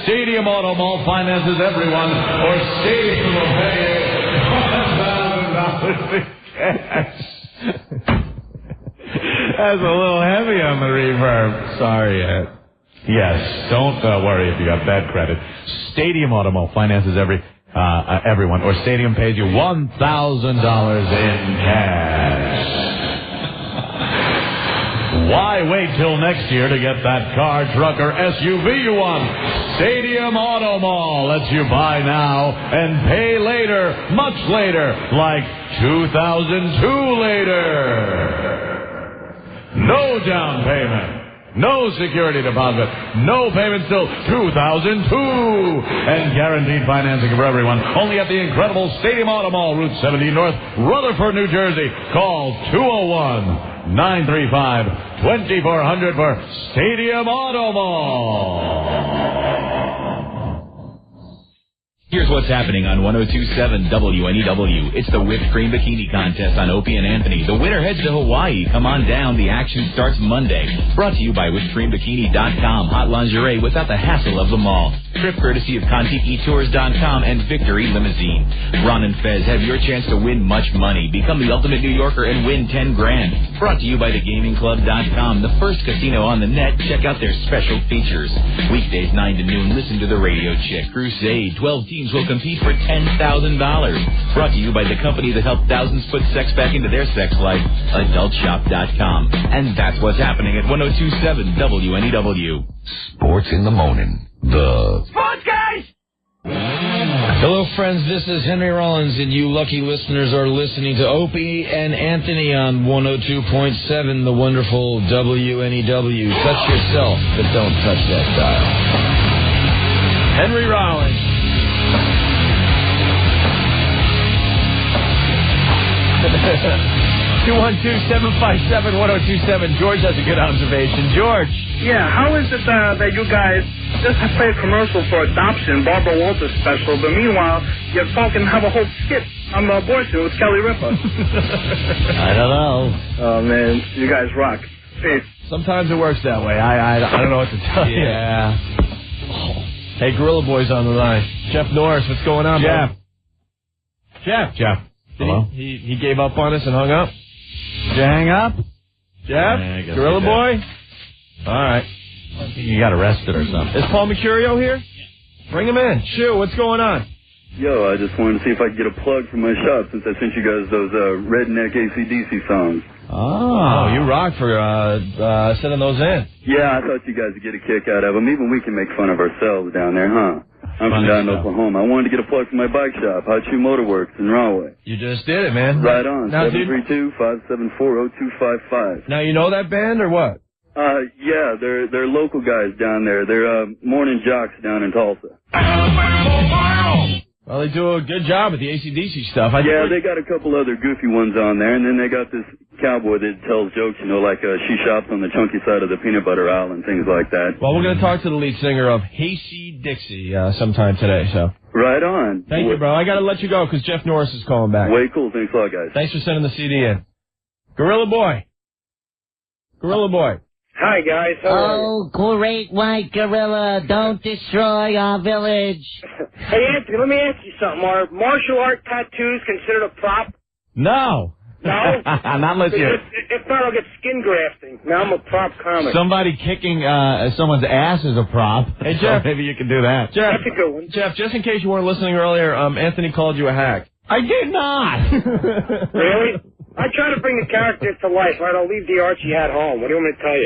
Stadium Auto Mall finances everyone, or Stadium will pay $1,000 in cash. That's a little heavy on the reverb. Sorry, Ed. Yes, don't worry if you have bad credit. Stadium Auto Mall finances everyone, or Stadium pays you $1,000 in cash. Why wait till next year to get that car, truck, or SUV you want? Stadium Auto Mall lets you buy now and pay later, much later, like 2002 later. No down payment. No security deposit. No payments till 2002. And guaranteed financing for everyone. Only at the incredible Stadium Auto Mall, Route 70 North, Rutherford, New Jersey. Call 201-935-2400 for Stadium Auto Mall. Here's what's happening on 1027 WNEW. It's the Whipped Cream Bikini Contest on Opie and Anthony. The winner heads to Hawaii. Come on down. The action starts Monday. Brought to you by WhippedCreamBikini.com. Hot lingerie without the hassle of the mall. Trip courtesy of ContiquiTours.com and Victory Limousine. Ron and Fez have your chance to win much money. Become the ultimate New Yorker and win $10,000. Brought to you by TheGamingClub.com. The first casino on the net. Check out their special features. Weekdays 9 to noon. Listen to the Radio Chick. Crusade. 12 teams will compete for $10,000. Brought to you by the company that helped thousands put sex back into their sex life. AdultShop.com. And that's what's happening at 1027 WNEW. Sports in the morning. The Sports Guys! Hello, friends. This is Henry Rollins, and you lucky listeners are listening to Opie and Anthony on 102.7, the wonderful WNEW. Touch yourself, but don't touch that dial. Henry Rollins. 212-757-1027. George has a good observation. George. Yeah, how is it that you guys just play a commercial for adoption, Barbara Walters special, but meanwhile you fucking have a whole skit on abortion with Kelly Ripa? I don't know. Oh man, you guys rock. Peace. Sometimes it works that way. I don't know what to tell you. Yeah. Hey, Gorilla Boy's on the line. Jeff Norris, what's going on, Jeff. Jeff. Hello? He gave up on us and hung up? Did you hang up? Jeff? Yeah, Gorilla Boy? All right. You got arrested or something. Is Paul Mercurio here? Bring him in. Shoo, what's going on? Yo, I just wanted to see if I could get a plug for my shop since I sent you guys those redneck AC/DC songs. Oh, you rock for sending those in. Yeah, I thought you guys would get a kick out of them. Even we can make fun of ourselves down there, huh? I'm from down in Oklahoma. I wanted to get a plug for my bike shop, Hot Shoe Motorworks in Rahway. You just did it, man. Right on. Now, 732-574-0255. Now, you know that band or what? Yeah, they're local guys down there. They're morning jocks down in Tulsa. Well, they do a good job with the AC/DC stuff. Yeah, they got a couple other goofy ones on there, and then they got this cowboy that tells jokes, you know, like she shops on the chunky side of the peanut butter aisle and things like that. Well, we're going to talk to the lead singer of Hasty Dixie sometime today, so. Right on. Thank you, bro. I got to let you go because Jeff Norris is calling back. Way cool. Thanks a lot, guys. Thanks for sending the CD in. Gorilla Boy. Gorilla Boy. Hi, guys. Oh, great white gorilla, don't destroy our village. Hey, Anthony, let me ask you something. Are martial art tattoos considered a prop? No. No? Not unless you... If not, I'll get skin grafting. Now I'm a prop comic. Somebody kicking someone's ass is a prop. Hey, Jeff. So maybe you can do that. Jeff, that's a good one. Jeff, just in case you weren't listening earlier, Anthony called you a hack. I did not. Really? I try to bring the characters to life, right? I'll leave the Archie hat home. What do you want me to tell you?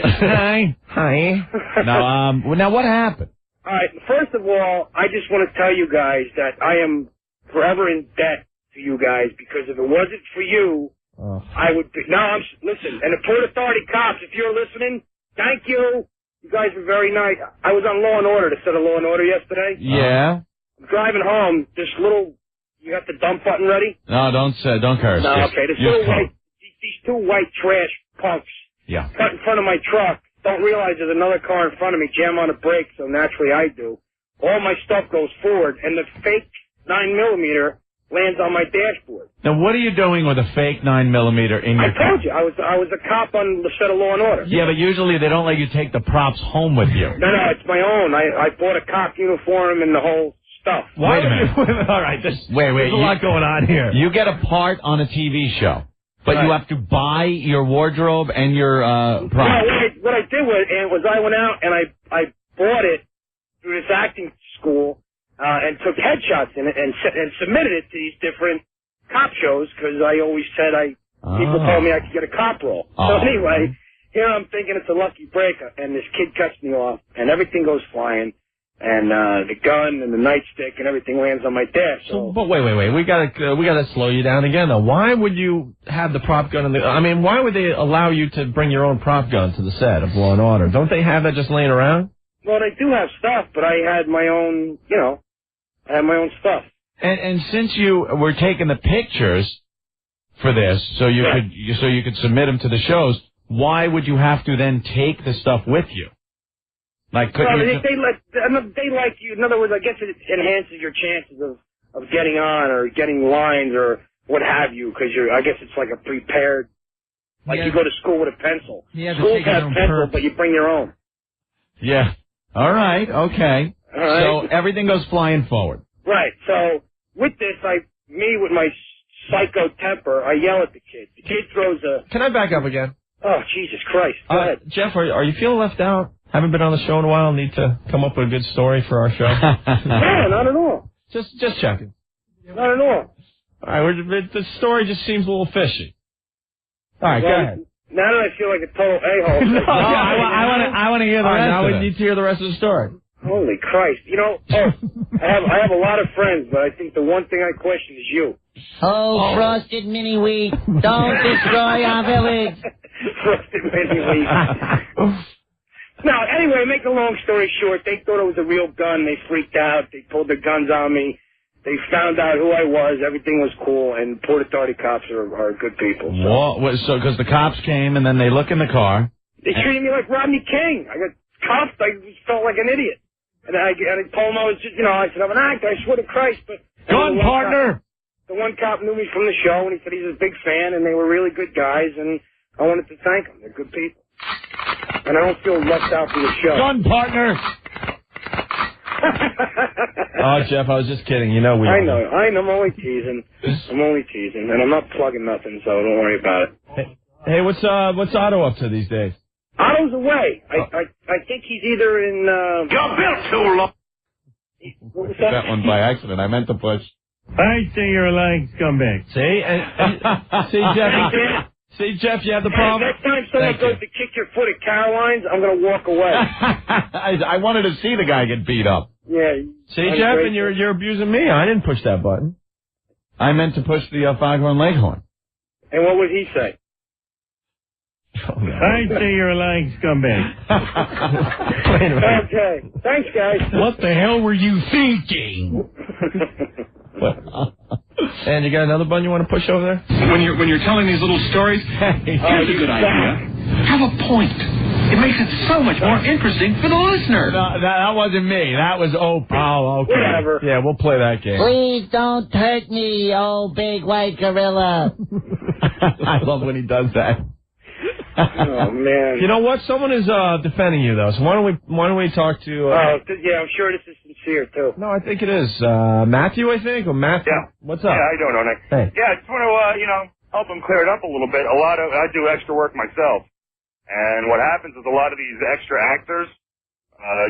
Hi. Now what happened? All right. First of all, I just want to tell you guys that I am forever in debt to you guys because if it wasn't for you, I would be. Listen, and the Port Authority cops, if you're listening, thank you. You guys were very nice. I was on Law and Order, the set of Law and Order yesterday. Yeah. I'm driving home. This little. You got the dump button ready? No, don't curse. No, okay. These two white trash punks cut in front of my truck. Don't realize there's another car in front of me. Jam on the brakes, so naturally I do. All my stuff goes forward, and the fake 9mm lands on my dashboard. Now, what are you doing with a fake 9mm in your car? I told you, I was a cop on the set of Law and Order. Yeah, but usually they don't let you take the props home with you. No, it's my own. I bought a cop uniform and the whole stuff. Wait a minute. All right, wait. There's a lot going on here. You get a part on a TV show, but you have to buy your wardrobe and your props. No, what I did was I went out and I bought it through this acting school and took headshots in it and submitted it to these different cop shows because I always said people told me I could get a cop role. So anyway, here I'm thinking it's a lucky break, and this kid cuts me off, and everything goes flying. And the gun and the nightstick and everything lands on my desk. So, but wait. We gotta slow you down again, though. Why would you have the prop gun why would they allow you to bring your own prop gun to the set of Law and Order? Don't they have that just laying around? Well, they do have stuff, but I had my own, I had my own stuff. And since you were taking the pictures for this, so you could submit them to the shows, why would you have to then take the stuff with you? Like, they like you. In other words, I guess it enhances your chances of getting on or getting lines or what have you, because I guess it's like a prepared, you go to school with a pencil. Schools have pencils, but you bring your own. Yeah. All right. Okay. All right. So everything goes flying forward. Right. So with this, with my psycho temper, I yell at the kid. The kid throws a. Can I back up again? Oh, Jesus Christ. Go ahead. Jeff, are you feeling left out? Haven't been on the show in a while. Need to come up with a good story for our show. No, not at all. Just checking. Not at all. All right, the story just seems a little fishy. All right, go ahead. Now that I feel like a total a-hole. No, I want to hear the rest. Now we need to hear the rest of the story. Holy Christ! I have a lot of friends, but I think the one thing I question is you. Oh, frosted mini wheat! Don't destroy our village. Frosted mini wheat. Now, anyway, make a long story short, they thought it was a real gun. They freaked out. They pulled their guns on me. They found out who I was. Everything was cool. And Port Authority cops are good people. So. So, because the cops came and then they look in the car. They treated me like Rodney King. I got cuffed. I just felt like an idiot. And I told them I was just, I said, I'm an actor. I swear to Christ. But gun partner! The one cop knew me from the show, and he said he's a big fan, and they were really good guys, and I wanted to thank them. They're good people. And I don't feel left out for the show. Gun partner! Oh, Jeff, I was just kidding. I know. I'm only teasing. And I'm not plugging nothing, so don't worry about it. Hey, what's Otto up to these days? Otto's away. I think he's either in. You're built too long. What was that? That one by accident. I meant to push. I say you're a lying scumbag. See? See, Jeff? See, Jeff, you have the problem? Next time someone goes to kick your foot at Caroline's, I'm going to walk away. I wanted to see the guy get beat up. Yeah. See, Jeff, and you're abusing me. I didn't push that button. I meant to push the Foghorn Leghorn. And what would he say? I say you're a lying scumbag. Okay. Thanks, guys. What the hell were you thinking? And you got another button you want to push over there? When you're telling these little stories, here's a good idea. Have a point. It makes it so much more interesting for the listener. No, that wasn't me. That was Opie. Oh, okay. Whatever. Yeah, we'll play that game. Please don't hurt me, oh big white gorilla. I love when he does that. Oh, man. You know what? Someone is defending you, though. So why don't we talk to... yeah, I'm sure this is sincere, too. No, I think it is. Matthew, I think? Or Matthew? Yeah. What's up? Yeah, I don't know, Nick. Hey. Yeah, I just want to, help him clear it up a little bit. I do extra work myself. And what happens is a lot of these extra actors,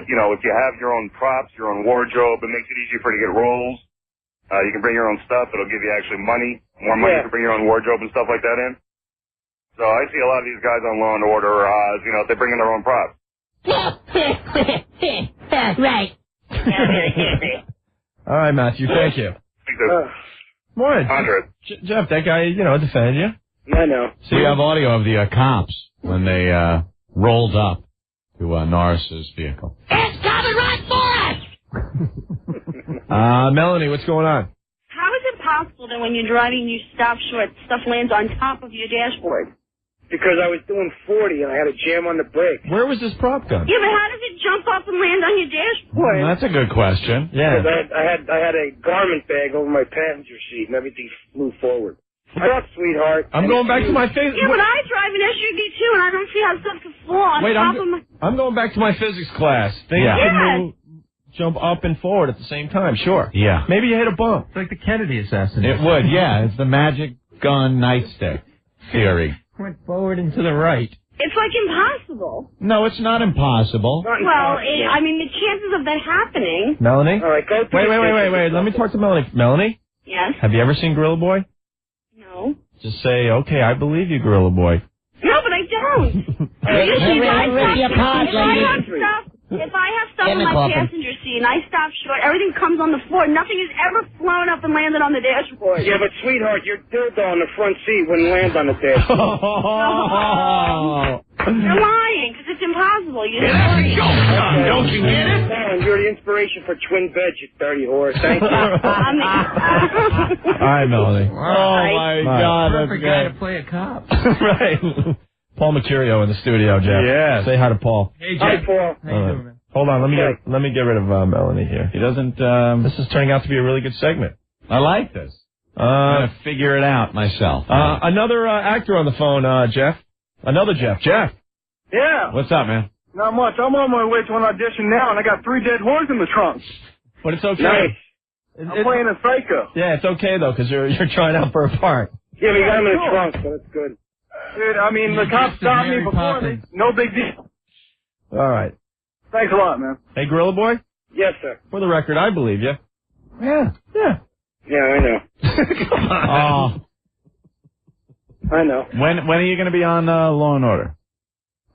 if you have your own props, your own wardrobe, it makes it easier for you to get roles. You can bring your own stuff. It'll give you actually money, more money to bring your own wardrobe and stuff like that in. So I see a lot of these guys on Law and Order, they bring in their own props. Right. All right, Matthew, thank you. Morning. Jeff, that guy, defended you. I know. So you have audio of the cops when they rolled up to Norris's vehicle. It's coming right for us! Melanie, what's going on? How is it possible that when you're driving, you stop short, stuff lands on top of your dashboard? Because I was doing 40 and I had a jam on the brake. Where was this prop gun? Yeah, but how does it jump up and land on your dashboard? That's a good question. Yeah. I had a garment bag over my passenger seat and everything flew forward. Fuck, sweetheart. I'm going back to my physics. Yeah, but I drive an SUV too, and I don't see how stuff could fall on top of my... I'm going back to my physics class. Things can jump up and forward at the same time, sure. Yeah. Maybe you hit a bump. It's like the Kennedy assassination. It would, yeah. It's the magic gun nightstick theory. Went forward and to the right. It's like impossible. No, it's not impossible. Well, the chances of that happening... Melanie? All right, go Wait. Let me talk to Melanie. Melanie? Yes? Have you ever seen Gorilla Boy? No. Just say, okay, I believe you, Gorilla Boy. No, but I don't. If I have stuff in my passenger seat and I stop short, everything comes on the floor. Nothing has ever flown up and landed on the dashboard. Yeah, but sweetheart, your dildo on the front seat wouldn't land on the dashboard. You're lying, because it's impossible. You Don't you get it? You're the inspiration for twin beds, you dirty whore. Thank you. All right, Melanie. Oh, my God. Perfect guy to play a cop. Right. Paul Mercurio in the studio, Jeff. Yeah. Say hi to Paul. Hey, Jeff. Hi, Paul. How you doing, man? Hold on, let me get rid of Melanie here. He doesn't... This is turning out to be a really good segment. I like this. I'm going to figure it out myself. Another actor on the phone, Jeff. Another Jeff. Jeff. Yeah. What's up, man? Not much. I'm on my way to an audition now, and I got 3 dead horses in the trunk. But it's okay. Nice. I'm playing a psycho. Yeah, it's okay, though, because you're trying out for a part. Yeah, we got him in the trunk, so that's good. Dude, I mean, the cops stopped me before. No big deal. All right. Thanks a lot, man. Hey, Gorilla Boy? Yes, sir. For the record, I believe you. Yeah. Yeah, I know. I know. When are you going to be on Law and Order?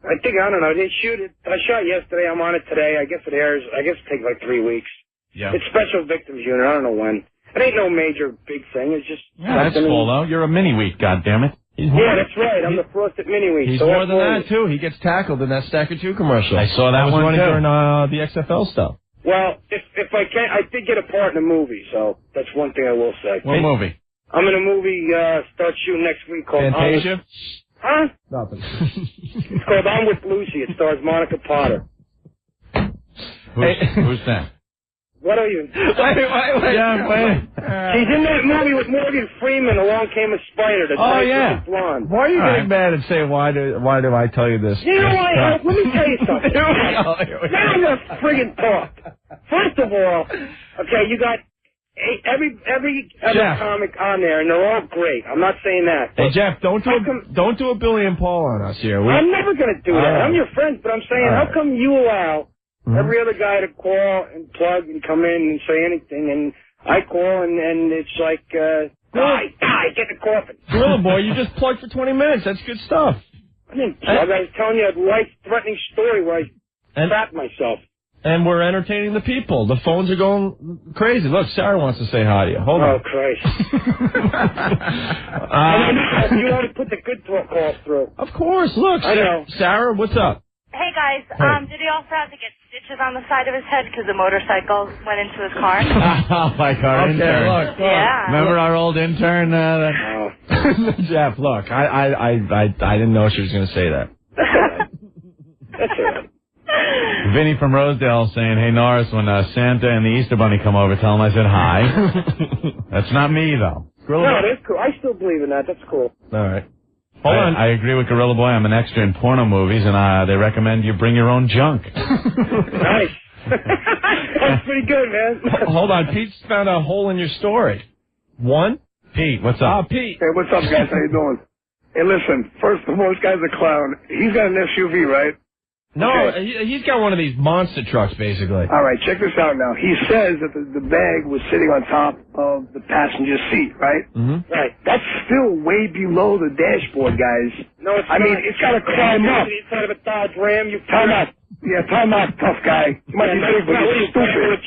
I don't know. They shoot it. I shot yesterday. I'm on it today. I guess it airs. I guess it takes like 3 weeks. Yeah. It's Special Victims Unit. I don't know when. It ain't no major big thing. It's just... Yeah, that's cool, though. You're a mini-wheat, goddammit. Yeah, that's right. I'm the Frosted Mini-Wheat. He's so more than that, too. He gets tackled in that Stacker 2 commercial. I saw that was one, running too. during the XFL stuff. Well, if I can, I did get a part in a movie, so that's one thing I will say. What movie? I'm in a movie, start shooting next week called... Fantasia? Huh? Nothing. It's called I'm With Lucy. It stars Monica Potter. Who's that? What are you? Wait. Yeah, wait. She's in that movie with Morgan Freeman. Along Came a Spider. The blonde. Why are you getting mad and saying why do I tell you this? You know what? Let me tell you something. Now I'm gonna friggin' talk. First of all, okay, you got every other comic on there, and they're all great. I'm not saying that. Hey Jeff, don't do a Billy and Paul on us here. I'm never gonna do that. I'm your friend, but I'm saying, how come you allow every other guy to call and plug and come in and say anything, and I call and it's like, die, get in the coffin. Gorilla Boy, you just plugged for 20 minutes. That's good stuff. I didn't plug. I was telling you a life-threatening story where I trapped myself. And we're entertaining the people. The phones are going crazy. Look, Sarah wants to say hi to you. Hold on. Oh, Christ. You want to put the good calls through. Of course. Look, I know. Sarah, what's up? Hey, guys. Did he also have to get stitches on the side of his head because the motorcycle went into his car? Like our intern. Look. Yeah. Remember our old intern? Jeff, look, I didn't know she was going to say that. That's all right. Vinny from Rosedale saying, hey, Norris, when Santa and the Easter Bunny come over, tell him I said hi. That's not me, though. No, that's cool. I still believe in that. That's cool. All right. Hold on. I agree with Gorilla Boy. I'm an extra in porno movies, and they recommend you bring your own junk. Nice. That's pretty good, man. Hold on. Pete's found a hole in your story. One? Pete, what's up? Pete. Hey, what's up, guys? How you doing? Hey, listen, first of all, this guy's a clown. He's got an SUV, right? No, Okay. he's got one of these monster trucks, basically. All right, check this out now. He says that the bag was sitting on top of the passenger seat, right? Mm-hmm. Right. That's still way below the dashboard, guys. No, it's I not. mean, it's got to climb up. Inside of a Dodge Ram, you Time out. Yeah, time out, tough guy. You might be big, but you're stupid.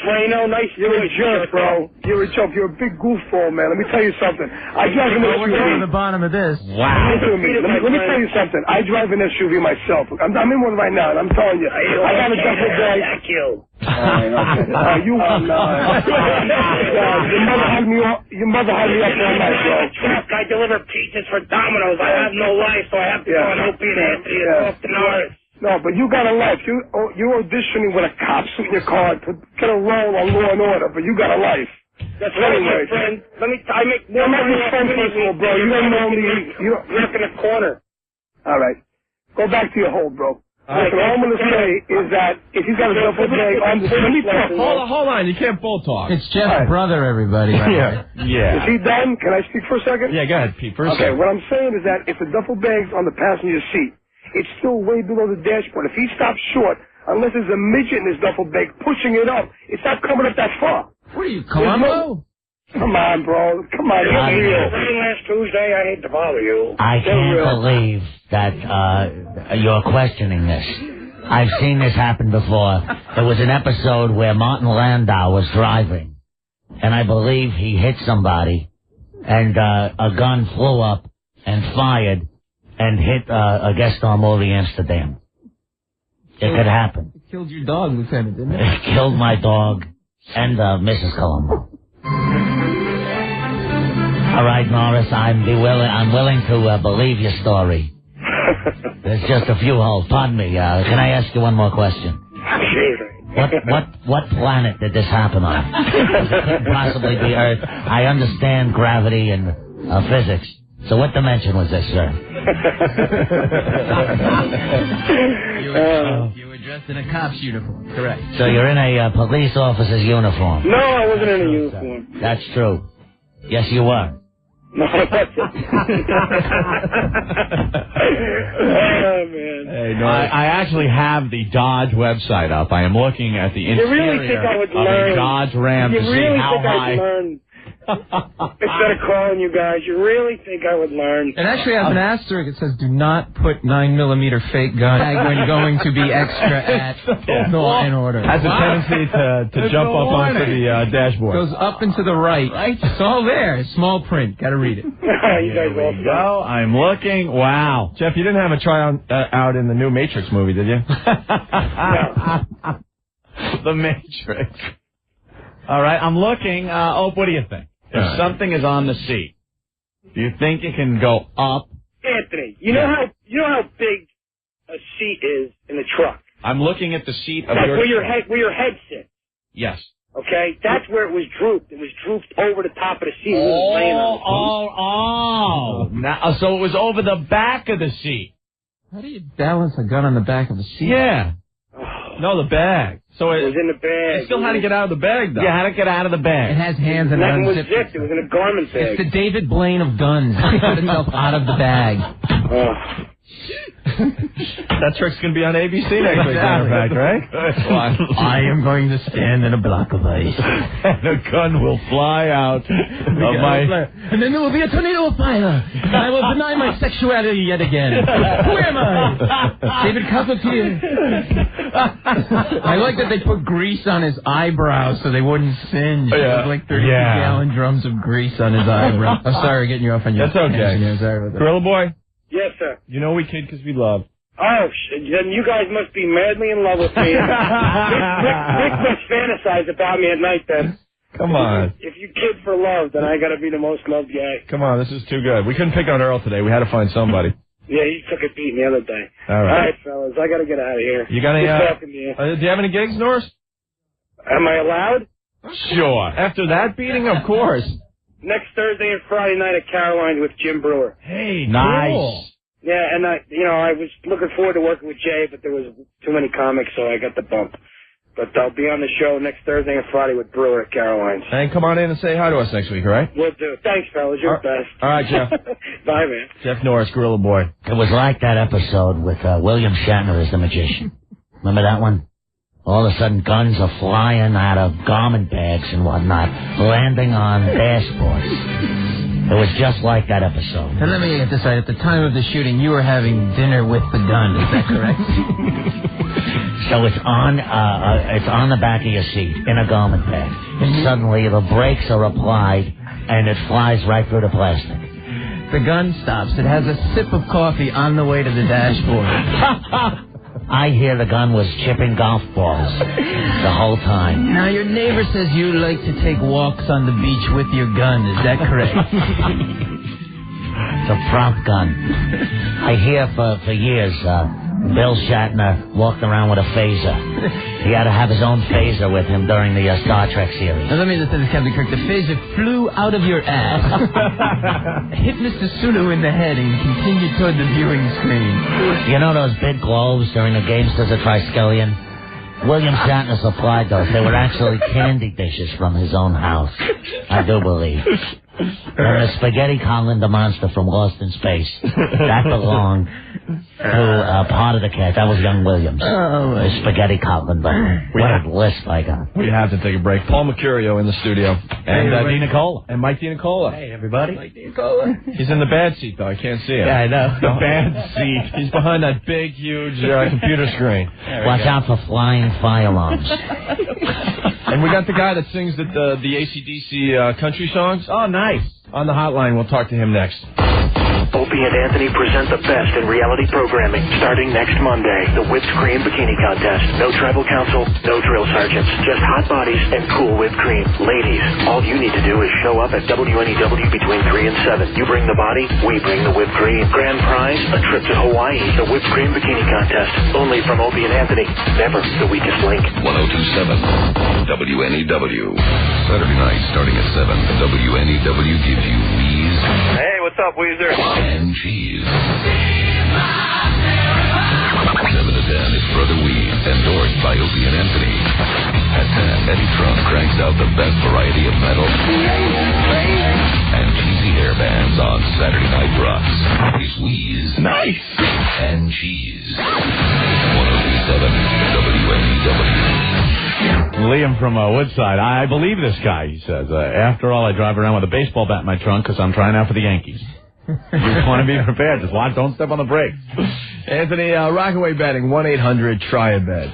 Nice. You're a jerk, bro. You're a joke. You're a big goofball, man. Let me tell you something. I drive an SUV. We're going to the bottom of this. Wow. Listen to me. Let me tell you something. I drive an SUV myself. I'm in one right now, and I'm telling you, I got a duffel bag. You are not. Your mother had me up all night, bro. I deliver pizzas for Domino's. I have no life, so I have to go on Opie and Anthony and talk to Norris. No, but you got a life. You're auditioning with a cop suit in your car to get a role on Law and Order, but you got a life. That's right, my friend. I make more money off personal, bro. You don't know me. You're in a corner. All right. Go back to your hole, bro. Listen, all I'm going to say is that if he's got a duffel bag on the seat... Hold on. You can't bull talk. It's Jeff's brother, everybody. Right? Yeah. Is he done? Can I speak for a second? Yeah, go ahead, Pete. Okay, what I'm saying is that if the duffel bag's on the passenger seat, it's still way below the dashboard. If he stops short, unless there's a midget in his duffel bag pushing it up, it's not coming up that far. What are you, Columbo? Come on, bro. Come on. Get real. Last Tuesday, I hate to bother you. I can't believe that you're questioning this. I've seen this happen before. There was an episode where Martin Landau was driving, and I believe he hit somebody, and a gun flew up and fired and hit a guest star movie Amsterdam. It could happen. It killed your dog, Lieutenant, didn't it? It killed my dog and Mrs. Colombo. All right, Norris, I'm willing to believe your story. There's just a few holes. Pardon me. Can I ask you one more question? What planet did this happen on? It couldn't possibly be Earth. I understand gravity and physics. So what dimension was this, sir? You were dressed in a cop's uniform. Correct. So you're in a police officer's uniform. No, I wasn't in a uniform. That's true. Yes, you were. No, that's it. Oh, man. Hey, no, I actually have the Dodge website up. I am looking at the interior really think I would of learn? a Dodge Ram You to really see how think high... I'd learn? Instead of calling you guys, you really think I would learn? It actually has an asterisk. It says, do not put 9mm fake gun when you're going to be extra at Law and Order. Has a tendency to jump up onto the dashboard. Goes up and to the right. It's all there. Small print. Got to read it. You guys all Go. I'm looking. Wow. Jeff, you didn't have a try out in the new Matrix movie, did you? The Matrix. All right, I'm looking. What do you think? If something is on the seat, do you think it can go up? Anthony, you know how big a seat is in the truck? I'm looking at the seat of like your where your head sits. Yes. Okay, that's where it was drooped. It was drooped over the top of the seat. It was laying on the seat. Now, so it was over the back of the seat. How do you balance a gun on the back of the seat? Yeah. No, the bag. So it was in the bag. It still had to get out of the bag, though. Yeah, how to get out of the bag. It has hands and nothing was unzipped. zipped. It was in a garment bag. It's the David Blaine of guns. He got himself out of the bag. That trick's going to be on ABC next week, matter of fact, right? I am going to stand in a block of ice. And a gun will fly out of my... And then there will be a tornado of fire. I will deny my sexuality yet again. Who am I? David Copperfield. I like that they put grease on his eyebrows so they wouldn't singe. Yeah. Like 32-gallon drums of grease on his eyebrows. I'm sorry getting you off on your... That's okay. Sorry about that. Gorilla Boy, Yes, sir. you know we kid because we love. Oh, then you guys must be madly in love with me. Rick must fantasize about me at night then. Come on. If you kid for love, then I gotta be the most loved guy. Come on, this is too good. We couldn't pick on Earl today. We had to find somebody. Yeah, he took a beating the other day. All right. Fellas, I gotta get out of here. You got any, Good talking to you. do you have any gigs, Norris? Am I allowed? Sure. After that beating, of course. Next Thursday and Friday night at Caroline's with Jim Brewer. Hey, nice. Cool. Yeah, and I was looking forward to working with Jay, but there was too many comics, so I got the bump. But I'll be on the show next Thursday and Friday with Brewer at Caroline's. And come on in and say hi to us next week, all right? Will do. Thanks, fellas. You're the best. All right, Jeff. Bye, man. Jeff Norris, Gorilla Boy. It was like that episode with William Shatner as the magician. Remember that one? All of a sudden, guns are flying out of garment bags and whatnot, landing on dashboards. It was just like that episode. And let me get this right. At the time of the shooting, you were having dinner with the gun. Is that correct? So it's on the back of your seat in a garment bag. And suddenly the brakes are applied, and it flies right through the plastic. The gun stops. It has a sip of coffee on the way to the dashboard. I hear the gun was chipping golf balls the whole time. Now, your neighbor says you like to take walks on the beach with your gun. Is that correct? It's a prop gun. I hear for years, Bill Shatner walked around with a phaser. He had to have his own phaser with him during the Star Trek series. Now, let me just say this, Captain Kirk. The phaser flew out of your ass, hit Mr. Sulu in the head, and continued toward the viewing screen. You know those big globes during the Gamesters of Triskelion? William Shatner supplied those. They were actually candy dishes from his own house. I do believe. And the spaghetti Colin, the monster from Lost in Space, that belonged to part of the cat. That was young Williams. The spaghetti Colin, but what a list I got. We have to take a break. Paul Mercurio in the studio. And DiNicola. And Mike DiNicola. Hey, everybody. Mike DiNicola. He's in the bad seat, though. I can't see him. Yeah, I know. The bad seat. He's behind that big, huge computer screen. Watch out for flying fire alarms. And we got the guy that sings the AC/DC country songs. Oh, nice. On the hotline, we'll talk to him next. Opie and Anthony present the best in reality programming starting next Monday. The Whipped Cream Bikini Contest. No tribal council, no drill sergeants. Just hot bodies and cool whipped cream. Ladies, all you need to do is show up at WNEW between 3 and 7. You bring the body, we bring the whipped cream. Grand prize, a trip to Hawaii. The Whipped Cream Bikini Contest. Only from Opie and Anthony. Never the weakest link. 102.7 WNEW. Saturday night starting at 7. WNEW gives you Wheeze Hey, what's up, Weezer? and Cheese. 7 to 10 is Brother Weed, endorsed by Opie and Anthony. At 10, Eddie Trump cranks out the best variety of metal and cheesy hair bands on Saturday Night Rocks. It's Wheeze. Nice. And Cheese. 102.7 WNEW. Liam from Woodside. I believe this guy, he says. After all, I drive around with a baseball bat in my trunk because I'm trying out for the Yankees. You just want to be prepared. Just watch, don't step on the brakes. Anthony, Rockaway Betting, 1-800-TRY-A-BED.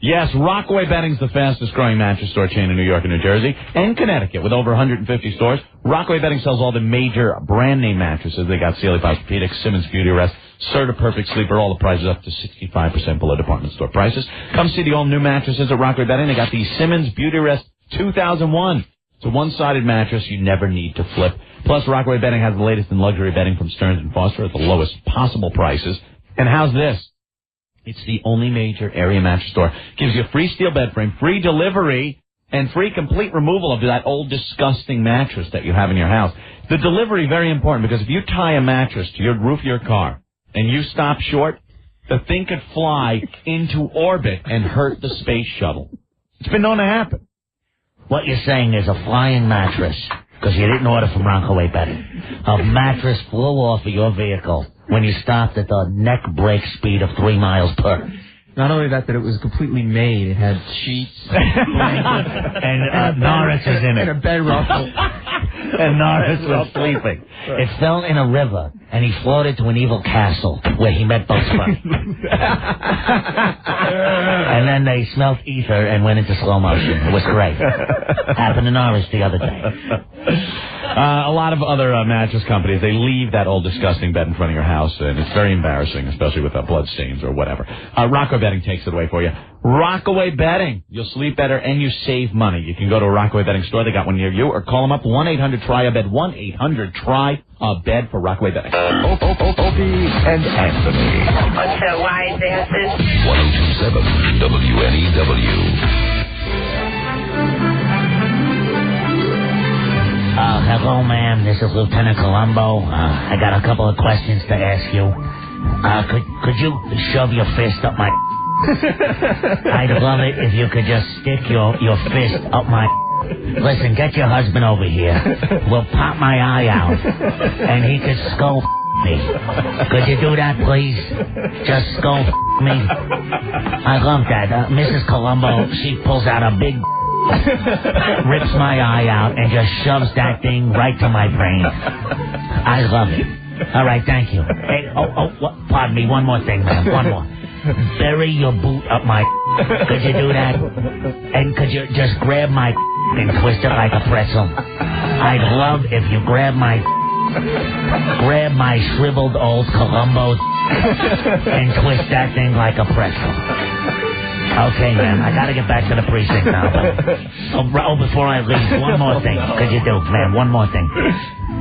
Yes, Rockaway Betting's the fastest growing mattress store chain in New York and New Jersey and Connecticut with over 150 stores. Rockaway Betting sells all the major brand name mattresses. They got Sealy Posturepedic, Simmons Beauty Rest, Serta Perfect Sleeper, all the prices up to 65% below department store prices. Come see the all new mattresses at Rockaway Betting. They got the Simmons Beauty Rest 2001. It's a one-sided mattress you never need to flip. Plus, Rockaway Betting has the latest in luxury bedding from Stearns & Foster at the lowest possible prices. And how's this? It's the only major area mattress store. Gives you a free steel bed frame, free delivery, and free complete removal of that old disgusting mattress that you have in your house. The delivery, very important, because if you tie a mattress to your roof of your car and you stop short, the thing could fly into orbit and hurt the space shuttle. It's been known to happen. What you're saying is a flying mattress, because you didn't order from Rockaway Betting. A mattress flew off of your vehicle when you stopped at the neck break speed of 3 miles per. Not only that it was completely made. It had sheets, and Norris is in it. And a bed ruffle. And Norris was sleeping. It fell in a river, and he floated to an evil castle where he met Bugs Bunny. And then they smelt ether and went into slow motion. It was great. Happened to Norris the other day. A lot of other mattress companies, they leave that old disgusting bed in front of your house, and it's very embarrassing, especially with blood stains or whatever. Rockaway Bedding takes it away for you. Rockaway Bedding. You'll sleep better and you save money. You can go to a Rockaway Bedding store. They got one near you, or call them up 1-800-TRY-A-BED. 1-800-TRY-A-BED for Rockaway Bedding. Opie and Anthony. What's the wise asses? 102.7 WNEW. Hello, ma'am. This is Lieutenant Columbo. I got a couple of questions to ask you. Could you shove your fist up my... I'd love it if you could just stick your fist up my... Listen, get your husband over here. We'll pop my eye out, and he could skull me. Could you do that, please? Just skull me. I love that. Mrs. Columbo, she pulls out a big... rips my eye out and just shoves that thing right to my brain. I love it. All right, thank you. Hey, pardon me, one more thing, ma'am, one more. Bury your boot up my... Could you do that? And could you just grab my... and twist it like a pretzel? I'd love if you grab my shriveled old Columbo and twist that thing like a pretzel. Okay, ma'am, I gotta get back to the precinct now. Before I leave, one more thing. Could you do, ma'am, one more thing?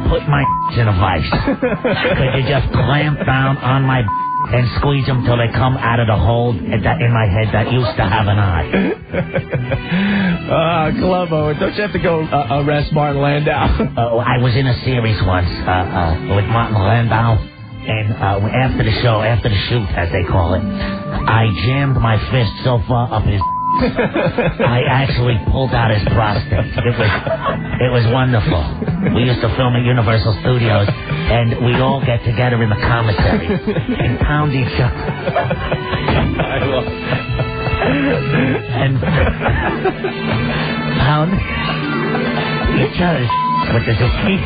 Put my in a vice. Could you just clamp down on my and squeeze them till they come out of the hole in my head that used to have an eye? Columbo, don't you have to go arrest Martin Landau? I was in a series once with Martin Landau. And after the show, after the shoot, as they call it, I jammed my fist so far up his... I actually pulled out his prostate. It was wonderful. We used to film at Universal Studios, and we'd all get together in the commissary and pound each other. I love it. And pound each other with the zucchini.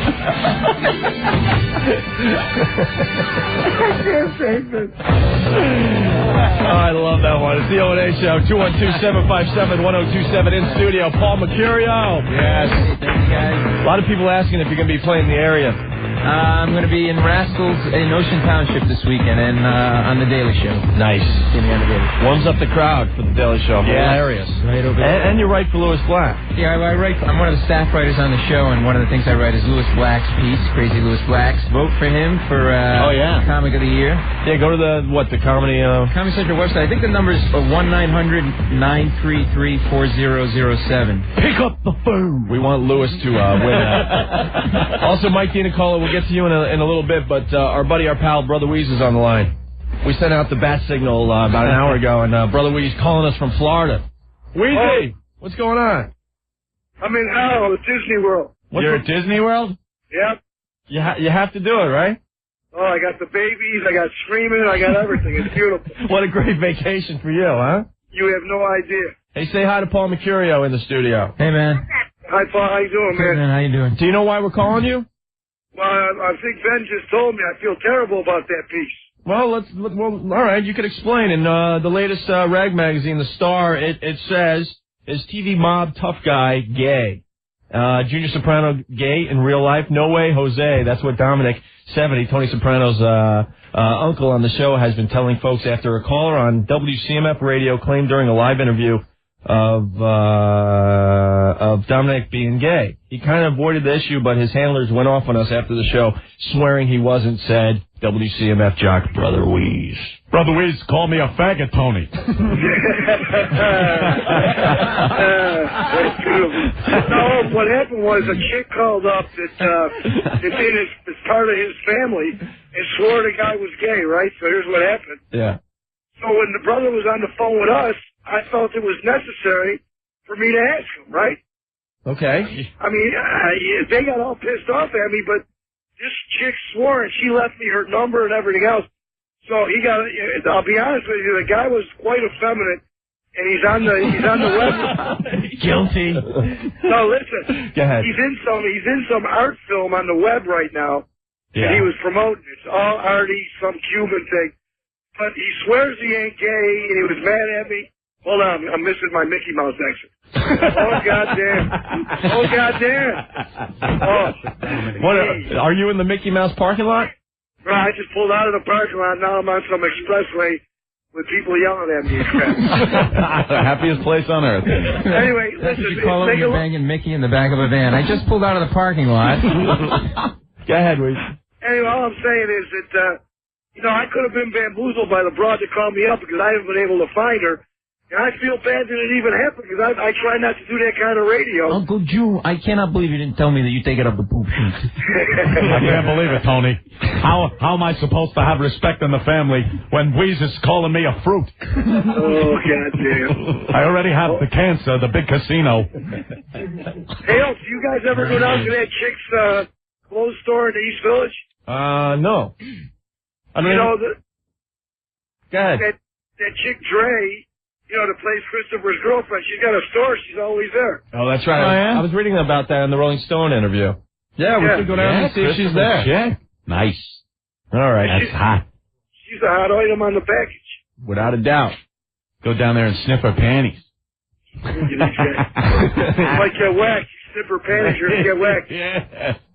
I love that one. It's the O&A Show. 212-757-1027 in studio. Paul Mercurio. Yes. Thanks, guys. A lot of people asking if you're going to be playing in the area. I'm going to be in Rascals in Ocean Township this weekend and on The Daily Show. Nice. Warms up the crowd for The Daily Show. Yeah. Hilarious. Right over there. And you write for Louis Black. Yeah, I write. I'm one of the staff writers on the show, and one of the things I write is Louis Black's piece, Crazy Louis Black's. Vote for him for Comic of the Year. Yeah, go to the Comedy... Comedy Central website. I think the number is 1-900-933-4007. Pick up the phone. We want Louis to win that. Also, Mike DiNicola, we'll get to you in a little bit, but our pal, Brother Weeze is on the line. We sent out the bat signal about an hour ago, and Brother Weeze calling us from Florida. Weezy, what's going on? I'm in hell at Disney World. You're at Disney World? Yep. You have to do it, right? Oh, I got the babies, I got screaming, I got everything. It's beautiful. What a great vacation for you, huh? You have no idea. Hey, say hi to Paul Mercurio in the studio. Hey, man. Hi, Paul. How you doing, man? Hey, man, how you doing? Do you know why we're calling you? Well, I think Ben just told me. I feel terrible about that piece. Well, all right, you could explain. In the latest rag magazine, The Star, it says, is TV mob tough guy gay? Junior Soprano gay in real life? No way, Jose. That's what Dominic 70, Tony Soprano's uncle on the show, has been telling folks after a caller on WCMF radio claimed during a live interview of Dominic being gay. He kind of avoided the issue, but his handlers went off on us after the show, swearing he wasn't, said WCMF jock Brother Weeze. Brother Weeze, call me a faggot, Tony. No, what happened was a chick called up that's part of his family and swore the guy was gay, right? So here's what happened. Yeah. So when the brother was on the phone with us, I felt it was necessary for me to ask him, right? Okay. I mean, they got all pissed off at me, but this chick swore, and she left me her number and everything else. So I'll be honest with you, the guy was quite effeminate, and he's on the web. Guilty. No, listen. Go ahead. He's in some art film on the web right now. Yeah. And he was promoting it. It's all arty, some Cuban thing. But he swears he ain't gay, and he was mad at me. Hold on, I'm missing my Mickey Mouse exit. Oh, goddamn. Oh, goddamn. Oh. What, are you in the Mickey Mouse parking lot? Right, I just pulled out of the parking lot. Now I'm on some expressway with people yelling at me. Happiest place on earth. Anyway, listen. You call him, you're banging Mickey in the back of a van. I just pulled out of the parking lot. Go ahead, Reese. Anyway, all I'm saying is that, I could have been bamboozled by the broad that called me up because I haven't been able to find her. And I feel bad that it even happened because I try not to do that kind of radio. Uncle Jew, I cannot believe you didn't tell me that you take it up the poop chute. I can't believe it, Tony. How am I supposed to have respect in the family when Wheeze is calling me a fruit? Oh, goddamn. I already have the cancer, the big casino. Hey, do you guys ever go down to that chick's clothes store in the East Village? No. I mean, go ahead. That chick Dre, that plays Christopher's girlfriend, she's got a store. She's always there. Oh, that's right. Oh, yeah? I was reading about that in the Rolling Stone interview. Yeah, we should go down and see if she's there. Yeah. Nice. All right. That's hot. She's a hot item on the package. Without a doubt. Go down there and sniff her panties. You might get whacked. You snip her panties, you're going to get whacked.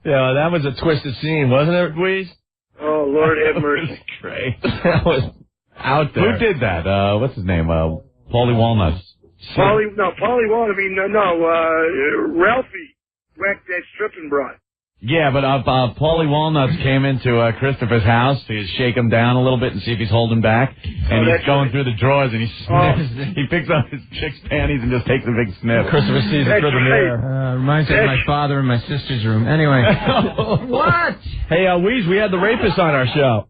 Yeah, that was a twisted scene, wasn't it, Louise? Oh, Lord have mercy. Great. That was out there. Who did that? What's his name? Paulie Walnuts. Paulie Walnuts. Ralphie whacked that stripping broad. Yeah, but Paulie Walnuts came into Christopher's house to shake him down a little bit and see if he's holding back. And he's going through the drawers and he sniffs. He picks up his chick's panties and just takes a big sniff. Christopher sees it through the mirror. Reminds me of my father and my sister's room. Anyway. What? Hey, Weeze, we had the rapist on our show.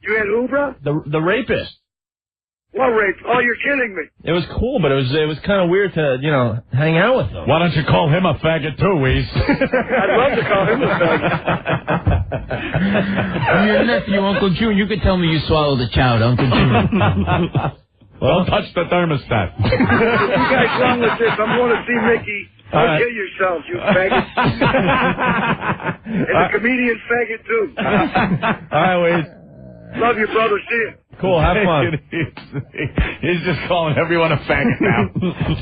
You had who, bro? The rapist. What rape? Oh, you're kidding me. It was cool, but it was kind of weird to, hang out with him. Why don't you call him a faggot too, Weeze? I'd love to call him a faggot. I'm your nephew, Uncle June. You could tell me you swallowed the child, Uncle June. Don't touch the thermostat. You guys wrong with this. I'm going to see Mickey. Don't kill yourselves, you faggot. And the comedian faggot, too. All right, Weeze. Love you, brother. See you. Cool, have fun. He's just calling everyone a faggot now.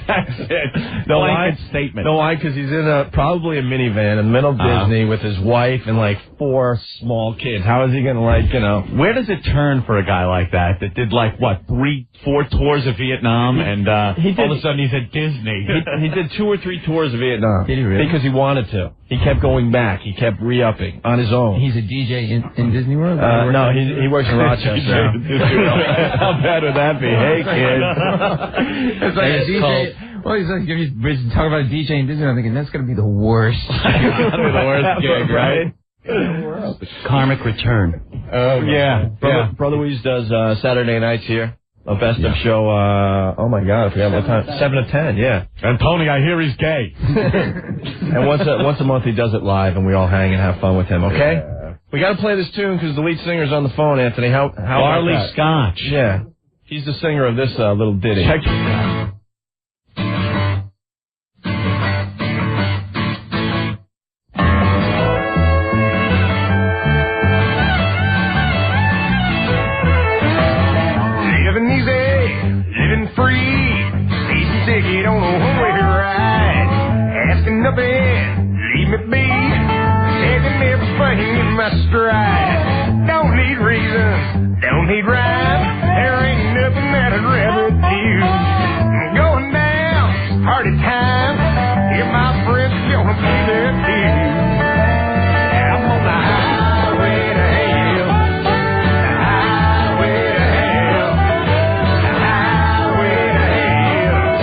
That's it. Blanket statement. No, why? Because he's in probably a minivan in the middle of Disney with his wife and 4 small kids. How is he going to Where does it turn for a guy like that did 3-4 tours of Vietnam and all of a sudden he's at Disney? He did 2 or 3 tours of Vietnam. Did he really? Because he wanted to. He kept going back. He kept re-upping on his own. He's a DJ in Disney World? No, he works in Rochester. How bad would that be? Hey, kid. It's like a DJ. Well, he's like, if you talk about a DJ in Disney, I'm thinking that's going to be the worst. That'd be the worst gig, right? Karmic return. Oh, yeah. Brother Weeze does Saturday nights here. A best of show, oh my God, I forgot what time. 7 to 10, yeah. And Tony, I hear he's gay. And once a month he does it live and we all hang and have fun with him, okay? Yeah. We gotta play this tune because the lead singer's on the phone, Anthony. How Barley Scotch. Yeah. He's the singer of this little ditty. Check it out. Living easy, living free, season ticket on a one-way ride. Asking nothing, leave me be, taking everything in my stride. Don't need reason, don't need rhyme, there ain't nothing that I'd rather do. I'm going down, party time, if my friends are gonna be there too. I'm on the highway to hell, the highway to hell, the highway to hell,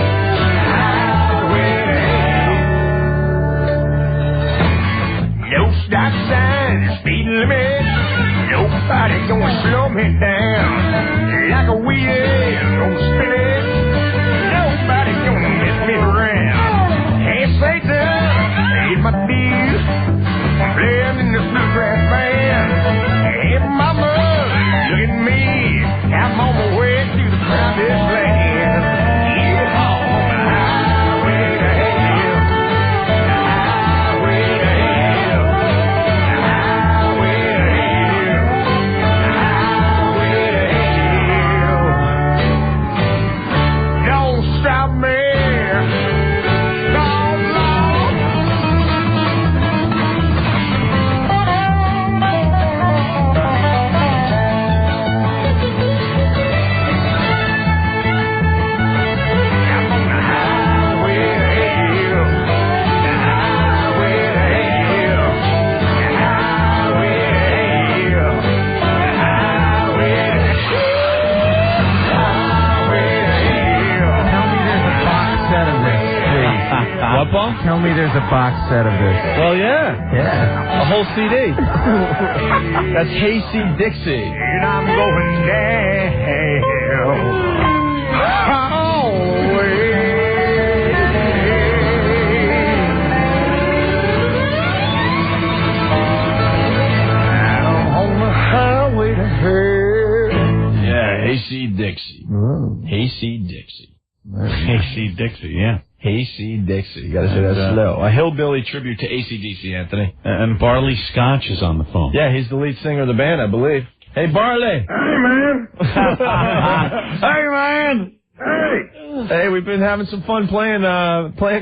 the highway to hell. No stop signs, speed limit, nobody gonna slow me down. Like a wheel, gonna spin it, nobody gonna mess me around. Can't say done, paid my dues, playing in the bluegrass tell me there's a box set of this. Well, yeah. Yeah. A whole CD. That's Hasty Dixie. And I'm going down. Hasty Dixie. Hasty Dixie. Hasty Dixie, yeah. Hasty Dixie. You gotta say that slow. A hillbilly tribute to AC/DC, Anthony. And Barley Scotch is on the phone. Yeah, he's the lead singer of the band, I believe. Hey, Barley. Hey, man. Hey, man. Hey. Hey, we've been having some fun playing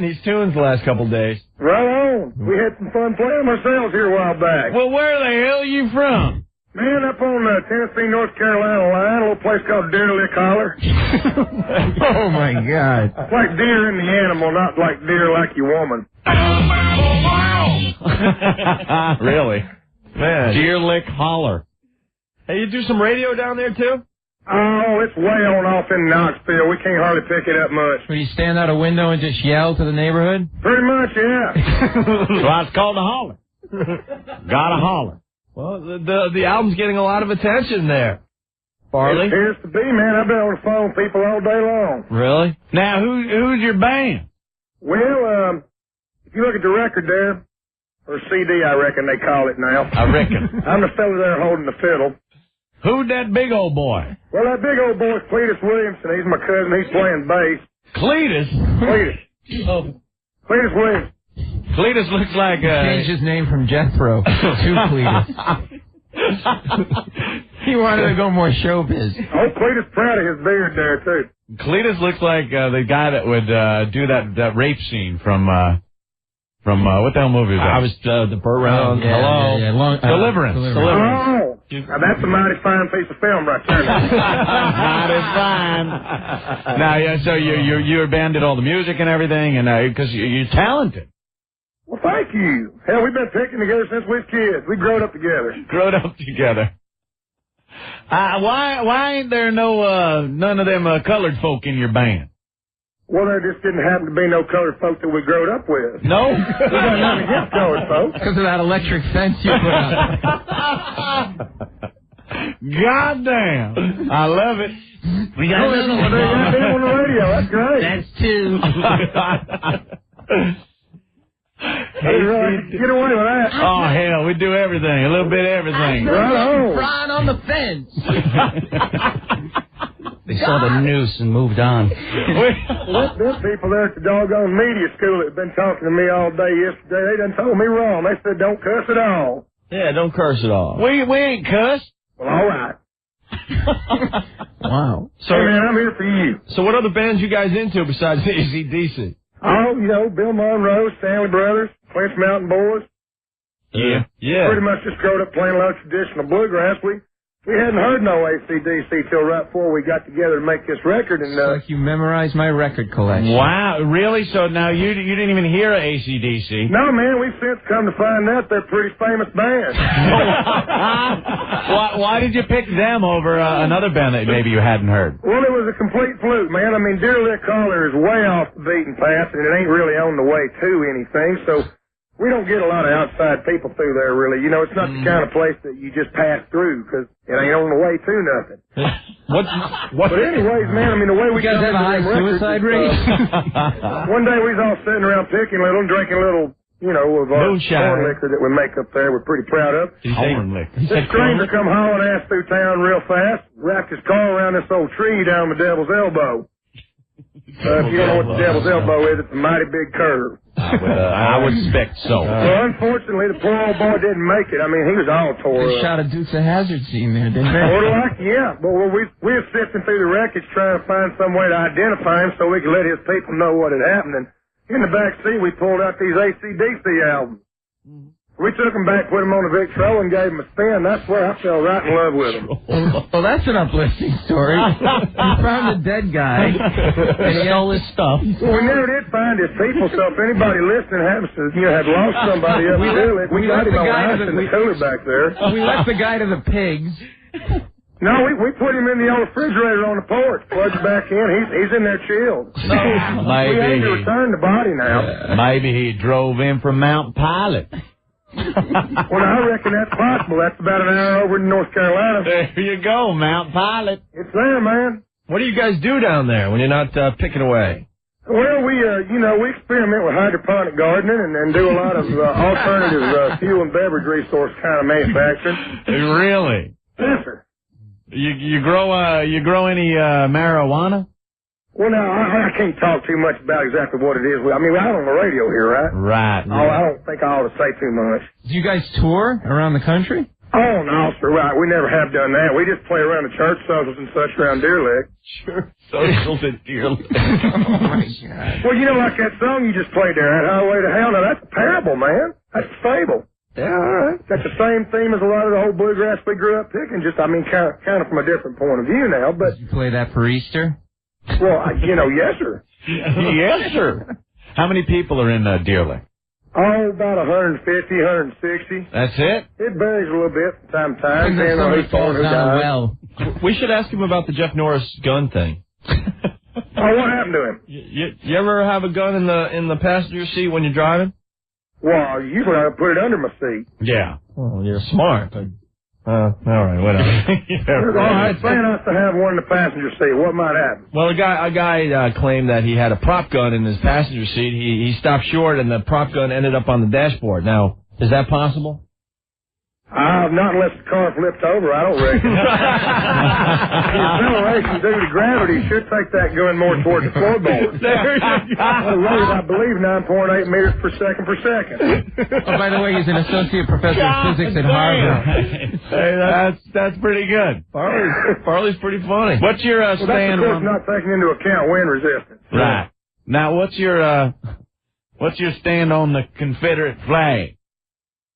these tunes the last couple days. Right on. We had some fun playing ourselves here a while back. Well, where the hell are you from? Man, up on the Tennessee-North Carolina line, a little place called Deer Lick Holler. Oh, my God. It's like deer in the animal, not like deer like your woman. Really? Man. Deer Lick Holler. Hey, you do some radio down there, too? Oh, it's way on off in Knoxville. We can't hardly pick it up much. Will you stand out a window and just yell to the neighborhood? Pretty much, yeah. That's why it's called a holler. Gotta holler. Well, the album's getting a lot of attention there. Barley? It appears to be, man. I've been on the phone with people all day long. Really? Now, who's your band? Well, if you look at the record there, or CD, I reckon they call it now. I reckon. I'm the fella there holding the fiddle. Who's that big old boy? Well, that big old boy's Cletus Williamson. He's my cousin. He's playing bass. Cletus? Cletus. Cletus Williamson. Cletus looks like He changed his name from Jethro to Cletus. He wanted to go more showbiz. Oh, Cletus proud of his beard there, too. Cletus looks like the guy that would do that rape scene from what the hell movie was that? I was the Burt Reynolds. Hello. Deliverance. Oh, now that's a mighty fine piece of film right there. Mighty fine. Now, yeah, so your band did all the music and everything, and because you're talented. Well, thank you. Hell, we've been picking together since we was kids. We growed up together. Growed up together. Why ain't there none of them colored folk in your band? Well, there just didn't happen to be no colored folk that we growed up with. No? We got nothing against colored folks. Because of that electric fence you put up. God damn. I love it. We got another one. On the radio. That's great. That's two. Get away with that. Oh, hell, we do everything. A little bit of everything. Frying on the fence. They saw the noose and moved on. There's people there at the doggone media school that have been talking to me all day yesterday. They done told me wrong. They said don't cuss at all. Yeah, don't curse at all. We ain't cussed. Well, all right. Wow. So, hey, man, I'm here for you. So what other bands you guys into besides AC/DC? Oh, you know, Bill Monroe, Stanley Brothers, Clinch Mountain Boys. Yeah. Pretty much just growed up playing a lot of traditional bluegrass. We hadn't heard no AC/DC till right before we got together to make this record. And it's like you memorized my record collection. Wow, really? So now you didn't even hear AC/DC? No, man, we've since come to find out they're a pretty famous band. Why did you pick them over another band that maybe you hadn't heard? Well, it was a complete fluke, man. I mean, Deer Lick Holler is way off the beaten path, and it ain't really on the way to anything, so we don't get a lot of outside people through there, really. You know, it's not the kind of place that you just pass through, because it ain't on the way to nothing. But anyways, man, I mean, the way we guys have a high suicide rate? One day we was all sitting around picking a little, drinking a little, you know, of our corn liquor that we make up there. We're pretty proud of. Corn liquor. This stranger come hauling ass through town real fast, wrapped his car around this old tree down the Devil's Elbow. If you don't know what the Devil's Elbow is, it's a mighty big curve. I would expect so. Well, unfortunately, the poor old boy didn't make it. I mean, he was all tore They up. shot a Dukes of Hazzard scene there, didn't they? Sort of like, yeah. But we were sifting through the wreckage trying to find some way to identify him so we could let his people know what had happened. And in the back seat, we pulled out these AC/DC albums. We took them back, put them on a Victro, and gave them a spin. That's where I fell right in love with them. Well, that's an uplifting story. You found a dead guy, and he stole his stuff. Well, we never did find his people, so if anybody listening happens to, have lost somebody up there, we got him on ice in the cooler back there. We left the guy to the pigs. No, we put him in the old refrigerator on the porch, plugged back in. He's in there chilled. So we aim to return the body now. Maybe he drove in from Mount Pilot. Well, I reckon that's possible. That's about an hour over in North Carolina. There you go, Mount Pilot. It's there, man. What do you guys do down there when you're not picking away? Well, we experiment with hydroponic gardening and do a lot of alternative fuel and beverage resource kind of manufacturing. Really? Yes, sir. You grow any marijuana? Well, now, I can't talk too much about exactly what it is. I mean, we're out on the radio here, right? Right. Oh, I don't think I ought to say too much. Do you guys tour around the country? Oh, no, sir, right. We never have done that. We just play around the church socials and such around Deer Lick. Sure. Socials at Deer Lick. Oh, my God. Well, you know, like that song you just played there, that Highway to Hell. Now, that's a parable, man. That's a fable. Yeah, all right. That's the same theme as a lot of the old bluegrass we grew up picking. Just, I mean, kind of from a different point of view now, but... Did you play that for Easter? Well, yes, sir. Yes, sir. How many people are in Deer Lick? Oh, about 150, 160. That's it? It varies a little bit from time to time. Depends on who's born, who died. Well. We should ask him about the Jeff Norris gun thing. Oh, what happened to him? You ever have a gun in the passenger seat when you're driving? Well, usually I put it under my seat. Yeah. Well, you're smart. All right, whatever. It's saying us to have one in the passenger seat. What might happen? Well, a guy claimed that he had a prop gun in his passenger seat. He stopped short, and the prop gun ended up on the dashboard. Now, is that possible? Not unless the car flipped over, I don't reckon. The acceleration due to gravity should take that gun more toward the floorboard. There you go. I believe 9.8 meters per second. Oh, by the way, he's an associate professor of physics at Harvard. Hey, that's pretty good. Farley's pretty funny. What's your stand? That's, of course, not taking into account wind resistance. Right. Now, what's your stand on the Confederate flag?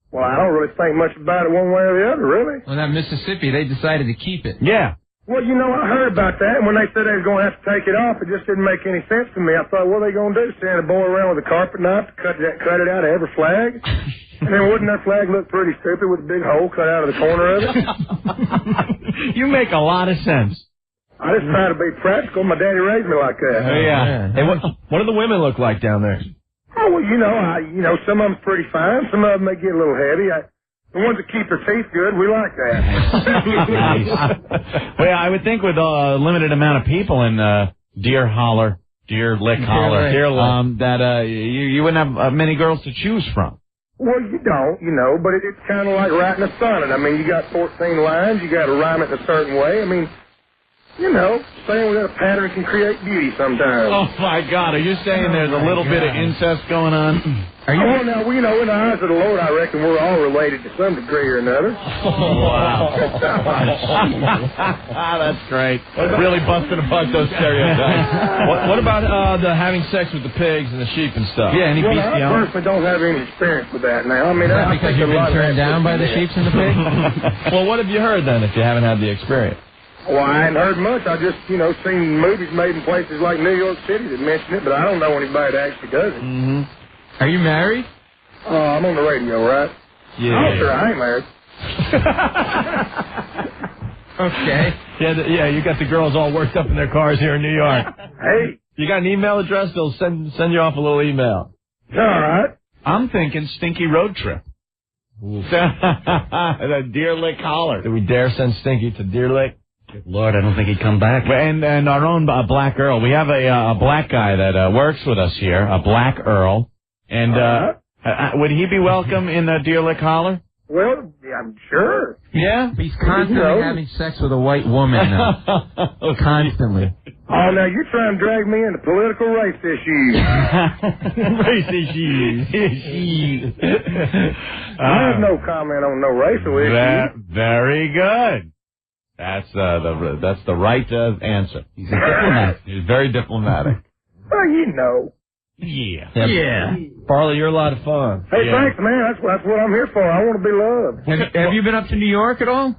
Well, I don't really think much about it one way or the other, really. Well, that Mississippi, they decided to keep it. Yeah. Well, you know, I heard about that, and when they said they were going to have to take it off, it just didn't make any sense to me. I thought, what are they going to do? Send a boy around with a carpet knife to cut it out of every flag? And then wouldn't that flag look pretty stupid with a big hole cut out of the corner of it? You make a lot of sense. I just try to be practical. My daddy raised me like that. Yeah. Hey, what do the women look like down there? Oh, well, you know, some of them's pretty fine. Some of them, they get a little heavy. The ones that keep their teeth good, we like that. Nice. Well, I would think with a limited amount of people in Deer Lick, that you wouldn't have many girls to choose from. Well, you don't, but it's kind of like writing a sonnet. I mean, you got 14 lines. You got to rhyme it in a certain way. I mean, saying without a pattern can create beauty sometimes. Oh, my God. Are you saying there's a little bit of incest going on? Now, in the eyes of the Lord, I reckon we're all related to some degree or another. Oh, wow. That's great. Really busting apart those stereotypes. What about the having sex with the pigs and the sheep and stuff? Yeah, any bestiality? I personally don't have any experience with that now. I mean, is that because you've been turned down by the sheep and the pigs? Well, what have you heard then if you haven't had the experience? Well, I hadn't heard much. I just, seen movies made in places like New York City that mention it, but I don't know anybody that actually does it. Mm-hmm. Are you married? I'm on the radio, right? Yeah. Oh, sure, I ain't married. Okay. Yeah, you got the girls all worked up in their cars here in New York. Hey. You got an email address? They'll send you off a little email. All right. I'm thinking Stinky Road Trip. The Deer Lick Holler. Do we dare send Stinky to Deer Lick? Good Lord, I don't think he'd come back. And our own Black Earl. We have a black guy that works with us here, a Black Earl. And would he be welcome in Deer Lick Holler? Well, yeah, I'm sure. Yeah? He's constantly having sex with a white woman now. Constantly. Oh, now you're trying to drag me into political race issues. Race issues. I have no comment on no racial issues. Very good. That's the right answer. He's a diplomat. He's very diplomatic. Well, Yeah. Farley, you're a lot of fun. Hey, thanks, man. That's what I'm here for. I want to be loved. Have you been up to New York at all?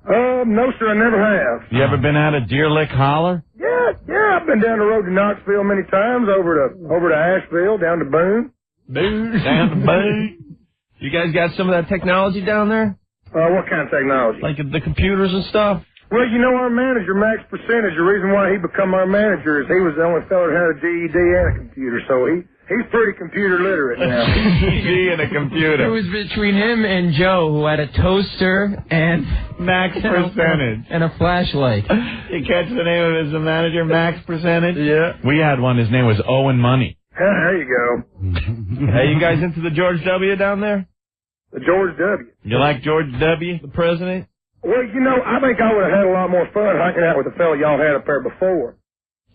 No, sir, I never have. You ever been out of Deer Lick Holler? Yeah, I've been down the road to Knoxville many times, over to Asheville, down to Boone. Down to Boone. You guys got some of that technology down there? What kind of technology? Like the computers and stuff? Well, you know, our manager, Max Percentage, the reason why he become our manager is he was the only fellow that had a GED and a computer, so he's pretty computer literate now. GED and a computer. It was between him and Joe, who had a toaster and Max Percentage and a flashlight. You catch the name of his manager, Max Percentage? Yeah. We had one. His name was Owen Money. There you go. Hey, you guys into the George W. down there? The George W. You like George W., the president? Well, you know, I think I would have had a lot more fun hanging out with the fellow y'all had up there before.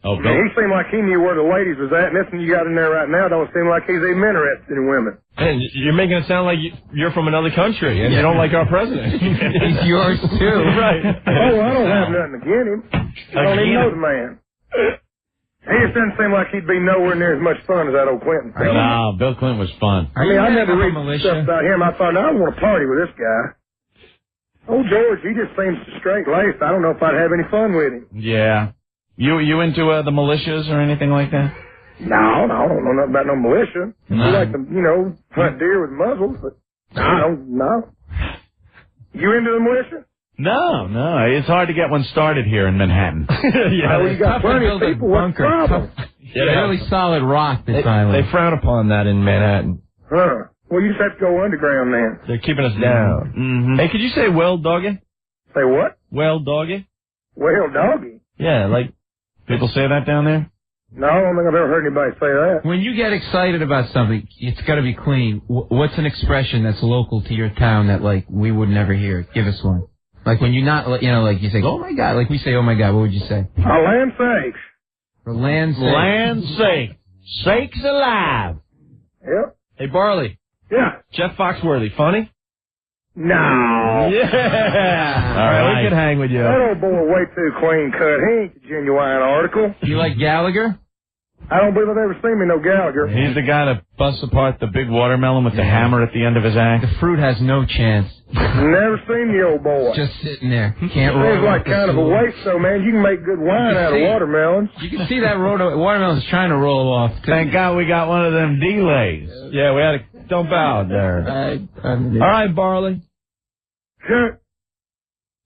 Oh, I mean, he seemed like he knew where the ladies was at, and this one you got in there right now don't seem like he's even interested in women. And you're making it sound like you're from another country, and you don't like our president. He's yours, too. Right. Oh, I don't have nothing against him. I don't even know the man. He just doesn't seem like he'd be nowhere near as much fun as that old Clinton. No, Bill Clinton was fun. I mean, I never read stuff about him. I thought, I want to party with this guy. Oh, George, he just seems straight-laced. I don't know if I'd have any fun with him. Yeah. You into the militias or anything like that? No, I don't know nothing about no militia. No. We like to, hunt deer with muzzles, but I don't know. You into the militia? No. It's hard to get one started here in Manhattan. Well, you got plenty of people. What's the problem? Really solid rock, this island. They frown upon that in Manhattan. Huh. Well, you just have to go underground then. They're keeping us down. Mm-hmm. Hey, could you say well, doggy? Say what? Well, doggy? Well, doggy. Yeah, like people say that down there? No, I don't think I've ever heard anybody say that. When you get excited about something, it's got to be clean. What's an expression that's local to your town that, like, we would never hear? Give us one. Like, when you're not, like, you say, oh, my God. Like, we say, oh, my God. What would you say? Land sakes. For land's sake. Land's sake. Sakes alive. Yep. Hey, Barley. Yeah. Jeff Foxworthy, funny? No. Yeah. All right, we can hang with you. That old boy way too clean cut. He ain't the genuine article. You like Gallagher? I don't believe I've ever seen me no Gallagher. He's the guy that busts apart the big watermelon with the hammer at the end of his act. The fruit has no chance. Never seen the old boy. Just sitting there. Can't roll. Seems like kind of a waste, though, man. You can make good wine out of watermelons. You can see that watermelon's trying to roll off. Thank God we got one of them delays. Yeah, we had to dump out there. All right, Barley. Sure.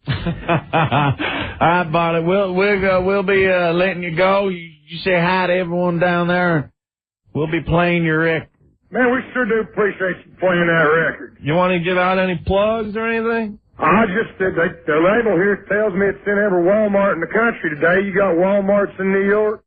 All right, Barley. We'll be letting you go. You say hi to everyone down there. We'll be playing your record. Man, we sure do appreciate you playing that record. You want to give out any plugs or anything? I just the label here tells me it's in every Walmart in the country today. You got Walmarts in New York?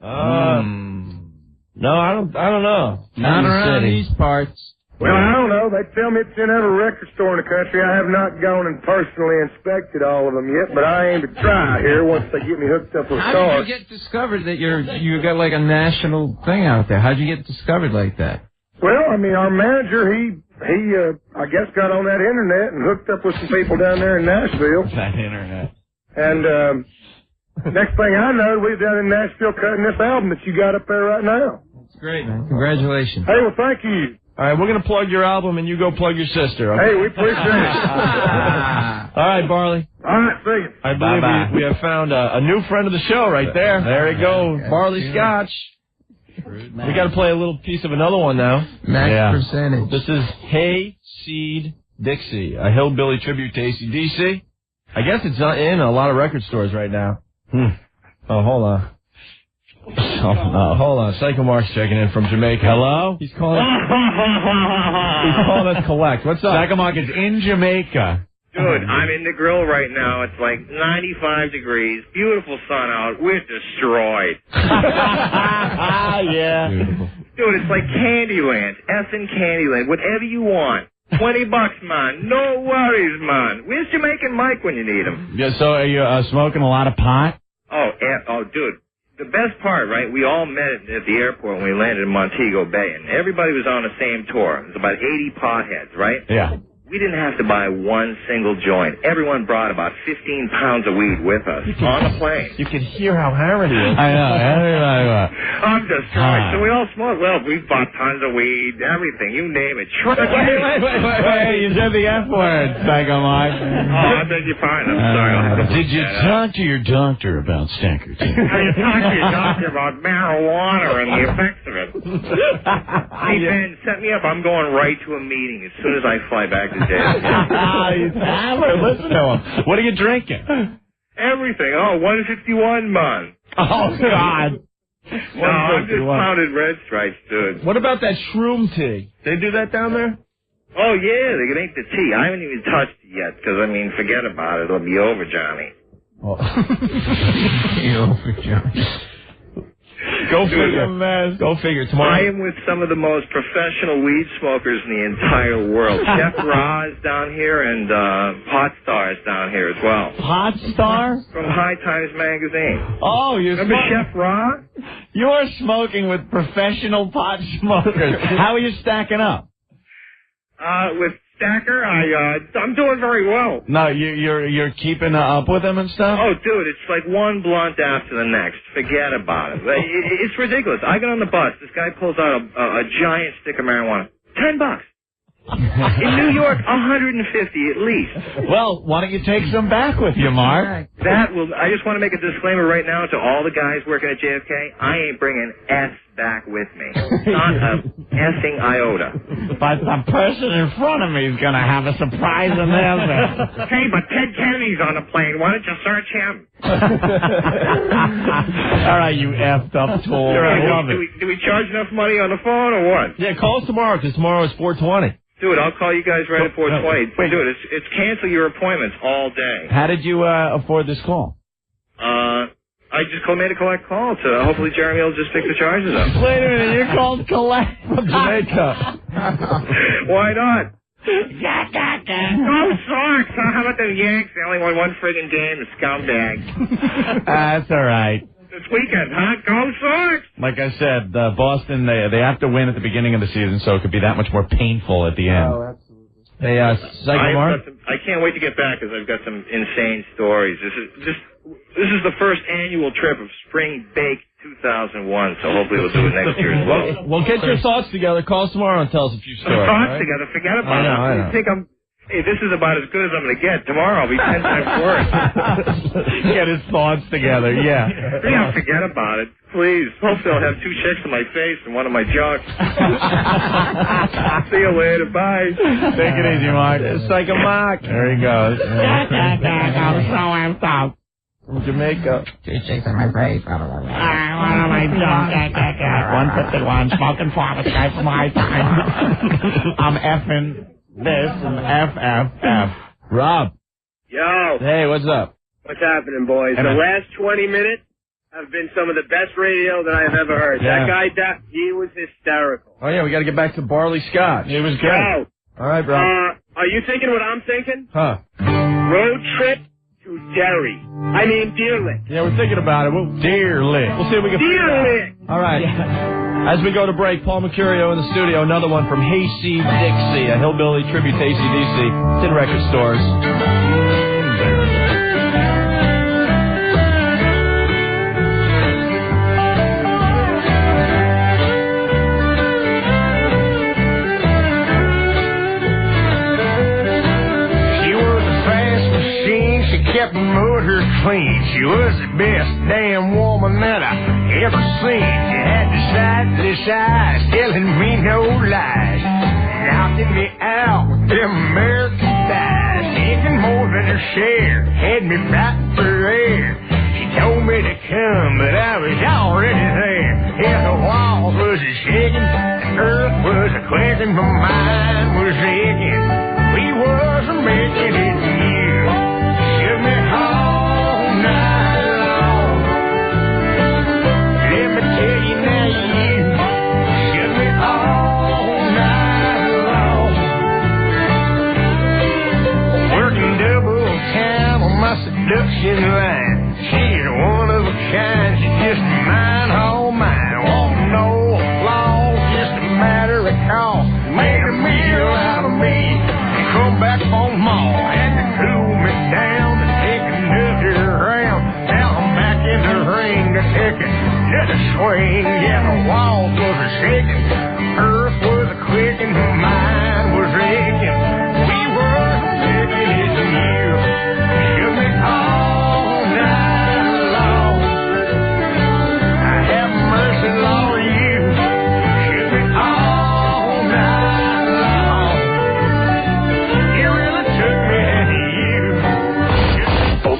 No, I don't know. Not around these parts. Well, I don't know. They tell me it's in every record store in the country. I have not gone and personally inspected all of them yet, but I aim to try here once they get me hooked up with a car. How did you get discovered that you got like a national thing out there? How'd you get discovered like that? Well, I mean, our manager, he I guess got on that internet and hooked up with some people down there in Nashville. That internet. And next thing I know, we're down in Nashville cutting this album that you got up there right now. That's great, man. Congratulations. Hey, well, thank you. All right, we're going to plug your album, and you go plug your sister. Okay? Hey, we appreciate it. All right, Barley. All right, see you. I believe we have found a new friend of the show right there. There you go, Barley Scotch. We got to play a little piece of another one now. Max Percentage. This is Hay Seed Dixie, a hillbilly tribute to AC/DC. I guess it's in a lot of record stores right now. Oh, hold on. Hold on. Psycho Mark's checking in from Jamaica. Hello? He's calling us collect. What's up? Psycho Mark is in Jamaica. Dude, I'm in the grill right now. It's like 95 degrees. Beautiful sun out. We're destroyed. Yeah. Beautiful. Dude, it's like Candyland. Effing Candyland. Whatever you want. $20, man. No worries, man. Where's Jamaican Mike when you need him? Yeah, so are you smoking a lot of pot? Oh, dude. The best part, right, we all met at the airport when we landed in Montego Bay, and everybody was on the same tour. It was about 80 potheads, right? Yeah. We didn't have to buy one single joint. Everyone brought about 15 pounds of weed with us on the plane. You can hear how hammered he is. I know. I'm destroyed. So we all smoked. Well, we bought tons of weed, everything, you name it. Wait, you said the F word, Psycho Mark. I beg your pardon. I'm sorry. I'll have to Did you talk to your doctor about Stankerton? Have you talked to your doctor about marijuana and the effects of it? Hey, Ben, set me up. I'm going right to a meeting as soon as I fly back to jail. He's hammered. Listen to him. What are you drinking? Everything. Oh, 151 month. Oh, God. No, I'm just pounded red stripes, dude. What about that shroom tea? They do that down there? Oh, yeah, they can make the tea. I haven't even touched it yet, because, I mean, forget about it. It'll be over, Johnny. Oh. Go figure. Go figure. Tomorrow. I am with some of the most professional weed smokers in the entire world. Chef Ra is down here, and Pot Star is down here as well. Pot Star? From High Times Magazine. Oh, you're Remember Chef Ra? You're smoking with professional pot smokers. How are you stacking up? With Stacker, I'm doing very well. No, you're keeping up with them and stuff? Oh, dude, it's like one blunt after the next. Forget about it. It's ridiculous. I get on the bus. This guy pulls out a giant stick of marijuana. $10. In New York, 150 at least. Well, why don't you take some back with you, Mark? I just want to make a disclaimer right now to all the guys working at JFK. I ain't bringing S back with me. Not a effing iota. But the person in front of me is going to have a surprise in there. Hey, but Ted Kennedy's on the plane. Why don't you search him? All right, you effed up tool. I love it. Do we charge enough money on the phone or what? Yeah, call us tomorrow, because tomorrow is 420. Dude, I'll call you guys right at 420. Dude, it's cancel your appointments all day. How did you afford this call? I just made a collect call to hopefully Jeremy will just pick the charges up. Wait a minute, you called collect from Jamaica. Why not? Go Sox! How about them Yanks? They only won one friggin' game, the scumbags. That's all right. This weekend, huh? Go Sox! Like I said, Boston, they have to win at the beginning of the season, so it could be that much more painful at the end. Oh, absolutely. Hey, Psycho Mark? I can't wait to get back because I've got some insane stories. This is the first annual trip of Spring Bake 2001, so hopefully we'll do it next year as well. Well, get your thoughts together. Call us tomorrow and tell us a few stories. Thoughts together? Forget about it. I know. Hey, this is about as good as I'm going to get. Tomorrow I'll be 10 times worse. Get his thoughts together, yeah. Yeah, forget about it. Please. Hopefully I'll have 2 checks on my face and one on my junk. See you later. Bye. Take it easy, Mark. Psycho Mark. There he goes. I'm so amped up. From Jamaica. 2 chicks on my face. One on my junk. 151, smoking for the guy from High Time. I'm effing this and F. Rob. Yo. Hey, what's up? What's happening, boys? The last 20 minutes have been some of the best radio that I have ever heard. Yeah. That guy, he was hysterical. Oh, yeah, we got to get back to Barley Scotch. It was good. Yo. All right, bro. Are you thinking what I'm thinking? Huh. Road trip to Derry. I mean, Deer Lick. Yeah, we're thinking about it. Deer Lick. We'll see if we can figure it out. Deer Lick. All right. As we go to break, Paul Mercurio in the studio. Another one from Hayseed Dixie, a hillbilly tribute to AC/DC. It's in record stores. She was a fast machine. She kept the motor clean. She was the best damn woman that I ever seen. She had the sightless eyes telling me no lies, knocking me out with them American thighs, taking more than her share, had me fighting for air. She told me to come, but I was already there. Yeah, the walls was a shaking, the earth was a quaking, my mind was aching. We was a making it new. Shook me all night long. Let me tell you now, you shook me all night long. Working double time on my seduction line. She's one of a kind. She's just mine, all mine. Want no applause, just a matter of call. Make a meal out of me and come back home all. Had to cool me down to take another round. Now I'm back in the ring to take another swing. Yeah, the walls was a shaking, earth was a quaking, my mind was aching. We were making it new. Shook me all night long. I have mercy, Lord, you shook me all night long. You really took me and you.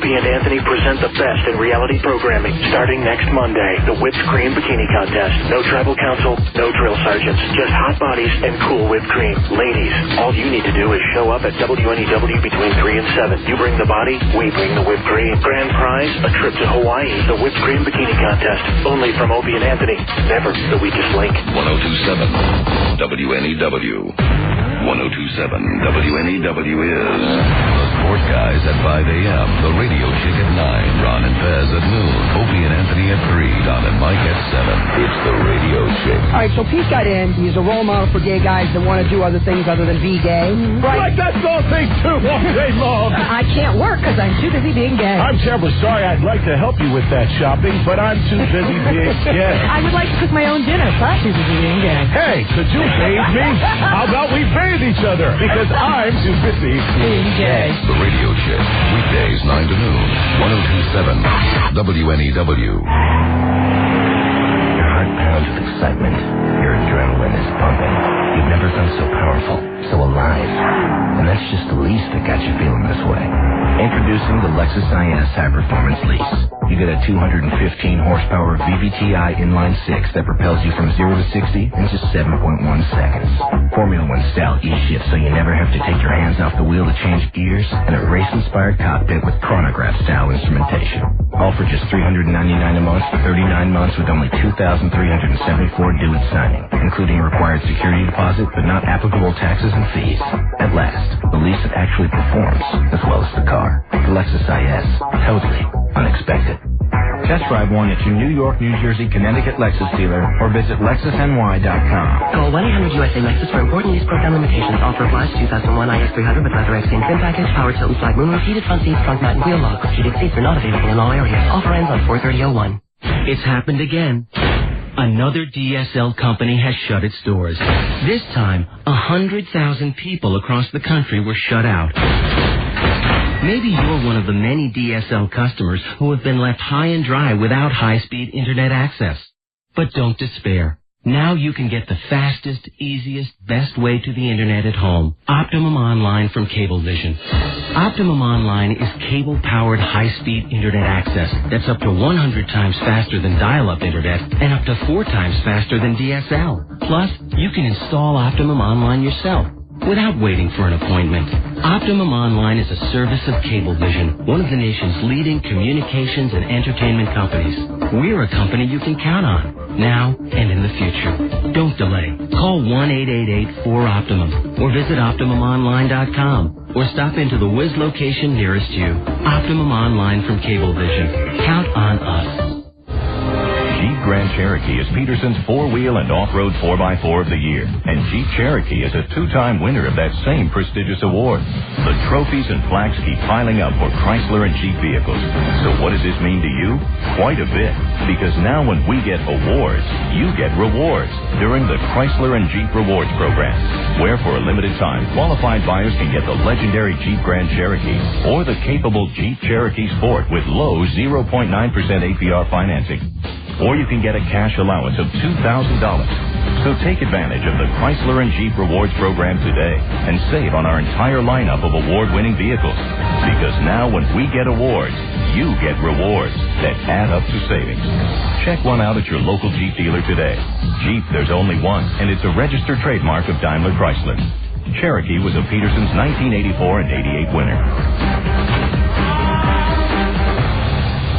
Opie and Anthony present the best in reality programming starting next Monday. The Whipped Cream Bikini Contest. No tribal council, no drill sergeants. Just hot bodies and cool whipped cream. Ladies, all you need to do is show up at WNEW between 3 and 7. You bring the body, we bring the whipped cream. Grand prize, a trip to Hawaii. The Whipped Cream Bikini Contest. Only from Opie and Anthony. Never the weakest link. 102.7 WNEW. 102.7 WNEW is the Sport Guys at 5 a.m. The Radio Chick at 9. Ron and Fez at noon. Opie and Anthony at 3. Don and Mike at 7. It's the Radio Chick. All right, so Pete got in. He's a role model for gay guys that want to do other things other than be gay. Right, that's all things too all day long. I can't work because I'm too busy being gay. I'm terribly sorry. I'd like to help you with that shopping, but I'm too busy being gay. I would like to cook my own dinner, but I'm too busy being gay. Hey, could you bathe me? How about we bathe each other? Because I'm too busy being gay. The Radio Chick. Weekdays 9 to noon. 102.7 WNEW. Your heart pounds with excitement. Your adrenaline is pumping. You've never felt so powerful, so alive. And that's just the lease that got you feeling this way. Introducing the Lexus IS High Performance Lease. You get a 215 horsepower VVTi inline 6 that propels you from 0 to 60 in just 7.1 seconds. Formula One style E-shift, so you never have to take your hands off the wheel to change gears, and a race-inspired cockpit with chronograph style instrumentation. All for just $399 a month for 39 months with only $2,374 due at signing, including required security deposit, but not applicable taxes and fees. At last, the lease that actually performs as well as the car. The Lexus IS. Totally unexpected. Test drive one at your New York, New Jersey, Connecticut Lexus dealer or visit LexusNY.com. Call 1-800-USA-LEXUS for important lease program limitations. Offer applies to 2001 IS300 with leather exchange trim package, power tilt and slide moonroof, heated front seats, front mat and wheel lock. Heated seats are not available in all areas. Offer ends on 4/30/01. It's happened again. Another DSL company has shut its doors. This time, 100,000 people across the country were shut out. Maybe you're one of the many DSL customers who have been left high and dry without high-speed internet access. But don't despair. Now you can get the fastest, easiest, best way to the internet at home. Optimum Online from Cablevision. Optimum Online is cable-powered high-speed internet access that's up to 100 times faster than dial-up internet and up to 4 times faster than DSL. Plus, you can install Optimum Online yourself without waiting for an appointment. Optimum Online is a service of Cablevision, one of the nation's leading communications and entertainment companies. We're a company you can count on, now and in the future. Don't delay. Call 1-888-4-OPTIMUM or visit OptimumOnline.com or stop into the Wiz location nearest you. Optimum Online from Cablevision. Count on us. Jeep Grand Cherokee is Peterson's four-wheel and off-road 4x4 of the year. And Jeep Cherokee is a two-time winner of that same prestigious award. The trophies and plaques keep piling up for Chrysler and Jeep vehicles. So what does this mean to you? Quite a bit. Because now when we get awards, you get rewards during the Chrysler and Jeep Rewards Program, where for a limited time, qualified buyers can get the legendary Jeep Grand Cherokee or the capable Jeep Cherokee Sport with low 0.9% APR financing. Or you can get a cash allowance of $2,000. So take advantage of the Chrysler and Jeep Rewards Program today and save on our entire lineup of award-winning vehicles. Because now when we get awards, you get rewards that add up to savings. Check one out at your local Jeep dealer today. Jeep, there's only one, and it's a registered trademark of Daimler Chrysler. Cherokee was a Peterson's 1984 and 88 winner.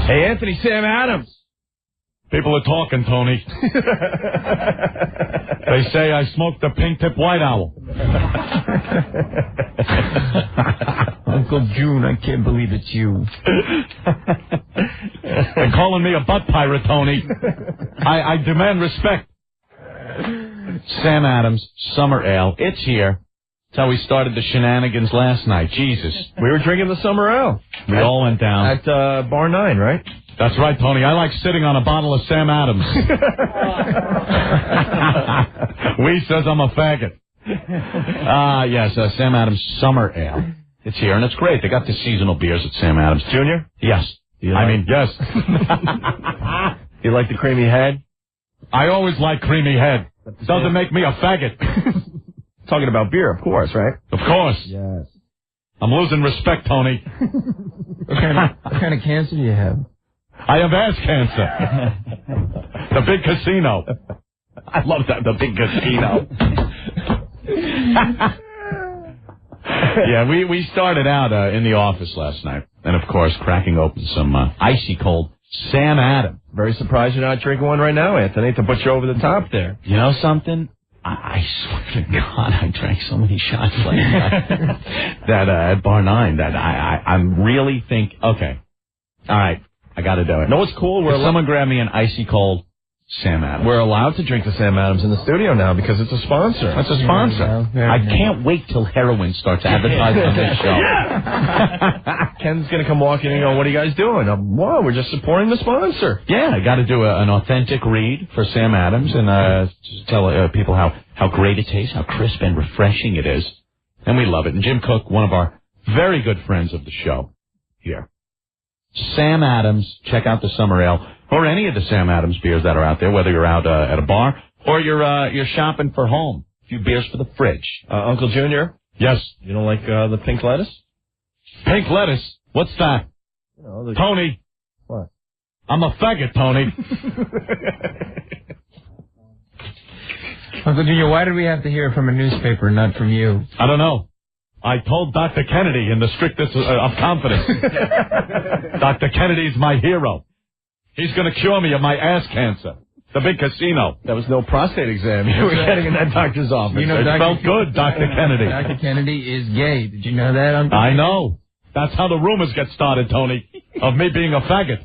Hey, Anthony, Sam Adams. People are talking, Tony. They say I smoked the pink-tip white owl. Uncle June, I can't believe it's you. They're calling me a butt pirate, Tony. I demand respect. Sam Adams, Summer Ale. It's here. That's how we started the shenanigans last night. Jesus. We were drinking the Summer Ale. We all went down. At Bar 9, right? That's right, Tony. I like sitting on a bottle of Sam Adams. Wee says I'm a faggot. Yes, Sam Adams Summer Ale. It's here, and it's great. They got the seasonal beers at Sam Adams. Junior? Yes. Yes. Do you like the creamy head? I always like creamy head. Doesn't make me a faggot. Talking about beer, of course, right? Of course. Yes. I'm losing respect, Tony. What kind of cancer do you have? I have ass cancer. The big casino. I love that, the big casino. Yeah, we started out in the office last night. And, of course, cracking open some icy cold Sam Adams. Very surprised you're not drinking one right now, Anthony, to put you over the top there. You know something? I swear to God, I drank so many shots like that at Bar 9 that I'm really okay. All right, I got to do it. No, it's cool. Someone grab me an icy cold Sam Adams. We're allowed to drink the Sam Adams in the studio now because it's a sponsor. That's a sponsor. I can't wait till heroin starts advertising on this show. Ken's going to come walking in and go, what are you guys doing? Wow, we're just supporting the sponsor. Yeah, I got to do an authentic read for Sam Adams and just tell people how great it tastes, how crisp and refreshing it is. And we love it. And Jim Cook, one of our very good friends of the show here. Sam Adams, check out the Summer Ale. Or any of the Sam Adams beers that are out there, whether you're out at a bar or you're shopping for home. A few beers for the fridge. Uncle Junior? Yes. You don't like the pink lettuce? Pink lettuce? What's that? Tony. What? I'm a faggot, Tony. Uncle Junior, why did we have to hear it from a newspaper, not from you? I don't know. I told Dr. Kennedy in the strictest of confidence. Dr. Kennedy's my hero. He's going to cure me of my ass cancer. The big casino. That was no prostate exam you were getting in that doctor's office. You know, it felt good, Dr. Kennedy. Dr. Kennedy is gay. Did you know that, Uncle? I know. That's how the rumors get started, Tony, of me being a faggot.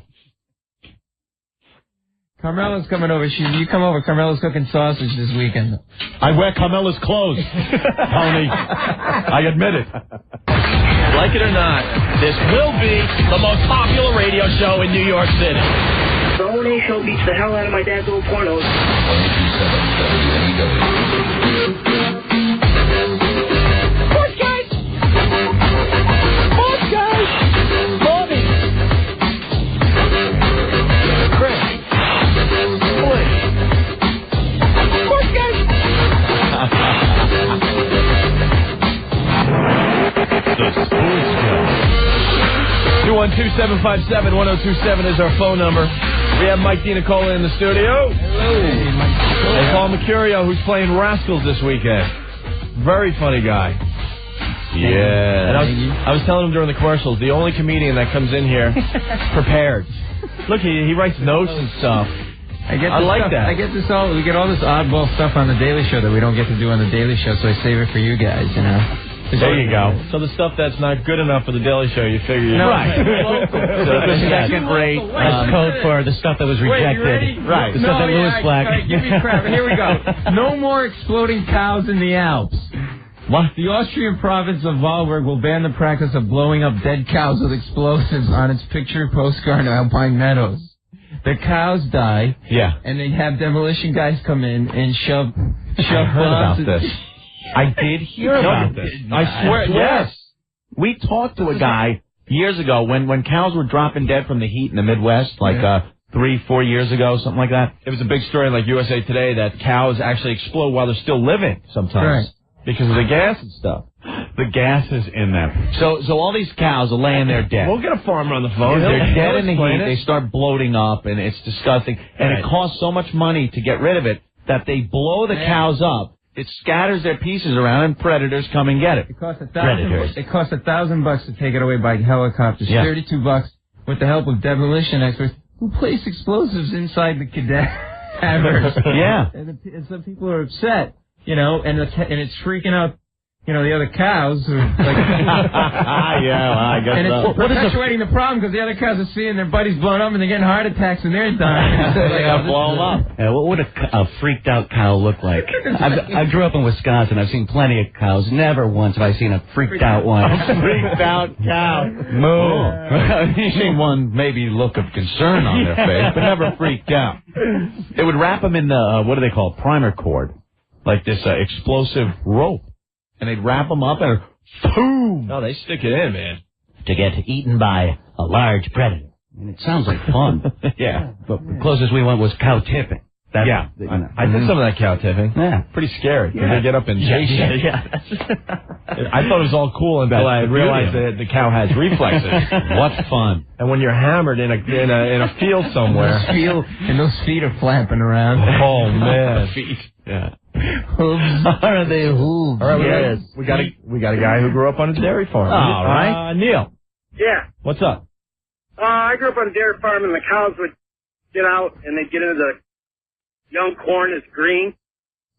Carmela's coming over. You come over. Carmela's cooking sausage this weekend. I wear Carmela's clothes, Tony. I admit it. Like it or not, this will be the most popular radio show in New York City. The O&A show beats the hell out of my dad's old pornos. Sports guys! Sports guys! Bobby! Chris! Boy! Sports guys! The Sports Guys. 212-757-1027 is our phone number. We have Mike Dina calling in the studio. Hello. And Paul Mercurio, who's playing Rascals this weekend. Very funny guy. Yeah. And I was telling him during the commercials, the only comedian that comes in here prepared. Look, he writes notes and stuff. I like that. We get all this oddball stuff on the Daily Show that we don't get to do on the Daily Show, so I save it for you guys, you know. There you go. So the stuff that's not good enough for the Daily Show, you figure you right. So the second rate code for the stuff that was rejected. Wait, you ready? Right. The stuff that Lewis flagged. All right, give me crap. Here we go. No more exploding cows in the Alps. What? The Austrian province of Wahlberg will ban the practice of blowing up dead cows with explosives on its picture postcard in Alpine Meadows. The cows die. Yeah. And they have demolition guys come in and shove I heard about bombs. this. I did hear about this. I swear, yes. We talked to a guy years ago when cows were dropping dead from the heat in the Midwest, like 3-4 years ago, something like that. It was a big story like USA Today that cows actually explode while they're still living sometimes. Right. Because of the gas and stuff. The gas is in them. So all these cows are laying there dead. We'll get a farmer on the phone. They're dead in the heat. They start bloating up, and it's disgusting. And it costs so much money to get rid of it that they blow the cows up. It scatters their pieces around, and predators come and get it. It costs $1,000 to take it away by helicopters. Yeah. $32 with the help of demolition experts who place explosives inside the cadavers. Yeah. And some people are upset, you know, and it's freaking out, you know, the other cows. Who, like, yeah, well, I guess and so. it's perpetuating the problem because the other cows are seeing their buddies blown up and they're getting heart attacks and they're dying. They got blown up. Yeah, what would a freaked out cow look like? I grew up in Wisconsin. I've seen plenty of cows. Never once have I seen a freaked out one. A freaked out cow. Moo. You've seen one maybe look of concern on their face, but never freaked out. They would wrap them in the, what do they call it, primer cord, like this explosive rope. And they'd wrap them up and boom! Oh, they stick it in, man. To get eaten by a large predator. And it sounds like fun. Yeah. But the closest we went was cow tipping. Yeah. I did some of that cow tipping. Yeah. Pretty scary. Because they get up and chase you. Yeah. I thought it was all cool until I realized that the cow has reflexes. What fun. And when you're hammered in a field somewhere. Those feet are flapping around. Oh, man. Feet. Yeah. Hooves. Are they hooves? All right, yes. we got a guy who grew up on a dairy farm. All right. Neil. Yeah. What's up? I grew up on a dairy farm, and the cows would get out, and they'd get into the young corn is green,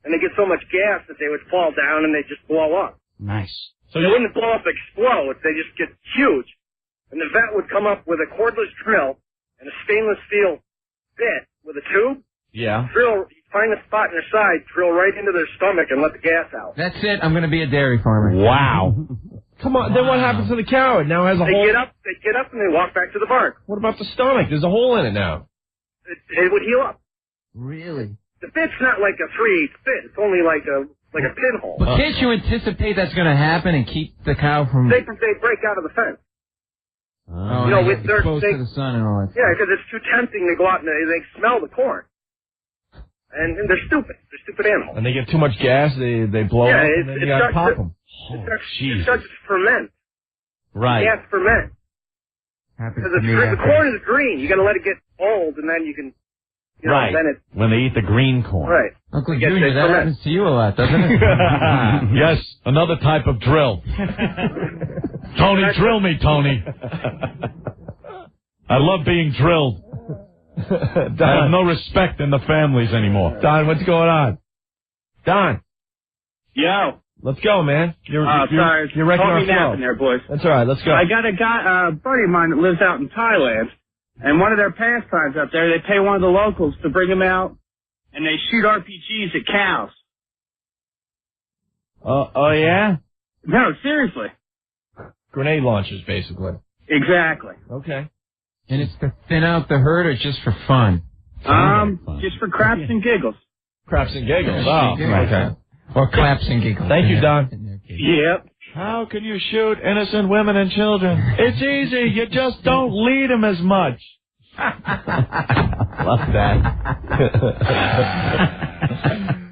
and they get so much gas that they would fall down and they'd just blow up. Nice. So they wouldn't blow up, explode. They just get huge. And the vet would come up with a cordless drill and a stainless steel bit with a tube. Yeah. Drill, find a spot in their side, drill right into their stomach and let the gas out. That's it. I'm going to be a dairy farmer. Wow. Come on. Then what happens to the cow? It now has a hole. They get up and they walk back to the barn. What about the stomach? There's a hole in it now. It would heal up. Really? The bit's not like a 3/8 bit. It's only like a pinhole. But can't you anticipate that's going to happen and keep the cow from... They break out of the fence. you know, with their exposed to the sun and all that. Yeah, because it's too tempting to go out and they smell the corn. And they're stupid. They're stupid animals. And they get too much gas, they blow up, and then you gotta pop them. It starts to ferment. Right. Gas ferment. Because the corn is green. You got to let it get old, and then you can, you know, right. then it. When they eat the green corn. Right. Uncle Junior, that happens to you a lot, doesn't it? Yes, another type of drill. Tony, drill me, Tony. I love being drilled. I have no respect in the families anymore. Don, what's going on? Don. Yo. Let's go, man. You're sorry. You're wrecking our napping flow. there, boys. That's all right. Let's go. I got a buddy of mine that lives out in Thailand, and one of their pastimes up there, they pay one of the locals to bring them out, and they shoot RPGs at cows. Oh, yeah? No, seriously. Grenade launchers, basically. Exactly. Okay. And it's to thin out the herd or just for fun? Just for craps and giggles. Craps and giggles. Oh, okay. Or claps and giggles. Thank you, Don. Yep. How can you shoot innocent women and children? It's easy. You just don't lead them as much. Love that.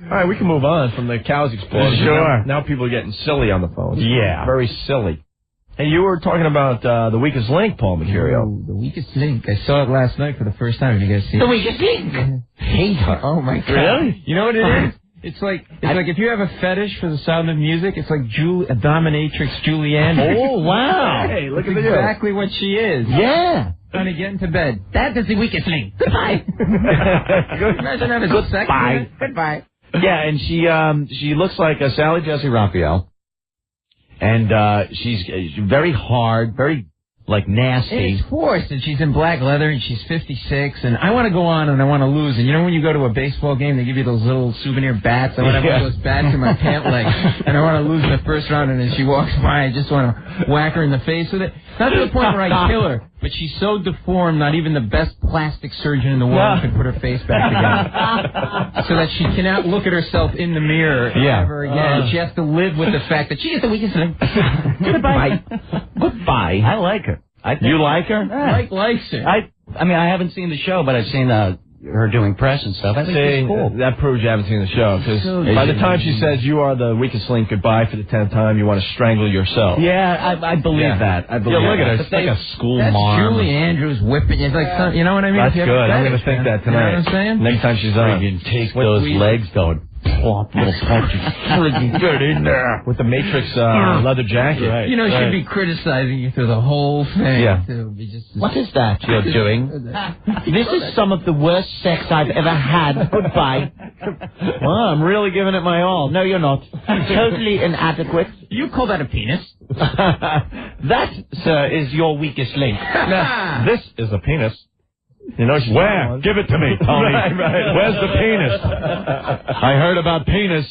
All right, we can move on from the cows exploding. Sure. Now people are getting silly on the phone. Yeah. Very silly. Hey, you were talking about the weakest link, Paul Mercurio. Oh, the weakest link. I saw it last night for the first time. Did you guys see it? The weakest link. Hate her. Oh, my God. Really? You know what it is? It's like if you have a fetish for the sound of music, it's like a dominatrix Julianne. Oh, wow. Hey, look at exactly what she is. Yeah. Trying to get into bed. That is the weakest link. Goodbye. Imagine having sex. Goodbye. Yeah, and she looks like a Sally Jesse Raphael. And she's very hard, very like nasty. And it's forced, and she's in black leather, and she's 56, and I want to go on and I want to lose. And you know when you go to a baseball game, they give you those little souvenir bats. I want to have those bats in my pant leg, and I want to lose in the first round. And then she walks by, I just want to whack her in the face with it. Not to the point where I kill her, but she's so deformed, not even the best plastic surgeon in the world could put her face back together. So that she cannot look at herself in the mirror ever again. She has to live with the fact that she is the weakest link. Goodbye. Goodbye. I like her. You like her? Mike likes her. I mean, I haven't seen the show, but I've seen her doing press and stuff. I think it's cool. That proves you haven't seen the show, because by the time she says you are the weakest link, goodbye for the 10th time, you want to strangle yourself. Yeah, I believe that. I believe look at her. It's like a school that's marm. Julie Andrews whipping. It's like some, you know what I mean? That's good. I'm going to think that tonight. You know what I'm saying? Next time she's on. You can take those legs, though. Plop, little punches. Get in there. With the Matrix leather jacket. Right. You know, she'd be criticizing you through the whole thing. Yeah. What is that you're doing? This is some of the worst sex I've ever had. Goodbye. Well, I'm really giving it my all. No, you're not. Totally inadequate. You call that a penis? That, sir, is your weakest link. Now, this is a penis. You know she's where? Give it to me, Tony. Right. Where's the penis? I heard about penis.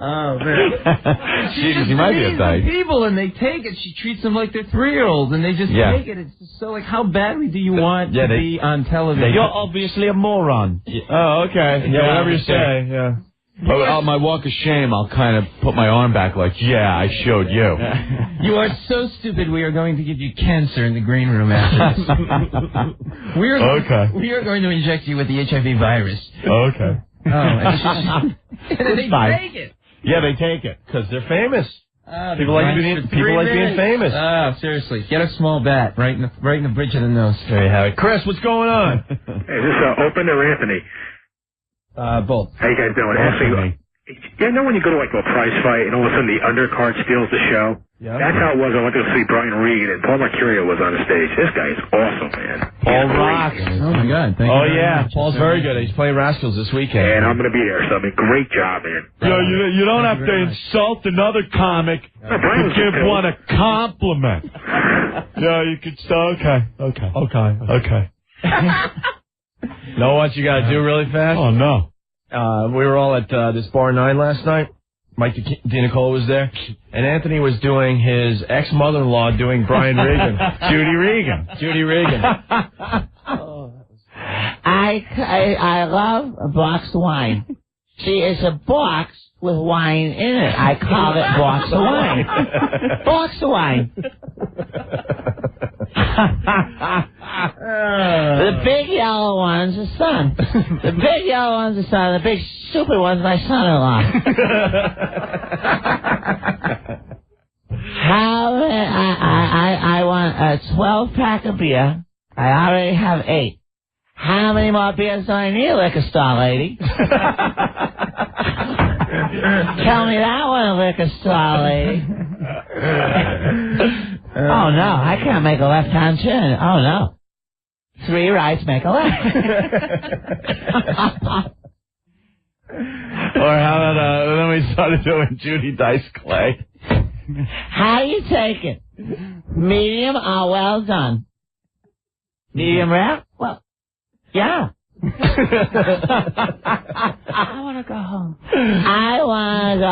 Oh, man. She might be a type. People, and they take it. She treats them like they're 3-year-olds, and they just take it. It's just so, like, how badly do you want to be on television? You're obviously a moron. Oh, okay. Yeah, whatever you say. Yeah. On my walk of shame, I'll kind of put my arm back like, yeah, I showed you. You are so stupid, we are going to give you cancer in the green room after this. We are going to inject you with the HIV virus. Okay. And they take it. Yeah, they take it, because they're famous. People like being famous. Oh, seriously. Get a small bat right in the bridge of the nose. There you have it. Chris, what's going on? Hey, is this Open or Anthony? Both. How you guys doing? Anthony. You know when you go to like a prize fight and all of a sudden the undercard steals the show? Yeah. That's how it was. I went to see Brian Regan and Paul Mercurio was on the stage. This guy is awesome, man. Paul rocks. Oh, my God. Thank you very much. Paul's very good. He's playing Rascals this weekend. And I'm going to be there, so I mean, great job, man. You don't have to insult another comic to give one a compliment. You could still, okay. Know what you got to do really fast? Oh, no. We were all at this Bar 9 last night. Mike DiNicola was there. And Anthony was doing his ex-mother-in-law doing Brian Regan. Judy Regan. I love a box of wine. See, it's a box with wine in it. I call it box of wine. Box of wine. The big yellow one's the son. The big yellow one's the son. The big stupid one's my son-in-law. I want a 12-pack of beer. I already have 8. How many more beers do I need, liquor store lady? Tell me that one, liquor store lady. Oh, no, I can't make a left-hand turn. Oh, no. 3 rights make a left. Or how about, then we started doing Judy Dice Clay. How do you take it? Medium or well done? Medium rare? Well, yeah. I want to go home. I want to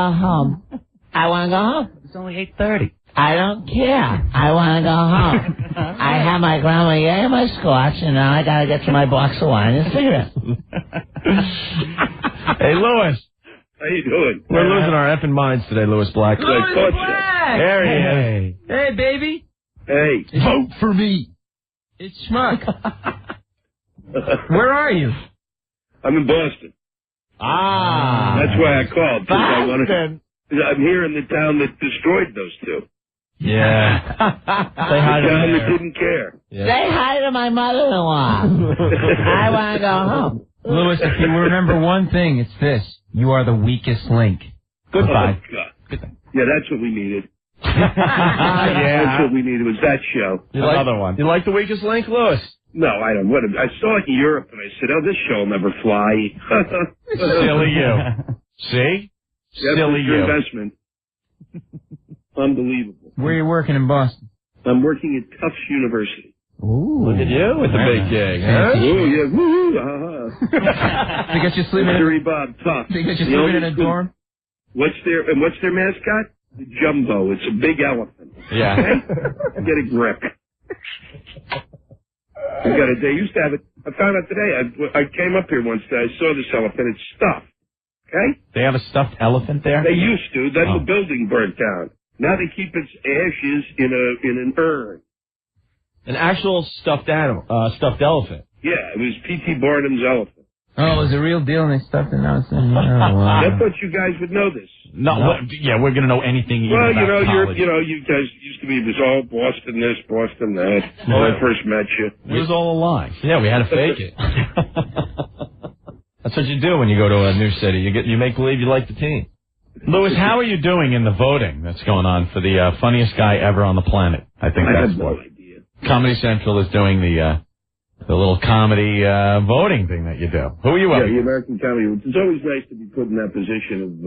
go home. It's only 8:30. I don't care. I want to go home. I have my Grand Marnier and my scotch, and now I got to get to my box of wine and cigarettes. Hey, Louis. How you doing? We're losing our effing minds today, Louis Black. Louis Black! There he is. Hey, baby. Hey. Vote for me. It's Schmuck. Where are you? I'm in Boston. That's why I called. Boston? I'm here in the town that destroyed those two. Yeah. Say hi to the town that didn't care. Yeah. Say hi to my mother-in-law. I want to go home. Louis, if you remember one thing, it's this. You are the weakest link. Goodbye. Oh, yeah, that's what we needed. That's what we needed, was that show. Another one. You like The Weakest Link, Louis? No, I don't. I saw it in Europe, and I said, oh, this show will never fly. Silly you. See? Silly you. Investment. Unbelievable. Where are you working in Boston? I'm working at Tufts University. Ooh. Look at you with the big gig, huh? Ooh, yeah. Woo, They got you sleeping Bob Tufts. They got you sleeping in a dorm? What's their mascot? The Jumbo. It's a big elephant. Yeah. Okay? Get a grip. They used to have it. I found out today. I came up here once. I saw this elephant. It's stuffed. Okay? They have a stuffed elephant there? They used to. Then the building burnt down. Now they keep its ashes in an urn. An actual stuffed elephant. Yeah, it was P.T. Barnum's elephant. Oh, it was a real deal, and they stuffed it now. Wow. I thought you guys would know this. No. Yeah, we're going to know anything. Well, you guys used to be, it was all Boston this, Boston that. When I first met you. It was all a lie. Yeah, we had to fake it. That's what you do when you go to a new city. You make believe you like the team. Louis, how are you doing in the voting that's going on for the funniest guy ever on the planet? I think I that's have no what. idea. Comedy Central is doing the little comedy voting thing that you do. Who are you up? Yeah, the American Comedy. It's always nice to be put in that position of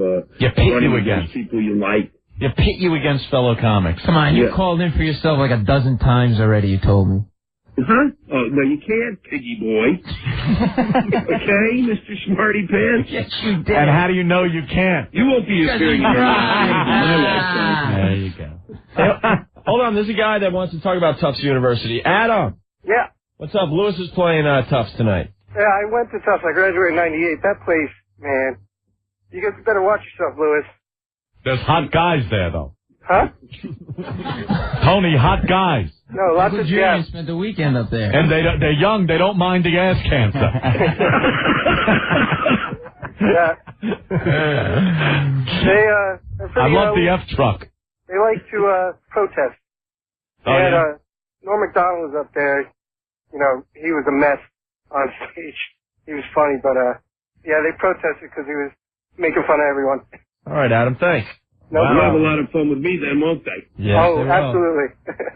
running against people you like. You pit you against fellow comics. Come on, you called in for yourself like a dozen times already, you told me. Huh? Oh, no, you can't, piggy boy. Okay, Mr. Smarty Pants? Yes, you did. And how do you know you can't? You won't be appearing in There you go. Hold on, there's a guy that wants to talk about Tufts University. Adam. Yeah. What's up? Lewis is playing Tufts tonight. Yeah, I went to Tufts. I graduated in '98. That place, man, You guys better watch yourself, Lewis. There's hot guys there, though. Huh? Tony, hot guys. No, lots Uncle of Junior gas. spent the weekend up there. And they're young. They don't mind the ass cancer. Yeah. I love the F truck. They like to protest. And Norm Macdonald was up there. You know, he was a mess on stage. He was funny, but yeah, they protested because he was making fun of everyone. All right, Adam, thanks. No They'll have a problem. lot of fun with me then, won't they? Yes, oh, they will. absolutely.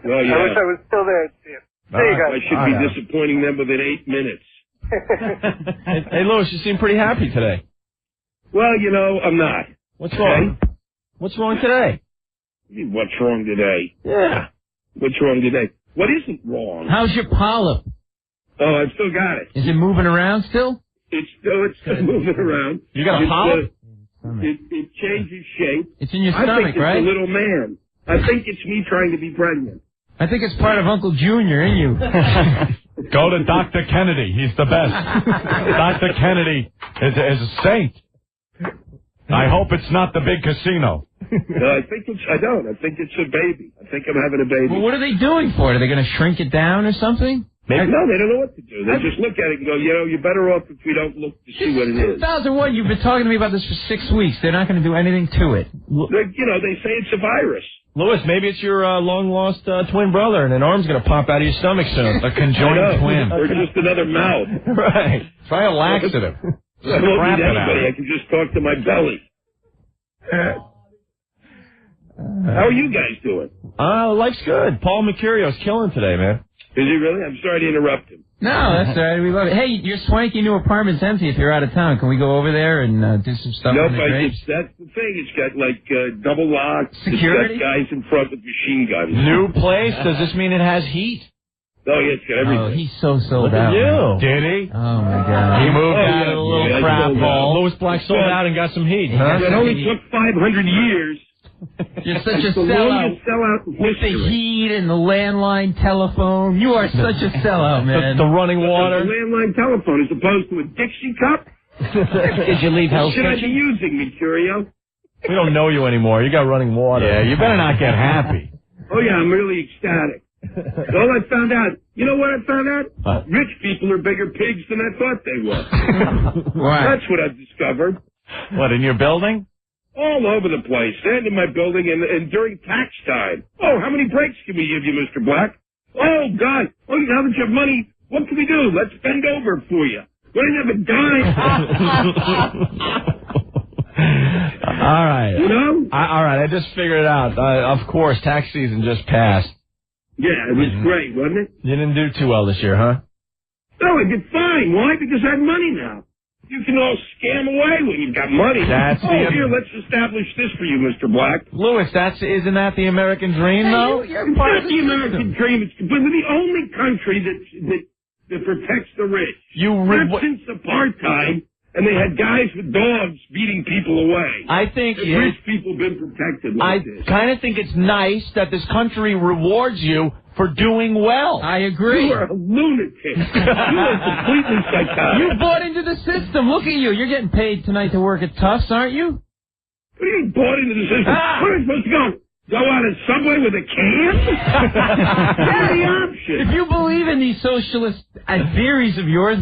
Well, yeah. I wish I was still there to see it. See you guys. I should be disappointing them within 8 minutes. Hey, Louis, you seem pretty happy today. Well, you know, I'm not. What's wrong? What's wrong today? What's wrong today? Yeah. What's wrong today? What isn't wrong? How's your polyp? Oh, I've still got it. Is it moving around still? It's still moving around. You got a polyp? It changes shape. It's in your I stomach, think it's right? a little man. I think it's me trying to be pregnant. I think it's part of Uncle Junior in you. Go to Dr. Kennedy. He's the best. Dr. Kennedy is a saint. I hope it's not the big casino. No, I think it's a baby. I think I'm having a baby. Well, what are they doing for it? Are they going to shrink it down or something? No, they don't know what to do. They just look at it and go, you know, you're better off if we don't look to see what it is. 2001, you've been talking to me about this for 6 weeks. They're not going to do anything to it. You know, they say it's a virus. Louis, maybe it's your long-lost twin brother, and an arm's going to pop out of your stomach soon. A conjoined twin. Or just another mouth. Right. Try a laxative. I won't need anybody. I can just talk to my belly. How are you guys doing? Life's good. Paul Mercurio's killing today, man. Is he really? I'm sorry to interrupt him. No, that's all right. We love it. Hey, your swanky new apartment's empty if you're out of town. Can we go over there and do some stuff? Nope, that's the thing. It's got, like, double locks. Security? It's got guys in front with machine guns. New place? Does this mean it has heat? Oh, yeah, it's got everything. Oh, he's so sold Look out. at you. Man. Did he? Oh, my God. He moved out yeah, of a little yeah, crap sold hole. out. Louis Black sold out and got some heat, huh? It only took 500 years. You're such a It's the sellout. longest sellout in With the history. heat and the landline telephone. You are such a sellout, man. The running water. The landline telephone as opposed to a Dixie cup? Did you leave Hell's What should I be Kitchen? using, Mercurio? We don't know you anymore. You got running water. Yeah, you better not get happy. Oh, yeah, I'm really ecstatic. All I found out, you know what I found out? Rich people are bigger pigs than I thought they were. Right. That's what I've discovered. What, in your building? All over the place. Stand in my building and during tax time. Oh, how many breaks can we give you, Mr. Black? Oh, God. Oh, now that you have money, what can we do? Let's bend over for you. We don't have a dime. All right. You know? All right, I just figured it out. Of course, tax season just passed. Yeah, it was great, wasn't it? You didn't do too well this year, huh? No, I did fine. Why? Because I have money now. You can all scam away when you've got money. Here, let's establish this for you, Mr. Black. Louis, isn't that the American dream, though? It's not the American dream. It's completely the only country that protects the rich. Not since apartheid, and they had guys with dogs beating people away. I think rich people been protected like this. I kind of think it's nice that this country rewards you for doing well. I agree. You are a lunatic. You are completely psychotic. You bought into the system. Look at you. You're getting paid tonight to work at Tufts, aren't you? What do you mean bought into the system? Where are you supposed to go? Go on a subway with a can? What are the options? If you believe in these socialist theories of yours,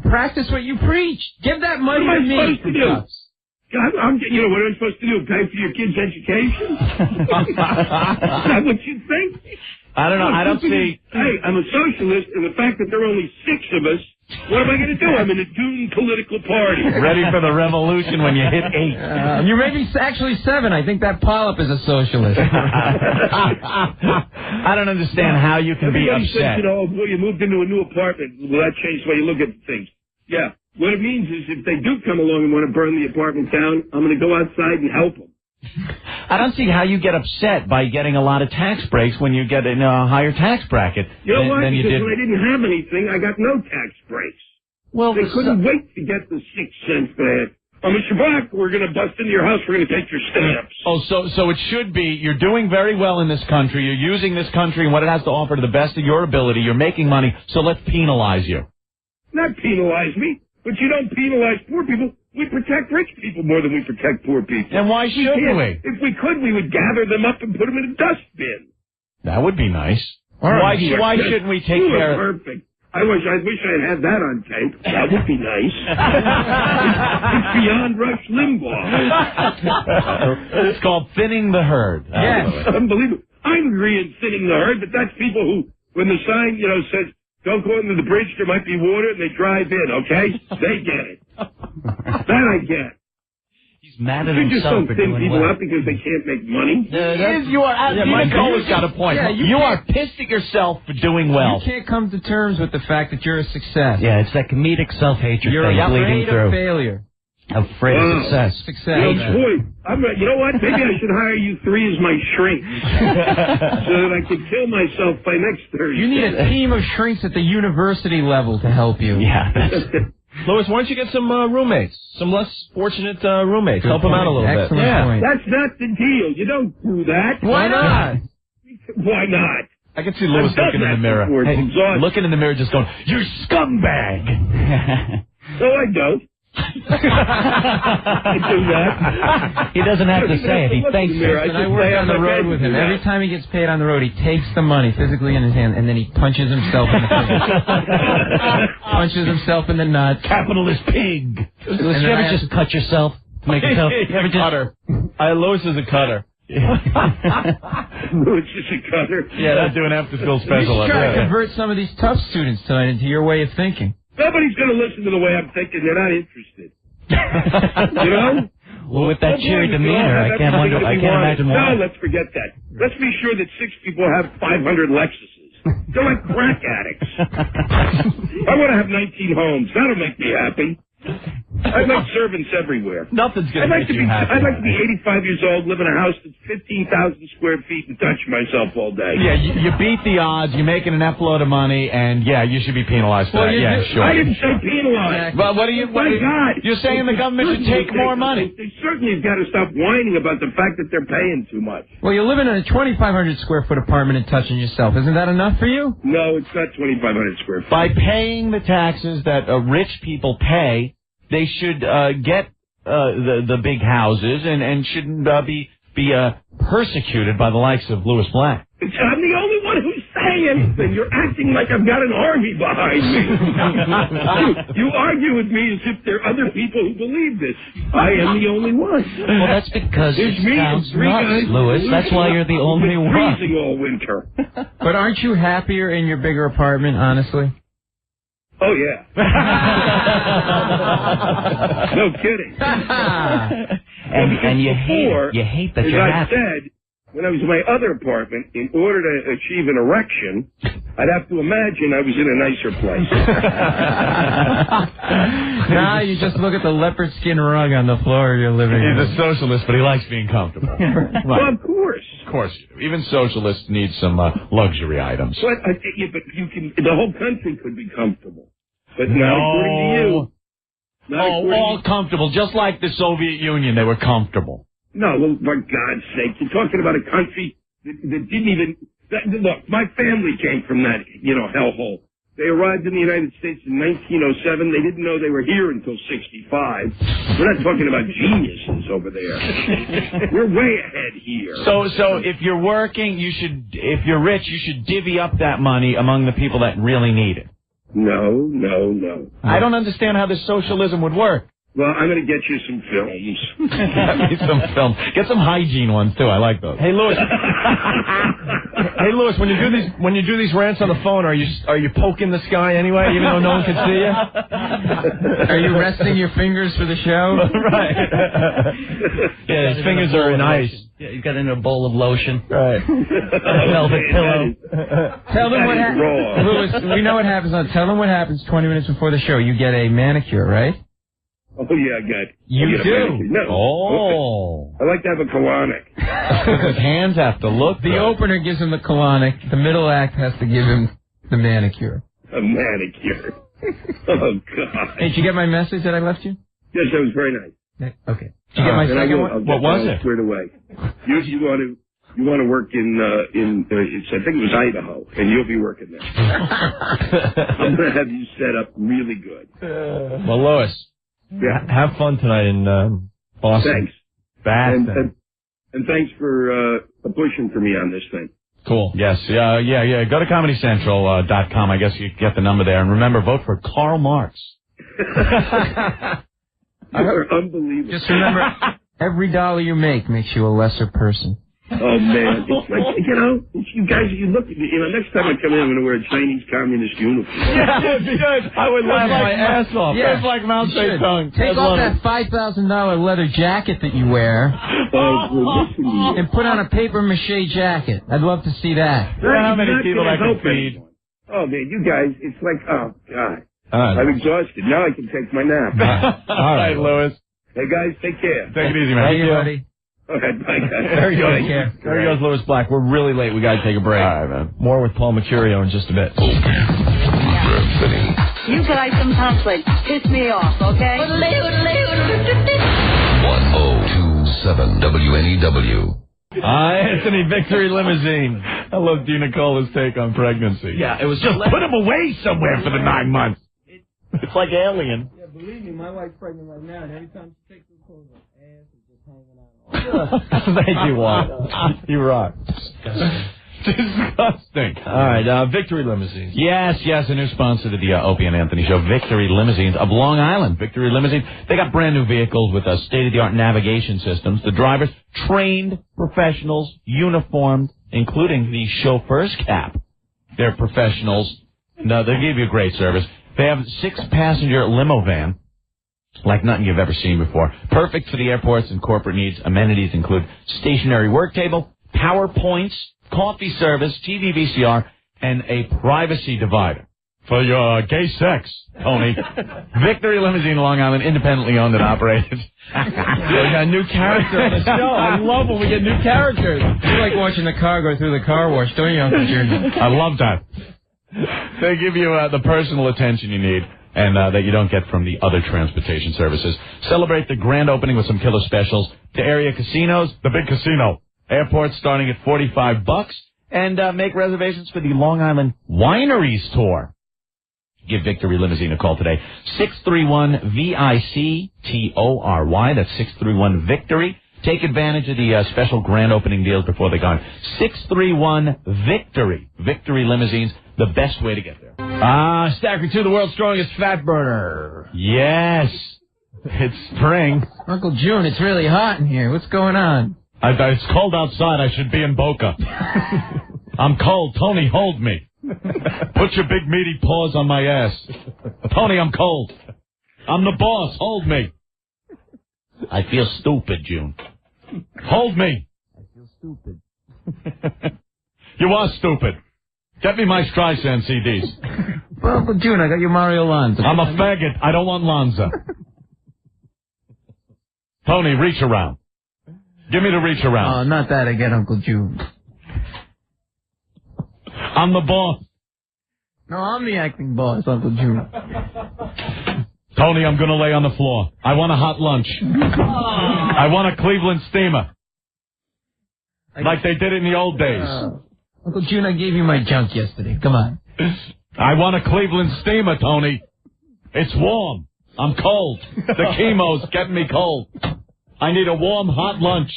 practice what you preach. Give that money What am I to me. supposed to do? God, you know, what am I supposed to do? Pay for your kids' education? Is that what you think? I don't know. I don't see. Hey, I'm a socialist, and the fact that there are only 6 of us, what am I going to do? I'm in a doomed political party. Ready for the revolution when you hit 8. You're maybe actually 7. I think that polyp is a socialist. I don't understand how you can be Everybody upset. says, you know, well, you moved into a new apartment. Will that change the way you look at things? Yeah. What it means is if they do come along and want to burn the apartment down, I'm going to go outside and help them. I don't see how you get upset by getting a lot of tax breaks when you get in a higher tax bracket You know why? than you Because did. when I didn't have anything, I got no tax breaks. Well, they couldn't wait to get the 6 cents back. Oh, Mr. Black, we're going to bust into your house. We're going to take your stamps. Oh, so it should be you're doing very well in this country. You're using this country and what it has to offer to the best of your ability. You're making money, so let's penalize you. Not penalize me, but you don't penalize poor people. We protect rich people more than we protect poor people. And why shouldn't we? If we could, we would gather them up and put them in a dustbin. That would be nice. Why shouldn't we take care of... Perfect. I wish I'd had that on tape. That would be nice. It's beyond Rush Limbaugh. It's called thinning the herd. Yes. Unbelievable. I agree in thinning the herd, but that's people who, when the sign, says, don't go into the bridge, there might be water, and they drive in, okay? They get it. That I get. He's mad at You just himself don't for thin doing people well. out because they can't make money. You are... Mike always got a point. Yeah, you are pissed at yourself for doing well. You can't come to terms with the fact that you're a success. Yeah, it's that comedic self-hatred You're thing afraid bleeding through. of failure. Afraid of success. Boy, you know what? Maybe I should hire you three as my shrinks so that I could kill myself by next Thursday. You need a team of shrinks at the university level to help you. Yeah. Louis, why don't you get some roommates, some less fortunate roommates? Help them out a little bit. Point. That's not the deal. You don't do that. Why not? Why not? I can see Louis looking in the mirror. Looking in the mirror just going, you scumbag. No, I don't. I do that. He doesn't have to say it. He thinks it. And I work on the road with him. Every time he gets paid on the road, he takes the money physically in his hand, and then he punches himself in the face. Punches himself in the nuts. Capitalist pig. Did you ever just cut yourself to make yourself? Cutter. Louis is a cutter. Louis is a cutter. Yeah, that's doing after school special. You should try to convert some of these tough students tonight into your way of thinking. Nobody's going to listen to the way I'm thinking. They're not interested. You know? Well, with that cheery demeanor, I can't imagine why. No, let's forget that. Let's be sure that 6 people have 500 Lexuses. They're like crack addicts. I want to have 19 homes. That'll make me happy. I'd like servants everywhere. Nothing's going to make you happy. I'd like to be 85 years old, live in a house that's 15,000 square feet, and touch myself all day. Yeah, you beat the odds. You're making an F load of money, and yeah, you should be penalized for that. Yeah, sure. I didn't say penalized. Well, what are you? You're saying the government should take more money? They certainly have got to stop whining about the fact that they're paying too much. Well, you're living in a 2,500 square foot apartment and touching yourself. Isn't that enough for you? No, it's not 2,500 square feet. By paying the taxes that rich people pay, they should get the big houses and shouldn't be persecuted by the likes of Louis Black. I'm the only one who's saying anything. You're acting like I've got an army behind me. You argue with me as if there are other people who believe this. I am the only one. Well, that's because it sounds nuts, Louis. That's why you're the only one. It's freezing all winter. But aren't you happier in your bigger apartment, honestly? Oh, yeah. No kidding. And you hate that you're happy. As I said, when I was in my other apartment, in order to achieve an erection, I'd have to imagine I was in a nicer place. Now you just look at the leopard skin rug on the floor of your living room. He's a socialist, but he likes being comfortable. Right. Well, of course. Of course you do. Even socialists need some luxury items. But you can. The whole country could be comfortable, but not according to you. All comfortable, just like the Soviet Union. They were comfortable. No, well, for God's sake, you're talking about a country that didn't even... Look, my family came from that, hellhole. They arrived in the United States in 1907. They didn't know they were here until 65. We're not talking about geniuses over there. We're way ahead here. So if you're working, if you're rich, you should divvy up that money among the people that really need it. No. I don't understand how this socialism would work. Well, I'm going to get you some films. Some film. Get some hygiene ones too. I like those. Hey, Louis. Hey, Louis. When you do these rants on the phone, are you poking the sky anyway, even though no one can see you? Are you resting your fingers for the show? Right. Yeah, his fingers are in ice. Yeah, you got in a bowl of lotion. Right. A velvet pillow. Tell them what happens. Louis, we know what happens. Tell them what happens 20 minutes before the show. You get a manicure, right? Oh, yeah, I got You do? No. Oh. I like to have a colonic. His hands have to look The good. opener gives him the colonic. The middle act has to give him the manicure. A manicure. Oh, God. Hey, did you get my message that I left you? Yes, that was very nice. Okay. Did you get my second one? What was it? Squared away. You want to work in I think it was Idaho, and you'll be working there. I'm going to have you set up really good. Well, Louis, Yeah. Have fun tonight in Boston. Thanks. Boston. And thanks for pushing for me on this thing. Cool. Yes. Yeah. Go to ComedyCentral.com. I guess you get the number there. And remember, vote for Karl Marx. You're unbelievable. Just remember, every dollar you make makes you a lesser person. Oh, man. It's like, you guys, you look at me, next time I come in, I'm going to wear a Chinese communist uniform. Yeah, because I would laugh my ass off. Yeah. It's like Mao Zedong. Take off that $5,000 leather jacket that you wear and put on a paper mache jacket. I'd love to see that. How many people I can feed? Oh, man, you guys, it's like, oh, God. I'm exhausted. Now I can take my nap. All right, Louis. Hey, guys, take care. Take it easy, man. Thank you, buddy. All right, bye, guys. There he goes. There he goes, Louis Black. We're really late. We got to take a break. All right, man. More with Paul Mercurio in just a bit. You guys sometimes piss me off, okay? 1027 WNEW. Anthony Victory Limousine. I love Dina Cola's take on pregnancy. Yeah, it was just put him away somewhere for the 9 months. It's like Alien. Yeah, believe me, my wife's pregnant right now, and every time she takes her clothes off, ass is just hanging out. Thank you, Juan. You rock. Disgusting. All right, Victory Limousines. Yes, a new sponsor to the Opie and Anthony Show, Victory Limousines of Long Island. Victory Limousines, they got brand new vehicles with state-of-the-art navigation systems. The drivers, trained professionals, uniformed, including the chauffeur's cap. They're professionals. No, they give you a great service. They have a 6-passenger limo van, like nothing you've ever seen before. Perfect for the airports and corporate needs. Amenities include stationary work table, PowerPoints, coffee service, TV VCR, and a privacy divider. For your gay sex, Tony. Victory Limousine, Long Island, independently owned and operated. We got a new character on the show. I love when we get new characters. You like watching the car go through the car wash, don't you, Uncle Junior? I love that. They give you the personal attention you need and that you don't get from the other transportation services. Celebrate the grand opening with some killer specials. To area casinos, the big casino. Airports starting at $45. And make reservations for the Long Island Wineries Tour. Give Victory Limousine a call today. 631-VICTORY. That's 631-VICTORY. Take advantage of the special grand opening deals before they're gone. 631-VICTORY. Victory Limousines, the best way to get there. Stacker 2, the world's strongest fat burner. Yes. It's spring. Uncle June, it's really hot in here. What's going on? It's cold outside. I should be in Boca. I'm cold. Tony, hold me. Put your big meaty paws on my ass. Tony, I'm cold. I'm the boss. Hold me. I feel stupid, June. Hold me. I feel stupid. You are stupid. Get me my Streisand CDs. Well, Uncle June, I got you Mario Lanza. I'm a faggot. I don't want Lanza. Tony, reach around. Give me the reach around. Oh, not that again, Uncle June. I'm the boss. No, I'm the acting boss, Uncle June. Tony, I'm going to lay on the floor. I want a hot lunch. I want a Cleveland steamer. Like they did in the old days. Uncle June, I gave you my junk yesterday. Come on. I want a Cleveland steamer, Tony. It's warm. I'm cold. The chemo's getting me cold. I need a warm, hot lunch.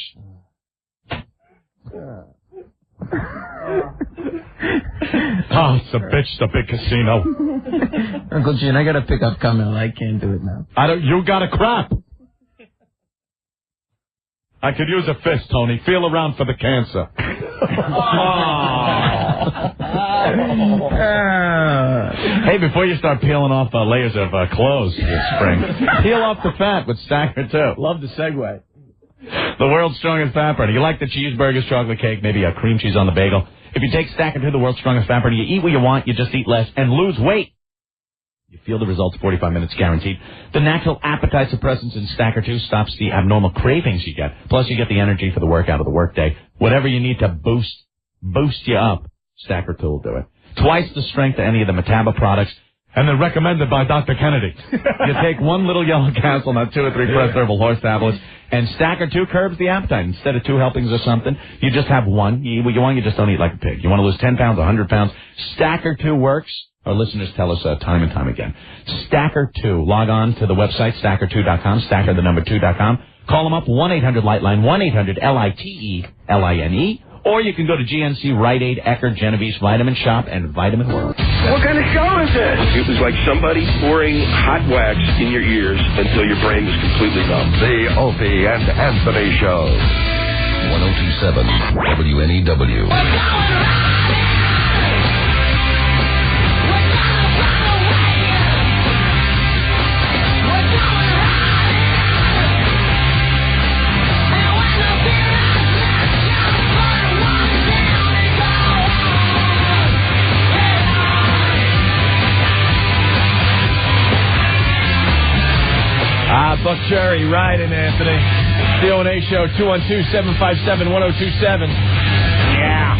Oh, it's a bitch, the big casino. Uncle June, I got a pickup coming. I can't do it now. You got a crap. I could use a fist, Tony. Feel around for the cancer. Hey, before you start peeling off layers of clothes this spring, peel off the fat with Stacker 2. Love the segue. The world's strongest fat burner. You like the cheeseburgers, chocolate cake, maybe a cream cheese on the bagel. If you take Stacker 2, the world's strongest fat burner, you eat what you want, you just eat less, and lose weight. You feel the results 45 minutes guaranteed. The natural appetite suppressants in Stacker 2 stops the abnormal cravings you get. Plus, you get the energy for the workout of the workday. Whatever you need to boost you up, Stacker 2 will do it. Twice the strength of any of the Metabo products. And then recommended by Dr. Kennedy. You take one little yellow capsule, not 2 or 3 Crest Herbal Horse tablets, and Stacker 2 curbs the appetite. Instead of 2 helpings or something, you just have one. You just don't eat like a pig. You want to lose 10 pounds, 100 pounds. Stacker 2 works. Our listeners tell us time and time again. Stacker 2. Log on to the website, stacker2.com, stacker the number 2.com. Call them up, 1-800-LIGHTLINE, 1-800-LITELINE. Or you can go to GNC, Rite Aid, Eckerd, Genovese, Vitamin Shop, and Vitamin World. What kind of show is this? It was like somebody pouring hot wax in your ears until your brain was completely numb. The Opie and Anthony Show. 102.7 WNEW. Buck Cherry, riding, Anthony. The O&A Show, 212-757-1027. Yeah.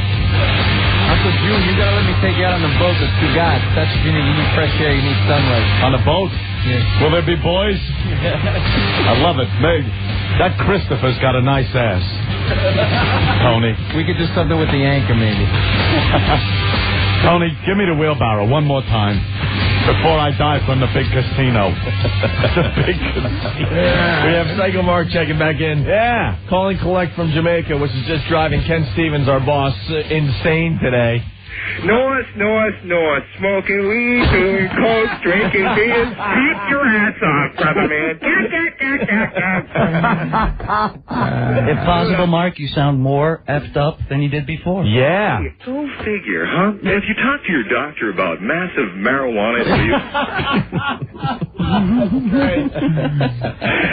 Uncle June, you gotta let me take you out on the boat with 2 guys. That's what you need. You need fresh air. You need sunlight. On the boat? Yeah. Will there be boys? I love it. Meg, that Christopher's got a nice ass. Tony. We could do something with the anchor, maybe. Tony, give me the wheelbarrow one more time before I die from the big casino. The big casino. Yeah. We have Psycho Mark checking back in. Yeah. Calling collect from Jamaica, which is just driving Ken Stevens, our boss, insane today. North, smoking weed, doing coke, drinking beer. Keep your ass off, brother man. If possible, Mark, you sound more effed up than you did before. Yeah. Go figure, huh? If you talk to your doctor about massive marijuana use,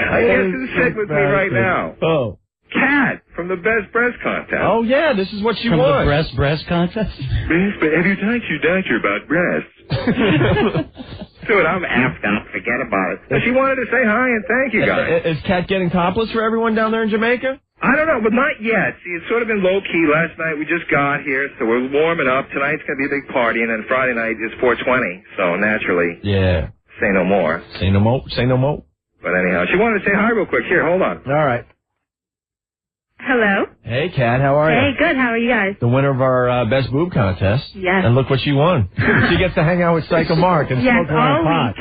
I guess who's sitting with me right now? Oh. Kat from the Best Breast Contest. Oh, yeah, this is what she From wants. the breast contest? Have you talked to your doctor about breasts? Dude, I'm effed up. Forget about it. But she wanted to say hi and thank you guys. Is Kat getting topless for everyone down there in Jamaica? I don't know, but not yet. See, it's sort of been low-key. Last night we just got here, so we're warming up. Tonight's going to be a big party, and then Friday night is 420, so naturally, Yeah. say no more. Say no more. Say no more. But anyhow, she wanted to say hi real quick. Here, hold on. All right. Hello. Hey, Kat, how are you? Hey, good. How are you guys? The winner of our Best Boob Contest. Yes. And look what she won. She gets to hang out with Psycho Mark and smoke around pot.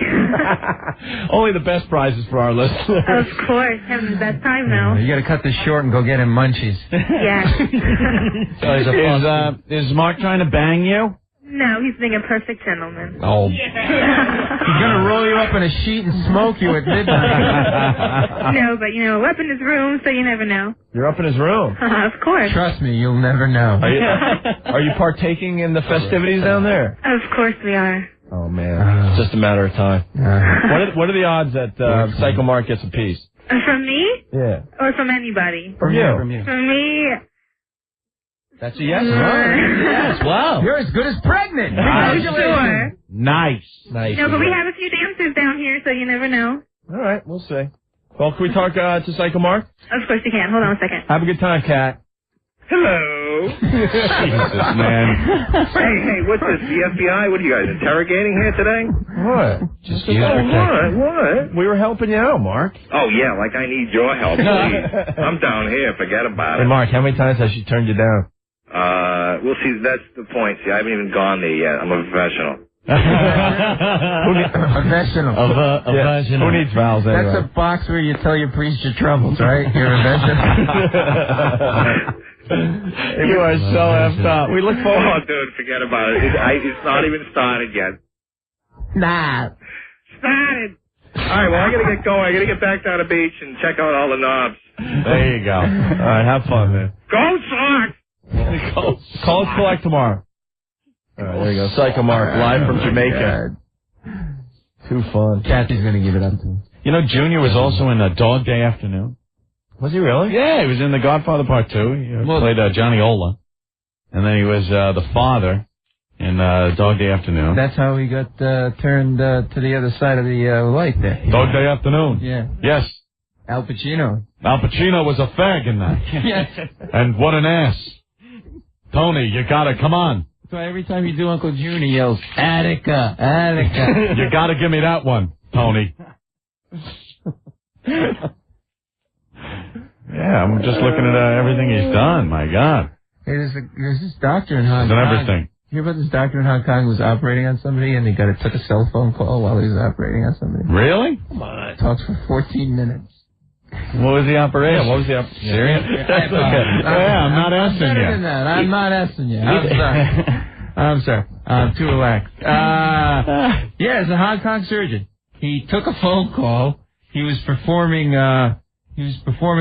Only the best prizes for our listeners. Of course. Having the best time now. You gotta cut this short and go get him munchies. Yes. Is Mark trying to bang you? No, he's being a perfect gentleman. Oh. He's gonna roll you up in a sheet and smoke you at midnight. No, but, a weapon is room, so you never know. You're up in his room. Of course. Trust me, you'll never know. Are you partaking in the festivities down there? Of course we are. Oh, man. It's just a matter of time. What are the odds that Psycho Mark gets a piece? From me? Yeah. Or from anybody? From you. From me... That's a yes? Yes, wow. You're as good as pregnant. Sure. Nice. No, but we have a few dancers down here, so you never know. All right, we'll see. Well, can we talk to Psycho Mark? Of course you can. Hold on a second. Have a good time, Kat. Hello. Jesus, man. Hey, what's this, the FBI? What are you guys, interrogating here today? What? Just What? We were helping you out, Mark. Oh, yeah, like I need your help, please. I'm down here. Forget about Hey, it. Mark, how many times has she turned you down? Well, see, that's the point. See, I haven't even gone there yet. I'm a professional. A professional. Who needs vowels anyway? That's a box where you tell your priest your troubles, right? You're a You are so effed up. We look forward. Oh, dude, forget about it. It's not even started yet. Nah. Started. All right, well, I got to get going. I got to get back down the beach and check out all the knobs. There you go. All right, have fun, man. Go, Sox! Call us collect tomorrow. All right, there you go. Psycho Mark, live from Jamaica. Too fun. Kathy's going to give it up to him. You know, Junior was also in Dog Day Afternoon. Was he really? Yeah, he was in The Godfather Part 2. He played Johnny Ola. And then he was the father in Dog Day Afternoon. That's how he got turned to the other side of the light there. Dog Day Afternoon. Yeah. Yes. Al Pacino. Al Pacino was a fag in that. Yes. And what an ass. Tony, you gotta, come on. So every time you do Uncle June, he yells, Attica, Attica. You got to give me that one, Tony. Yeah, I'm just looking at everything he's done. My God. Hey, there's this doctor in Hong Kong. And everything. You hear about this doctor in Hong Kong who was operating on somebody and he took a cell phone call while he was operating on somebody? Really? Come on. Talked for 14 minutes. What was the operation? Yeah, what was the operation? Serious? That's okay. I'm not asking you. Better than that. I'm not asking you. I'm sorry. I'm sorry. I'm too relaxed. Yeah, it's a Hong Kong surgeon. He took a phone call. He was performing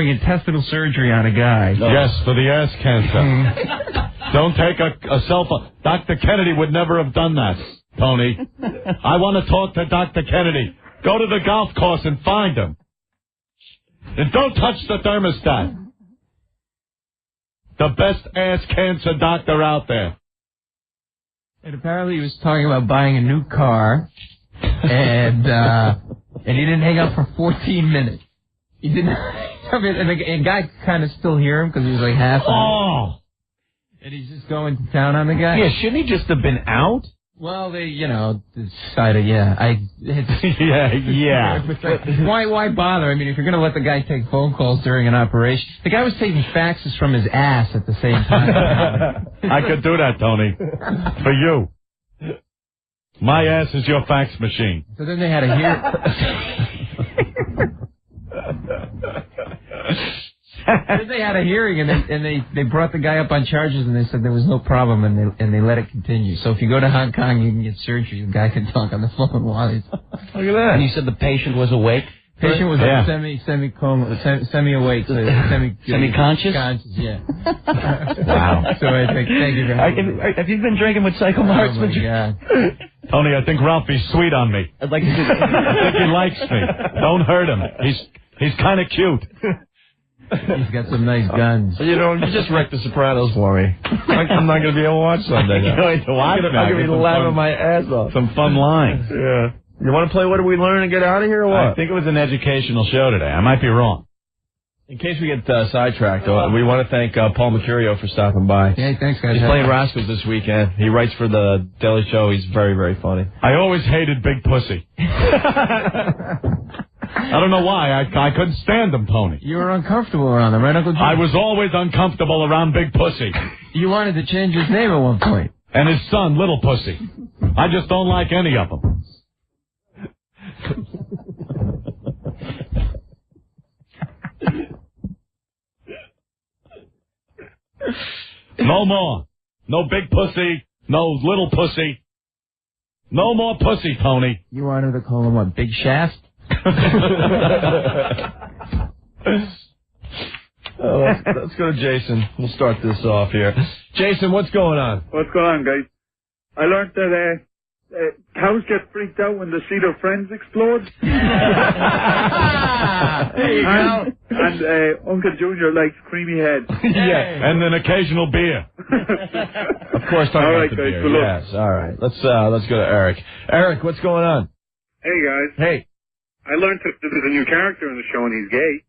intestinal surgery on a guy. Yes, for the ass cancer. Don't take a cell phone. Dr. Kennedy would never have done that, Tony. I want to talk to Dr. Kennedy. Go to the golf course and find him. And don't touch the thermostat. The best ass cancer doctor out there. And apparently he was talking about buying a new car, and he didn't hang up for 14 minutes. He didn't. I mean, and the guy could kind of still hear him because he was like half. Oh. And he's just going to town on the guy. Yeah, shouldn't he just have been out? Well, they, decided, yeah. Yeah. Why bother? I mean, if you're going to let the guy take phone calls during an operation. The guy was taking faxes from his ass at the same time. I could do that, Tony. For you. My ass is your fax machine. So then they had a hearing. Then they had a hearing, and they brought the guy up on charges, and they said there was no problem, and they let it continue. So if you go to Hong Kong, you can get surgery. The guy can talk on the phone while he's. Look at that. And you said the patient was awake? Patient was semi-coma, semi-awake, semi-conscious? Conscious, yeah. Wow. So I think, thank you very much. Have you been drinking with Psycho Marks? Oh, my God. Tony, I think Ralphie's sweet on me. I'd like to see I think he likes me. Don't hurt him. He's kind of cute. He's got some nice guns. You just wrecked The Sopranos for me. I'm not going to be able to watch Sunday. You're going to watch I'm going to be laughing my ass off. Some fun lines. Yeah. You want to play What Did We Learn and get out of here or what? I think it was an educational show today. I might be wrong. In case we get sidetracked, we want to thank Paul Mercurio for stopping by. Hey, thanks, guys. He's playing Rascals this weekend. He writes for the Daily Show. He's very, very funny. I always hated big pussy. I don't know why. I couldn't stand him, Tony. You were uncomfortable around him, right, Uncle Jim? I was always uncomfortable around big pussy. You wanted to change his name at one point. And his son, Little Pussy. I just don't like any of them. No more. No big pussy. No little pussy. No more pussy, Tony. You wanted to call him what, Big Shaft? Let's go to Jason. We'll start this off here. Jason, what's going on? What's going on, guys? I learned that cows get freaked out when they see their friends explode. There you go. And Uncle Junior likes creamy heads. Yeah, and an occasional beer. Of course, talking All about right, the guys, beer. good luck. Yes, all right. Let's go to Eric. Eric, what's going on? Hey, guys. Hey. I learned that there's a new character in the show, and he's gay.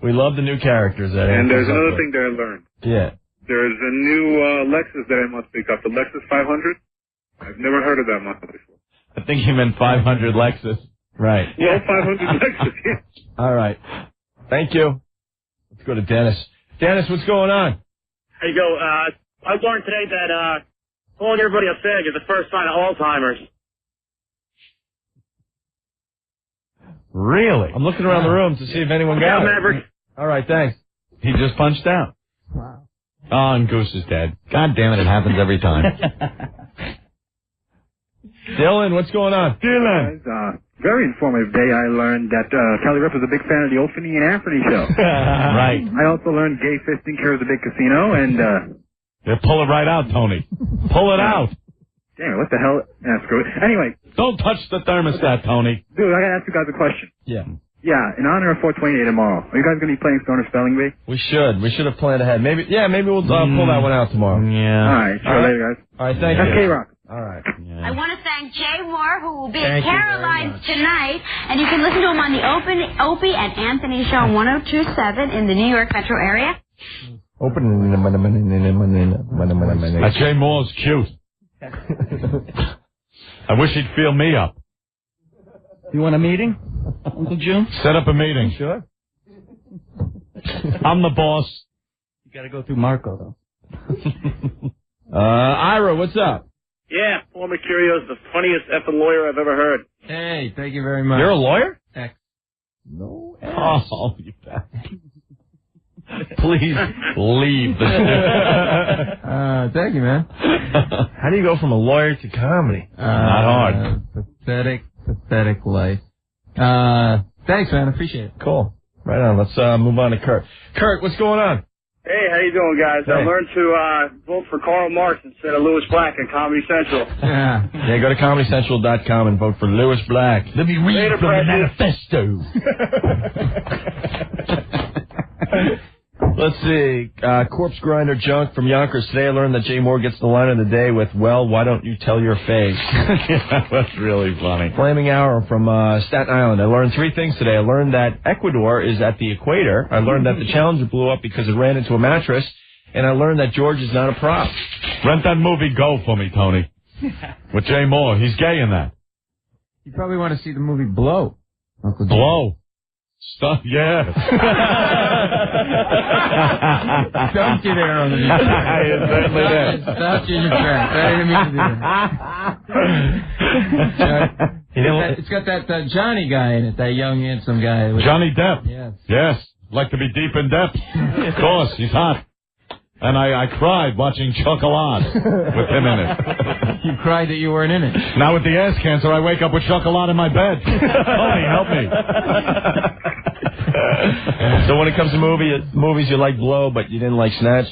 We love the new characters. And there's another thing that I learned. Yeah. There's a new Lexus that I must pick up, the Lexus 500. I've never heard of that model before. I think he meant 500 Lexus. Right. Well, 500 Lexus, yeah. All right. Thank you. Let's go to Dennis. Dennis, what's going on? There you go. I learned today that calling everybody a fag is the first sign of Alzheimer's. Really? I'm looking around the room to see if anyone got it. Maverick. All right, thanks. He just punched out. Wow. Oh, and Goose is dead. God damn it happens every time. Dylan, what's going on? Dylan. Very informative day. I learned that Kelly Ripa is a big fan of the Opie and Anthony show. Right. I also learned gay fisting cures a big casino, and Yeah, pull it right out, Tony. Pull it out. damn it, what the hell? Yeah, screw it. Anyway, Don't touch the thermostat, Tony. dude, I gotta ask you guys a question. Yeah. Yeah, in honor of 420 tomorrow, are you guys gonna be playing Stoner Spelling Bee? We should. We should have planned ahead. Maybe we'll pull that one out tomorrow. Yeah. All right, sure, later, guys. All right, thank That's you. K-Rock. All right. I want to thank Jay Moore, who will be Thank at you very Caroline's much. tonight. And you can listen to him on the Opie and Anthony Show on 102.7 in the New York metro area. That Jay Moore's cute. I wish he'd feel me up. You want a meeting, Uncle June? Set up a meeting. Sure. I'm the boss. You got to go through Marco, though. Ira, what's up? Yeah, Paul Mercurio's the funniest effing lawyer I've ever heard. Hey, thank you very much. You're a lawyer? No. Oh, you bastard. Please leave the thank you, man. How do you go from a lawyer to comedy? Not hard. Pathetic life. Thanks, man. Appreciate it. Cool. Right on. Let's move on to Kurt. Kurt, what's going on? Hey, how you doing, guys? Hey. I learned to vote for Karl Marx instead of Louis Black at Comedy Central. Yeah, go to ComedyCentral.com and vote for Louis Black. Let me read Later, from the manifesto. Let's see. Corpse Grinder Junk from Yonkers. Today I learned that Jay Moore gets the line of the day with, well, why don't you tell your face? Yeah, that's really funny. Flaming Arrow from Staten Island. I learned 3 things today. I learned that Ecuador is at the equator. I learned that the Challenger blew up because it ran into a mattress. And I learned that George is not a prop. Rent that movie Go for me, Tony. With Jay Moore. He's gay in that. You probably want to see the movie Blow, Uncle Jim. Blow. Stuff, yeah. Don't get there on the You certainly did. Stop you in your tracks. I didn't mean to do that. It's got that Johnny guy in it, that young, handsome guy. Johnny Depp. Yes. Yes. Like to be deep in depth. Of course, he's hot. And I cried watching Chocolat with him in it. You cried that you weren't in it. Now with the ass cancer, I wake up with Chocolat in my bed. Tony, help me. So when it comes to movies, you like Blow, but you didn't like Snatch?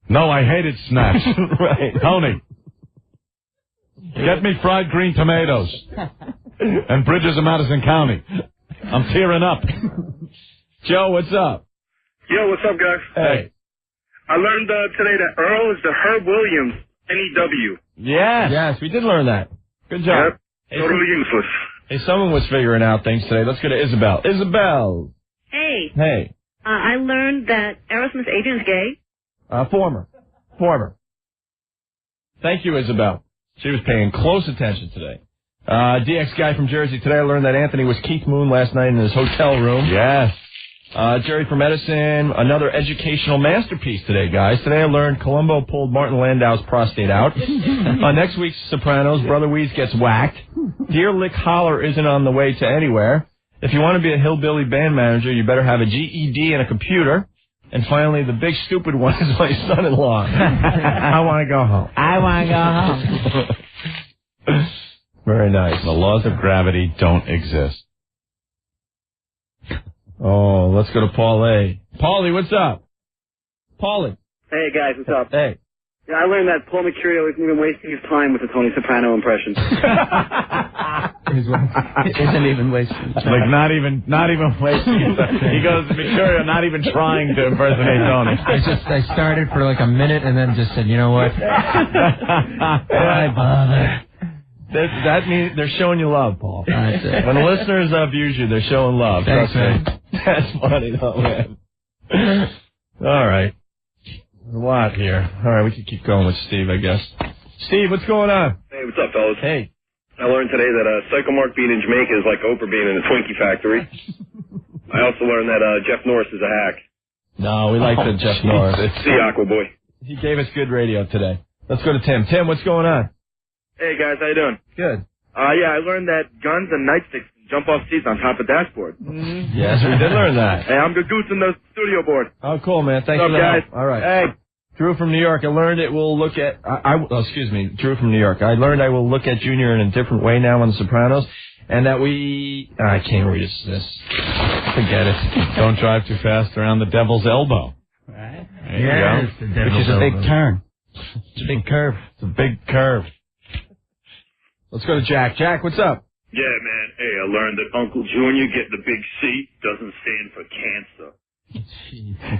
No, I hated Snatch. Right. Tony, get me fried green tomatoes and Bridges of Madison County. I'm tearing up. Joe, what's up? Yo, what's up, guys? Hey. I learned today that Earl is the Herb Williams, N-E-W. Yes, we did learn that. Good job. Yep. Totally useless. Hey, someone was figuring out things today. Let's go to Isabel. Isabel. Hey. Hey. I learned that Aerosmith's agent is gay. Former. Thank you, Isabel. She was paying close attention today. DX guy from Jersey. Today I learned that Anthony was Keith Moon last night in his hotel room. Yes. Jerry from Edison, another educational masterpiece today, guys. Today I learned Columbo pulled Martin Landau's prostate out. Next week's Sopranos, Brother Weeds gets whacked. Deer Lick Holler isn't on the way to anywhere. If you want to be a hillbilly band manager, you better have a GED and a computer. And finally, the big stupid one is my son-in-law. I want to go home. Very nice. The laws of gravity don't exist. Oh, let's go to Paul A. Paulie, what's up? Paulie. Hey, guys, what's up? Hey. Yeah, I learned that Paul Mercurio isn't even wasting his time with the Tony Soprano impression. Isn't even wasting. Like not even wasting his time. He goes, Mercurio, not even trying to impersonate Tony. I started for like a minute and then just said, you know what? Why bother? That means they're showing you love, Paul. That's it. When the listeners abuse you, they're showing love. Thanks, man. That's funny, though, man. All right. There's a lot here. All right, we can keep going with Steve, I guess. Steve, what's going on? Hey, what's up, fellas? Hey. I learned today that Psycho Mark being in Jamaica is like Oprah being in a Twinkie factory. I also learned that Jeff Norris is a hack. No, we like the Jeff Norris. See you, Aqua Boy. He gave us good radio today. Let's go to Tim. Tim, what's going on? Hey, guys, how you doing? Good. Yeah, I learned that guns and nightsticks can jump off seats on top of dashboard. Yes, we did learn that. Hey, I'm Gagoose in the studio board. Oh, cool, man. Thanks What's for up, that. guys? All right. Hey. Drew from New York. I learned it will look at... Drew from New York. I learned I will look at Junior in a different way now on The Sopranos, and that we... I can't read this. Forget it. Don't drive too fast around the devil's elbow. Right. There you go. Which is a big turn. It's a big curve. It's a big curve. Let's go to Jack. Jack, what's up? Yeah, man. Hey, I learned that Uncle Junior getting the big C doesn't stand for cancer.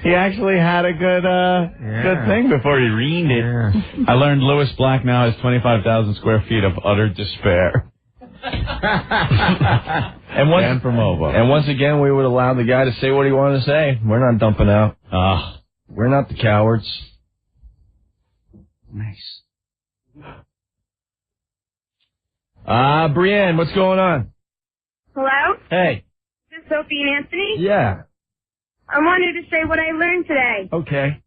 He actually had a good thing before he reamed it. Yeah. I learned Louis Black now has 25,000 square feet of utter despair. And from Ovo. And once again, we would allow the guy to say what he wanted to say. We're not dumping out. We're not the cowards. Nice. Brienne, what's going on? Hello? Hey. Is this Opie and Anthony? Yeah. I wanted to say what I learned today. Okay.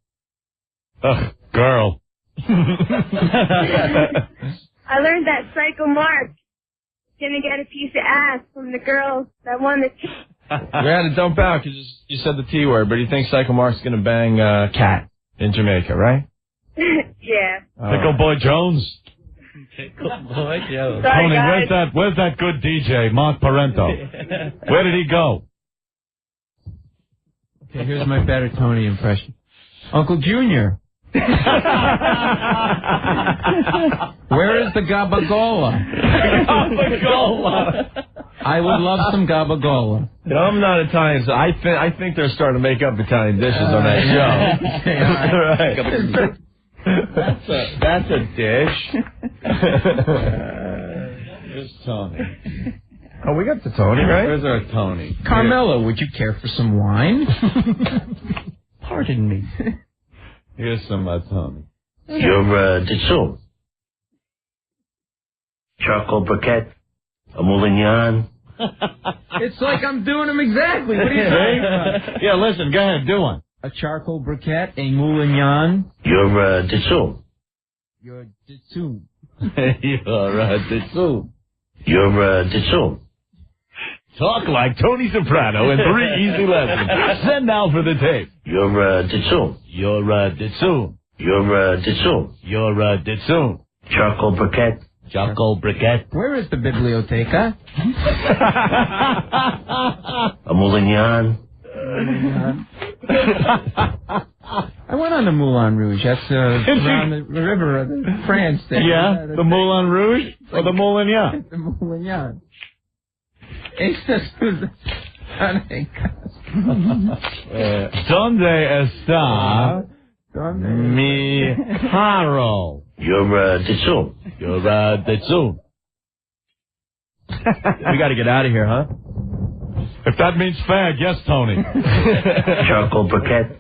Ugh, girl. I learned that Psycho Mark is going to get a piece of ass from the girl that won the... We had to dump out because you said the T word, but you think Psycho Mark's going to bang Cat in Jamaica, right? Yeah. Pickle Boy Jones. Pickle Boy Jones. Sorry, Tony, guys. where's that good DJ, Mark Parento? Where did he go? Okay, here's my better Tony impression. Uncle Junior. Where is the gabagola? Gabagola. I would love some gabagola. No, I'm not Italian, so I think they're starting to make up Italian dishes on that show. Right. That's a dish. Here's Tony. Oh, we got the Tony, right? Where's our Tony? Carmelo, would you care for some wine? Pardon me. Here's some Tony. You're, Ditsu. Charcoal briquette. A moulignon. It's like I'm doing them exactly. What are you saying? Yeah, listen, go ahead, do one. A charcoal briquette, a moulignon. You're, Ditsu. You're Ditsu. You're Ditsu. You're, Ditsu. Talk like Tony Soprano in 3 easy lessons. Send now for the tape. You're, Ditsu. You're Ditsu. You're, Ditsu. You're Ditsu. Charcoal briquette. Charcoal briquette. Where is the biblioteca? A moulignon. I went on the Moulin Rouge. That's around the river of France. There. Yeah, the Moulin Rouge or the Moulignon? The Moulignon. Estas sus ¿Dónde está mi jarro? You're, Ditsu. You're Ditsu. We got to get out of here, huh? If that means fag, yes, Tony. Charcoal briquette.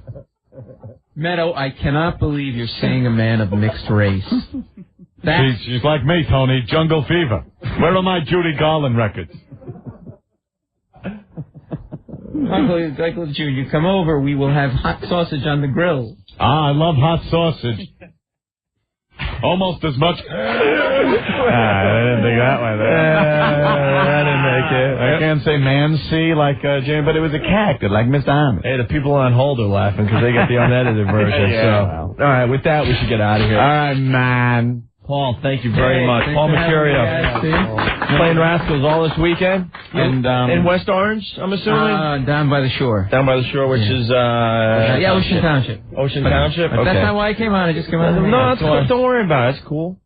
Meadow, I cannot believe you're saying a man of mixed race. She's like me, Tony. Jungle Fever. Where are my Judy Garland records? Uncle Junior, come over. We will have hot sausage on the grill. I love hot sausage. Almost as much. I didn't think that one. I didn't make it. I can't say man-see like Jimmy, but it was a cactus like Mr. Ahmed. Hey, the people on hold are laughing because they get the unedited version. Yeah, so, well. all right, with that, we should get out of here. All right, man. Paul, thank you very much. Paul Mercurio. Playing Rascals all this weekend. And in West Orange, I'm assuming? Down by the shore. Down by the shore, which is... yeah, Ocean Township. Ocean Township? But okay. that's not why I came on. I just came on. No, that's cool. Don't worry about it. It's cool.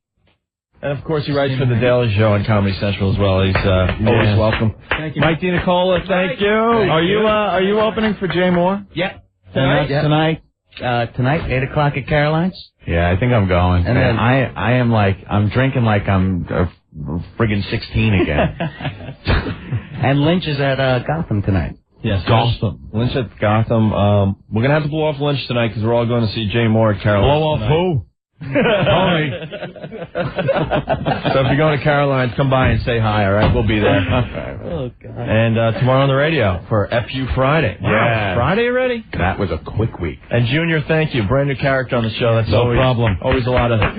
And, of course, he writes for The Daily Show on Comedy Central as well. He's always welcome. Thank you. Mike DiNicola, thank you. Are you opening for Jay Moore? Yep. Tonight? Tonight, 8 o'clock at Caroline's. Yeah, I think I'm going. And then I am like, I'm drinking like I'm friggin' 16 again. And Lynch is at Gotham tonight. Yes, Gotham. Lynch at Gotham. We're going to have to blow off lunch tonight because we're all going to see Jay Moore at Caroline's. Blow off who? Tony. So if you're going to Caroline's, come by and say hi, all right? We'll be there. Oh, God. And tomorrow on the radio for FU Friday. Wow, Yeah. Friday already? That was a quick week. And Junior, thank you. Brand new character on the show. That's No always, problem. Always a lot of fun.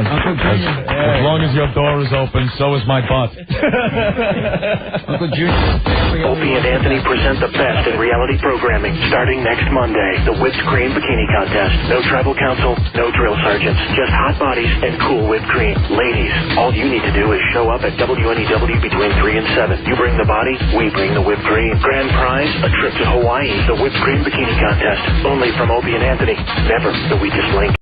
As long as your door is open, so is my butt. Uncle Junior. Opie and Anthony present the best in reality programming starting next Monday. The Whipped Cream Bikini Contest. No tribal council, no drill sergeants, just hot bodies and cool whipped cream. Ladies, all you need to do is show up at WNEW between 3 and 7. You bring the body, we bring the whipped cream. Grand prize, a trip to Hawaii. The Whipped Cream Bikini Contest. Only from Opie and Anthony. Never the weakest link.